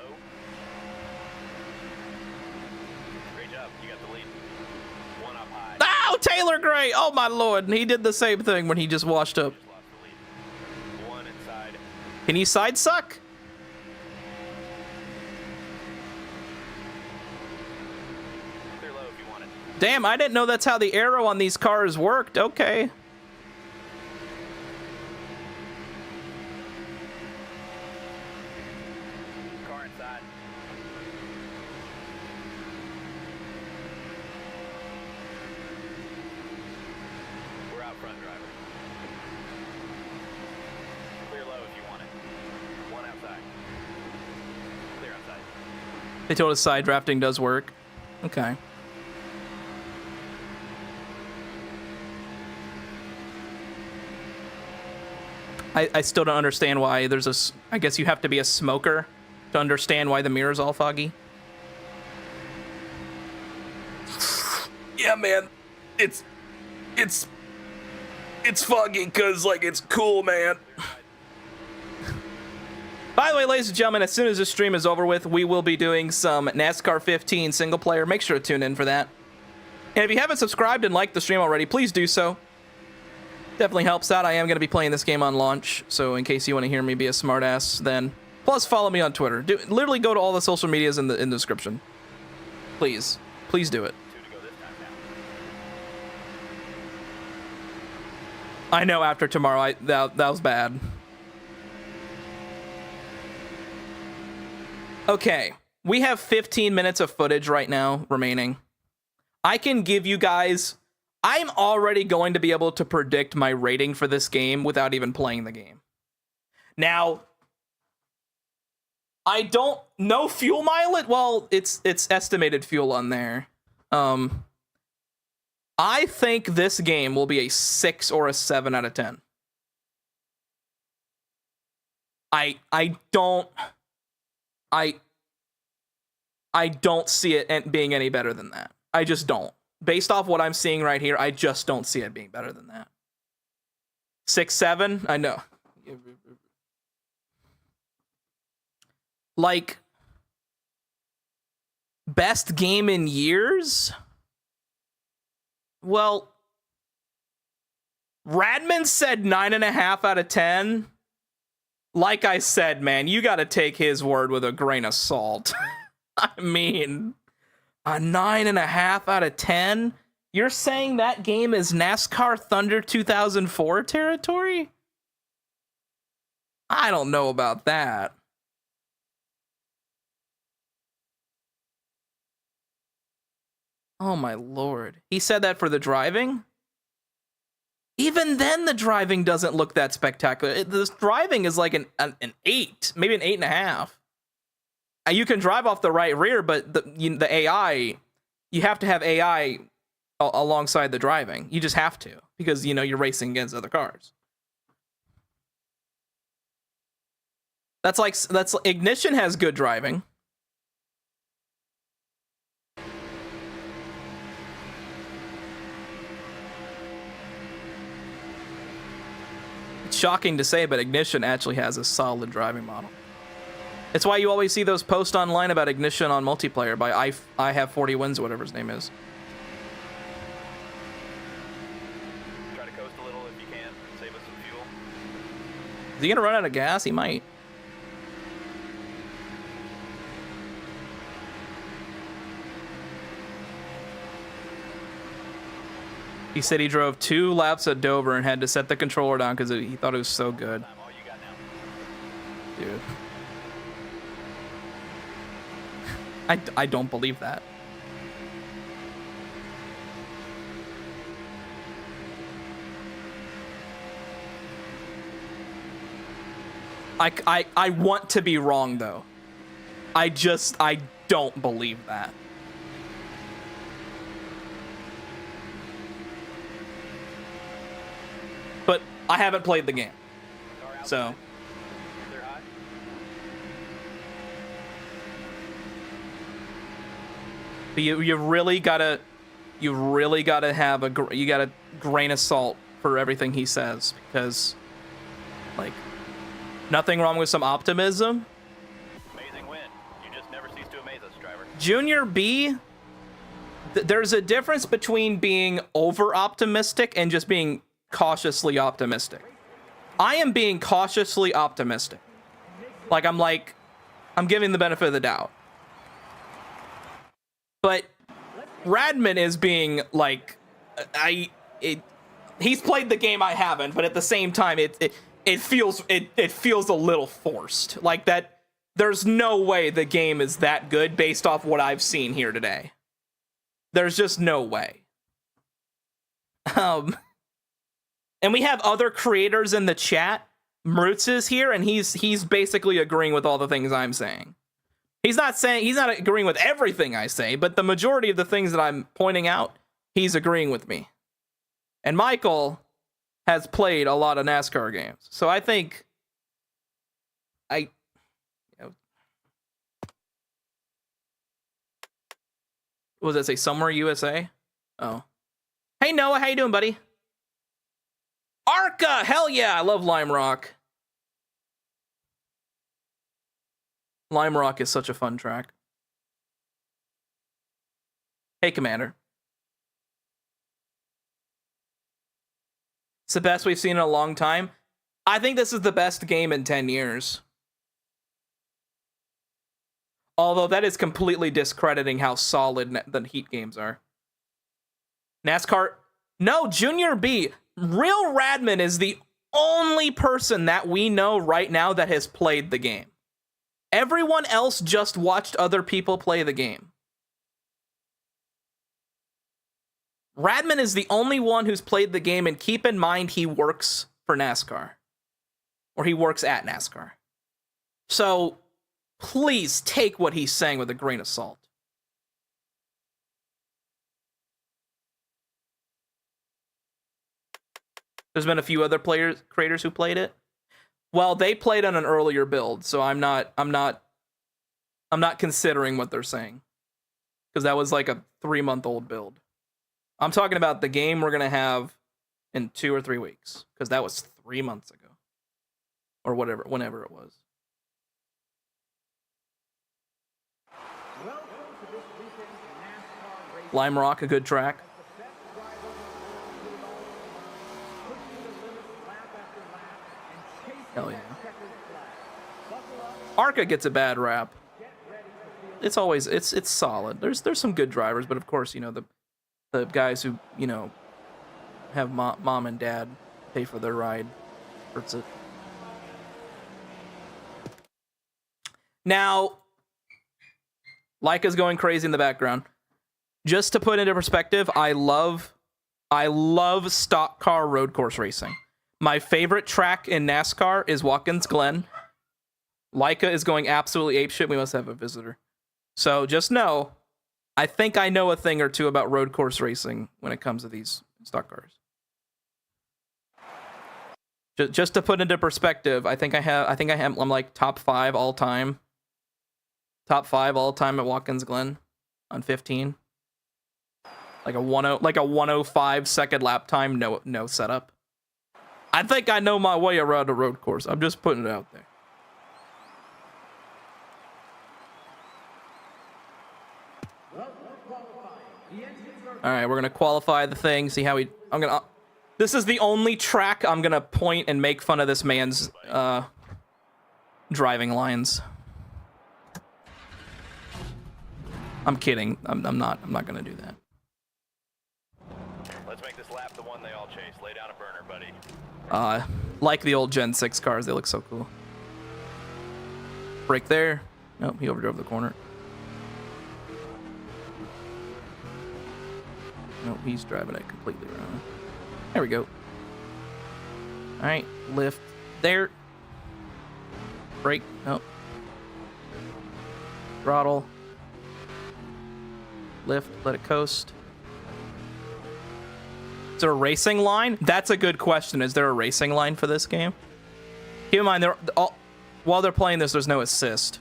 Great job. You got the lead. One up high. Oh, Taylor Gray. Oh, my Lord. He did the same thing when he just washed up. Just lost the lead. One inside. Can he side suck? Clear low if you want it. Damn, I didn't know that's how the arrow on these cars worked. Okay. Car inside. We're out front, driver. Clear low if you want it. One outside. Clear outside. They told us side drafting does work. Okay. I still don't understand why there's a... I guess you have to be a smoker to understand why the mirror's all foggy. Yeah, man. It's foggy because, like, it's cool, man. By the way, ladies and gentlemen, as soon as this stream is over with, we will be doing some NASCAR 15 single player. Make sure to tune in for that. And if you haven't subscribed and liked the stream already, please do so. Definitely helps out. I am going to be playing this game on launch, so in case you want to hear me be a smartass, then... Plus, follow me on Twitter. Literally go to all the social medias in the description. Please. Please do it. Two to go this time now. I know after tomorrow, that was bad. Okay, we have 15 minutes of footage right now remaining. I can give you guys... I'm already going to be able to predict my rating for this game without even playing the game. Now, I don't know fuel mileage. Well, it's estimated fuel on there. I think this game will be a 6 or a 7 out of 10. I don't see it being any better than that. I just don't. Based off what I'm seeing right here, I just don't see it being better than that. 6, 7? I know. Like, best game in years? Well, Radman said 9.5 out of 10. Like I said, man, you gotta take his word with a grain of salt. I mean... A 9.5 out of 10? You're saying that game is NASCAR Thunder 2004 territory? I don't know about that. Oh my Lord. He said that for the driving? Even then, the driving doesn't look that spectacular. This driving is like an 8, maybe an 8.5. You can drive off the right rear, but the AI, you have to have AI alongside the driving. You just have to, because you know you're racing against other cars. That's Ignition has good driving. It's shocking to say, but Ignition actually has a solid driving model. It's why you always see those posts online about Ignition on multiplayer by I have 40 wins, whatever his name is. Try to coast a little if you can. Save us some fuel. Is he gonna run out of gas? He might. He said he drove 2 laps at Dover and had to set the controller down because he thought it was so good. All you got now. Dude. I don't believe that. I want to be wrong, though. I don't believe that. But I haven't played the game, so. Clear high. But you really gotta have you gotta grain of salt for everything he says, because like nothing wrong with some optimism. Amazing win. You just never cease to amaze us, driver. Junior B, there's a difference between being over optimistic and just being cautiously optimistic. I am being cautiously optimistic. I'm giving the benefit of the doubt. But Radman is being like, he's played the game I haven't, but at the same time, it feels a little forced. Like that, there's no way the game is that good based off what I've seen here today. There's just no way. And we have other creators in the chat. Mrutz is here, and he's basically agreeing with all the things I'm saying. He's not agreeing with everything I say, but the majority of the things that I'm pointing out, he's agreeing with me. And Michael has played a lot of NASCAR games, so I think what does that say? Somewhere USA? Oh. Hey Noah, how you doing, buddy? Arca! Hell yeah! I love Lime Rock. Lime Rock is such a fun track. Hey, Commander. It's the best we've seen in a long time. I think this is the best game in 10 years. Although that is completely discrediting how solid the Heat games are. NASCAR... No, Junior B. Real Radman is the only person that we know right now that has played the game. Everyone else just watched other people play the game. Radman is the only one who's played the game, and keep in mind he works for NASCAR. Or he works at NASCAR. So, please take what he's saying with a grain of salt. There's been a few other creators who played it. Well, they played on an earlier build, so I'm not considering what they're saying, because that was like a 3-month-old build. I'm talking about the game we're gonna have in 2 or 3 weeks, because that was 3 months ago, or whenever it was. Lime Rock, a good track. Hell yeah. Arca gets a bad rap. It's always it's solid. There's some good drivers, but of course, you know, the guys who, you know, have mom and dad pay for their ride hurts it. Now, Leica's going crazy in the background. Just to put into perspective, I love stock car road course racing. My favorite track in NASCAR is Watkins Glen. Leica is going absolutely apeshit. We must have a visitor. So just know, I think I know a thing or two about road course racing when it comes to these stock cars. Just to put into perspective, I'm like top 5 all time. Top 5 all time at Watkins Glen on 15. Like a 105 second lap time, no setup. I think I know my way around a road course. I'm just putting it out there. All right, we're gonna qualify the thing. See how this is the only track I'm gonna point and make fun of this man's driving lines. I'm kidding. I'm not gonna do that. Let's make this lap the one they all chase. Lay down a burner, buddy. Like the old Gen 6 cars, they look so cool. Brake there. Nope, he overdrove the corner. Nope, he's driving it completely wrong. There we go. All right, lift there. Brake. Nope. Throttle. Lift. Let it coast. Is there a racing line? That's a good question. Is there a racing line for this game? Keep in mind, while they're playing this, there's no assist.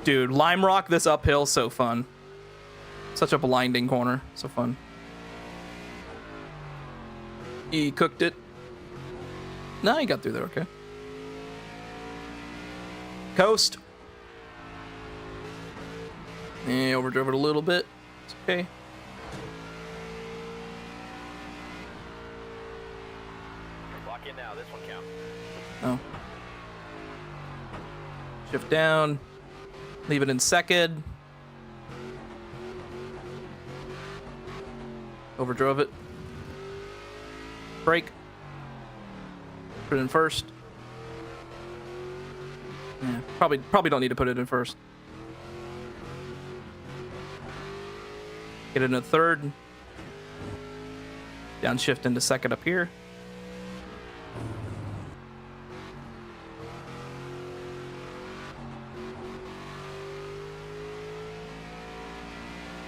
Dude, Lime Rock, this uphill, so fun. Such a blinding corner. So fun. He cooked it. No, he got through there, okay. Coast. Overdrove it a little bit. It's okay. Lock in now. This one counts. Oh. Shift down. Leave it in second. Overdrove it. Brake. Put it in first. Yeah, probably don't need to put it in first. Get it in a third. Downshift into second up here.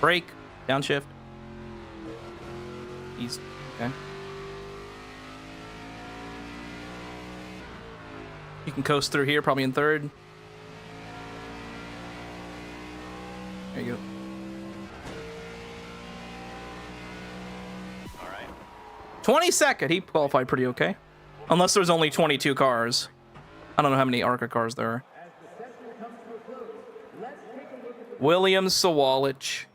Brake. Downshift. Easy. Okay. You can coast through here, probably in third. There you go. All right. 22nd. He qualified pretty okay. Unless there's only 22 cars. I don't know how many Arca cars there are. Williams Sawalich.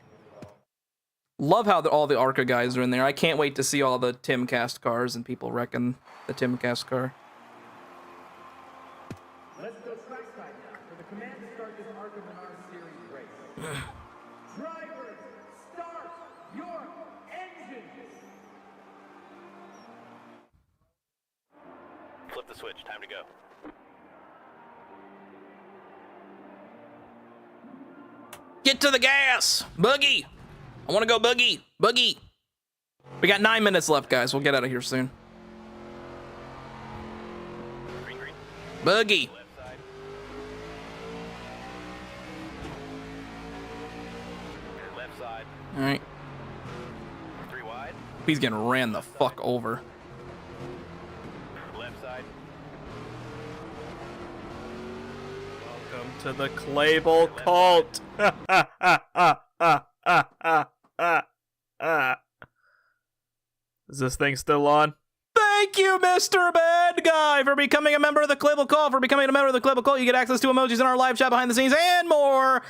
Love how all the Arca guys are in there. I can't wait to see all the Timcast cars and people wrecking the Timcast car. Let's go trackside now for the command to start this Arca Series race. Drivers, start your engines! Flip the switch. Time to go. Get to the gas! Boogie! I want to go boogie! Boogie! We got 9 minutes left, guys. We'll get out of here soon. Green, green. Boogie! Left side. Left side. All right. 3 wide. He's getting ran the fuck over. Left side. Welcome to the Clabel cult. Is this thing still on? Thank you, Mr. Bad Guy, for becoming a member of the Clabel Cult. For becoming a member of the Clabel Cult, you get access to emojis in our live chat behind the scenes and more.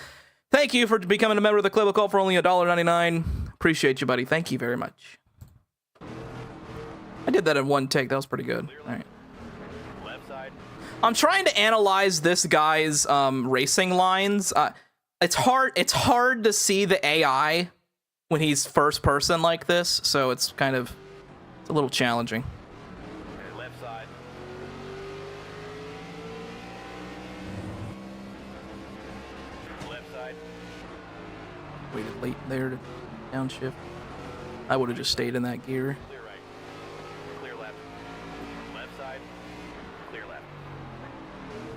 Thank you for becoming a member of the Clabel Cult for only $1.99. Appreciate you, buddy. Thank you very much. I did that in one take. That was pretty good. All right. Left side. I'm trying to analyze this guy's racing lines. It's hard to see the AI when he's first person like this, so it's a little challenging. Left side. Left side. Waited late there to downshift. I would have just stayed in that gear. Clear right. Clear left. Left side. Clear left.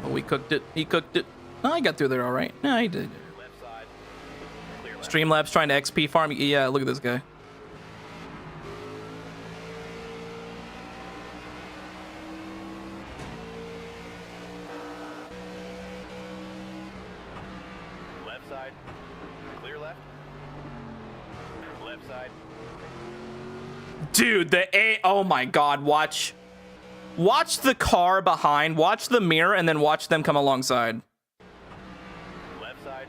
Oh, we cooked it. He cooked it. Oh, I got through there all right. No, he did. Left side. Clear left. Streamlabs trying to XP farm. Yeah, look at this guy. Left side. Clear left. Left side. Dude, oh my god, watch the car behind, watch the mirror, and then watch them come alongside. Left side.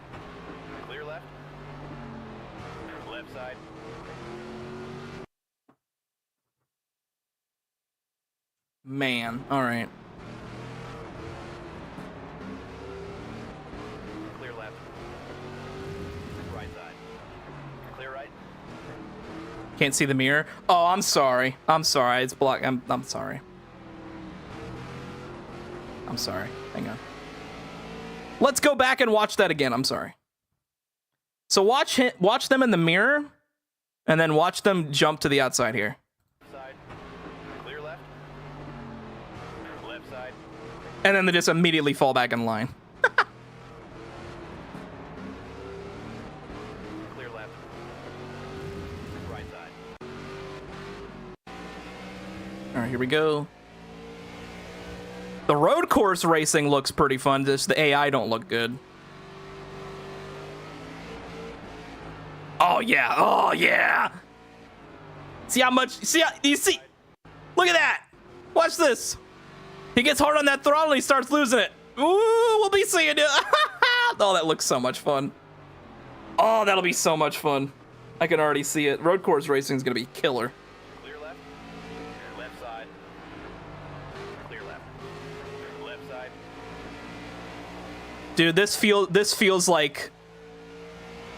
Clear left. Left side. Man, alright. Clear left. Right side. Clear right. Can't see the mirror. Oh, I'm sorry. I'm sorry. It's blocked. I'm sorry. I'm sorry. Hang on. Let's go back and watch that again. I'm sorry. So watch them in the mirror, and then watch them jump to the outside here. Side. Clear left. Left side. And then they just immediately fall back in line. Clear left. Right side. All right, here we go. The road course racing looks pretty fun. Just the AI don't look good. Oh yeah, oh yeah. See how much, you see, look at that. Watch this. He gets hard on that throttle and he starts losing it. Ooh, we'll be seeing it. Oh, that looks so much fun. Oh, that'll be so much fun. I can already see it. Road course racing is gonna be killer. Clear left. Left side. Clear left. Left side. Dude, this feels like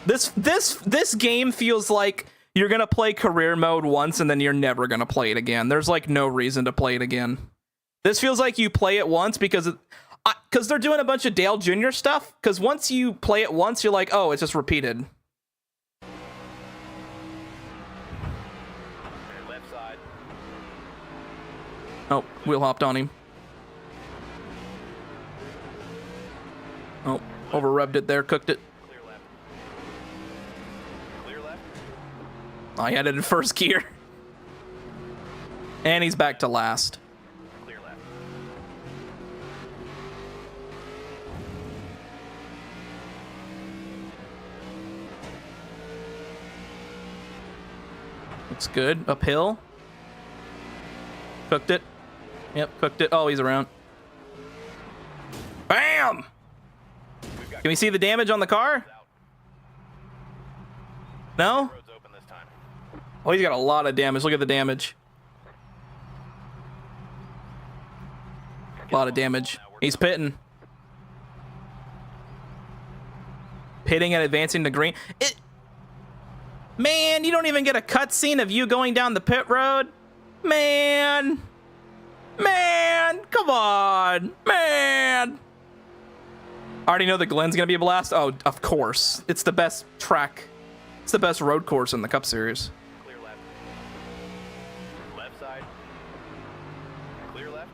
this game feels like you're gonna play career mode once and then you're never gonna play it again. There's like no reason to play it again. This feels like you play it once because they're doing a bunch of Dale Jr. stuff. Because once you play it once, you're like, oh, it's just repeated. Left side. Oh, wheel hopped on him. Oh, over revved it there, cooked it. Clear left. Clear left. Oh, he had it in first gear. And he's back to last. Clear left. Looks good. Uphill. Cooked it. Yep, cooked it. Oh, he's around. Bam! Can we see the damage on the car? No? Road's open this time. Oh, he's got a lot of damage. Look at the damage. A lot of damage. He's pitting. Pitting and advancing to green. Man, you don't even get a cutscene of you going down the pit road? Man, come on, man. I already know that Glenn's gonna be a blast. Oh, of course. It's the best track. It's the best road course in the Cup Series. Clear left. Left side. Clear left.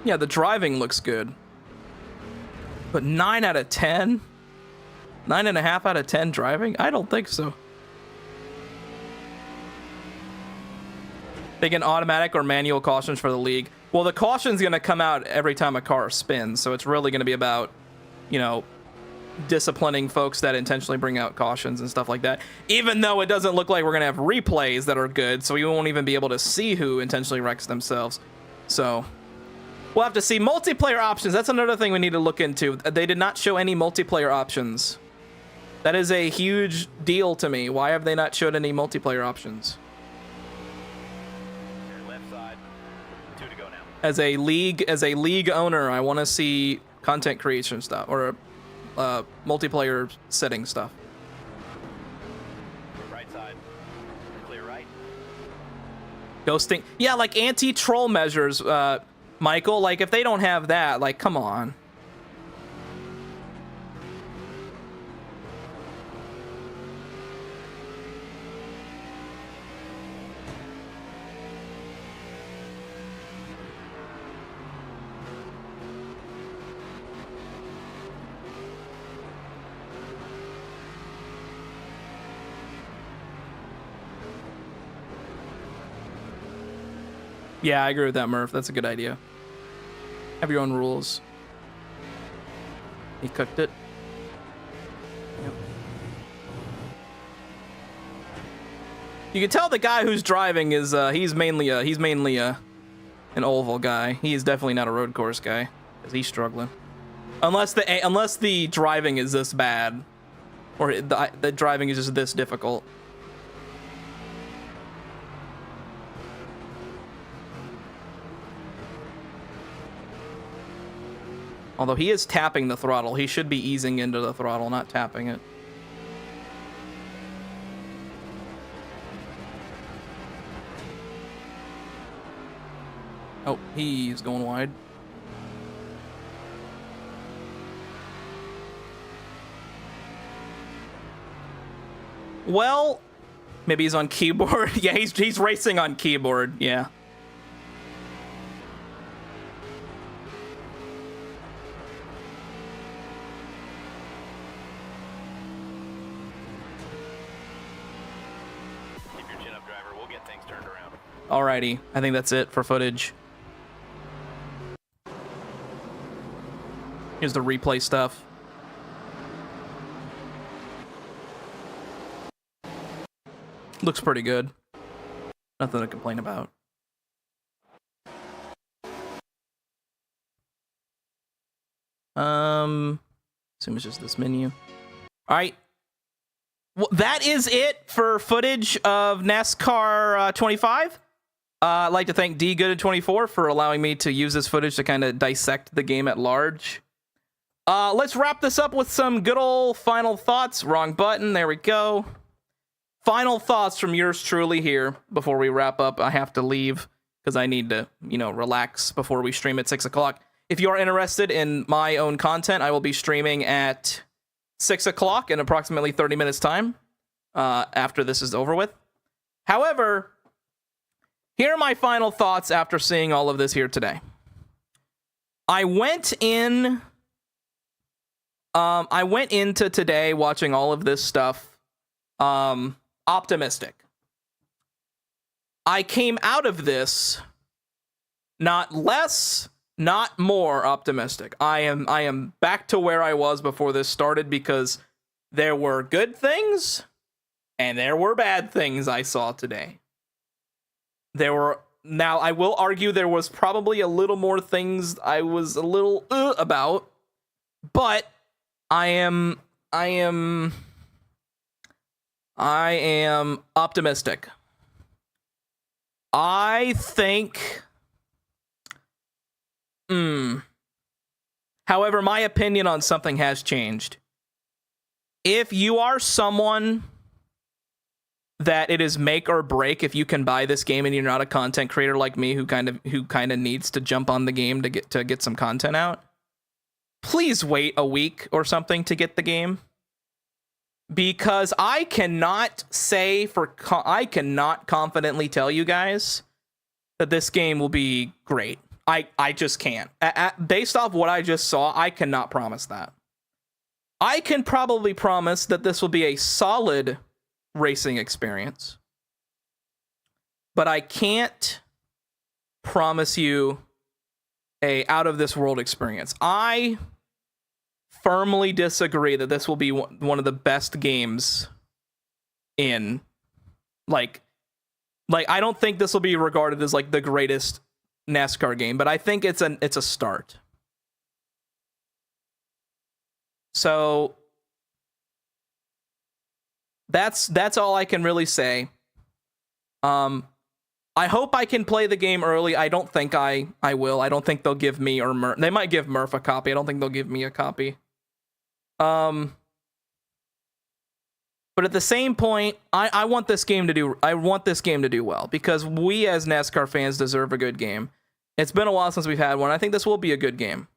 Yeah, the driving looks good. But 9 out of 10? 9.5 out of 10 driving? I don't think so. They get automatic or manual cautions for the league. Well, the caution's going to come out every time a car spins, so it's really going to be about, you know, disciplining folks that intentionally bring out cautions and stuff like that. Even though it doesn't look like we're going to have replays that are good, so we won't even be able to see who intentionally wrecks themselves. So we'll have to see. Multiplayer options, that's another thing we need to look into. They did not show any multiplayer options. That is a huge deal to me. Why have they not showed any multiplayer options? Left side. 2 to go now. As a league owner, I want to see content creation stuff or multiplayer setting stuff. Right side. Clear right. Ghosting, yeah, like anti-troll measures, Michael. Like if they don't have that, like come on. Yeah, I agree with that, Murph. That's a good idea. Have your own rules. He cooked it. Yep. You can tell the guy who's driving is he's mainly an oval guy. He is definitely not a road course guy, because he's struggling. Unless the driving is this bad, or the driving is just this difficult. Although he is tapping the throttle, he should be easing into the throttle, not tapping it. Oh, he's going wide. Well, maybe he's on keyboard. Yeah, he's racing on keyboard. Yeah. Keep your chin up, driver. We'll get things turned around. Alrighty, I think that's it for footage. Here's the replay stuff. Looks pretty good. Nothing to complain about. Assume it's just this menu. Alright. Well, that is it for footage of NASCAR 25. I'd like to thank dgooded24 for allowing me to use this footage to kind of dissect the game at large. Let's wrap this up with some good old final thoughts. Wrong button. There we go. Final thoughts from yours truly here before we wrap up. I have to leave because I need to, relax before we stream at 6 o'clock. If you are interested in my own content, I will be streaming at 6 o'clock in approximately 30 minutes time after this is over with. However, here are my final thoughts after seeing all of this here today. I went into today watching all of this stuff optimistic. I came out of this not less, not more optimistic. I am back to where I was before this started because there were good things and there were bad things I saw today. Now I will argue there was probably a little more things I was a little about, but I am optimistic. I think however, my opinion on something has changed. If you are someone that it is make or break if you can buy this game and you're not a content creator like me who kind of needs to jump on the game to get some content out, please wait a week or something to get the game. Because I cannot confidently tell you guys that this game will be great. I just can't. Based off what I just saw, I cannot promise that. I can probably promise that this will be a solid racing experience. But I can't promise you a out of this world experience. I firmly disagree that this will be one of the best games in like I don't think this will be regarded as like the greatest NASCAR game, but I think it's a start. So that's all I can really say. I hope I can play the game early. I don't think I will. I don't think they'll give me or Murph. They might give Murph a copy. I don't think they'll give me a copy. But at the same point, I want this game to do well because we as NASCAR fans deserve a good game. It's been a while since we've had one. I think this will be a good game.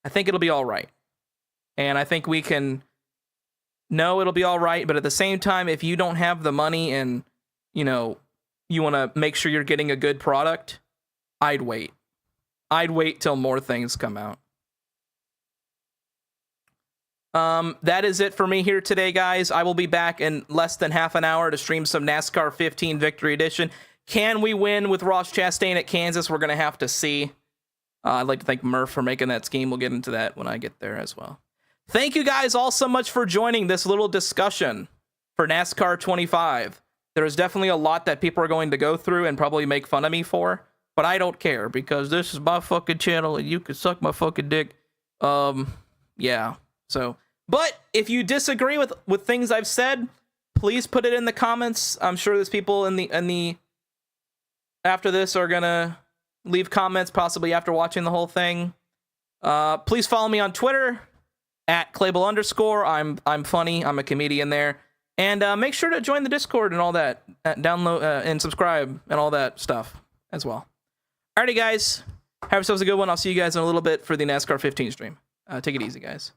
I think it'll be all right. And I think we can know it'll be all right, but at the same time, if you don't have the money and, you want to make sure you're getting a good product, I'd wait. I'd wait till more things come out. That is it for me here today, guys. I will be back in less than half an hour to stream some NASCAR 15 Victory Edition. Can we win with Ross Chastain at Kansas? We're going to have to see. I'd like to thank Murph for making that scheme. We'll get into that when I get there as well. Thank you guys all so much for joining this little discussion for NASCAR 25. There is definitely a lot that people are going to go through and probably make fun of me for, but I don't care because this is my fucking channel and you can suck my fucking dick. Yeah. So, but if you disagree with things I've said, please put it in the comments. I'm sure there's people in the after this are gonna leave comments possibly after watching the whole thing. Please follow me on Twitter at Clabel_. I'm funny. I'm a comedian there. And make sure to join the Discord and all that. Download and subscribe and all that stuff as well. Alrighty, guys. Have yourselves a good one. I'll see you guys in a little bit for the NASCAR 15 stream. Take it easy, guys.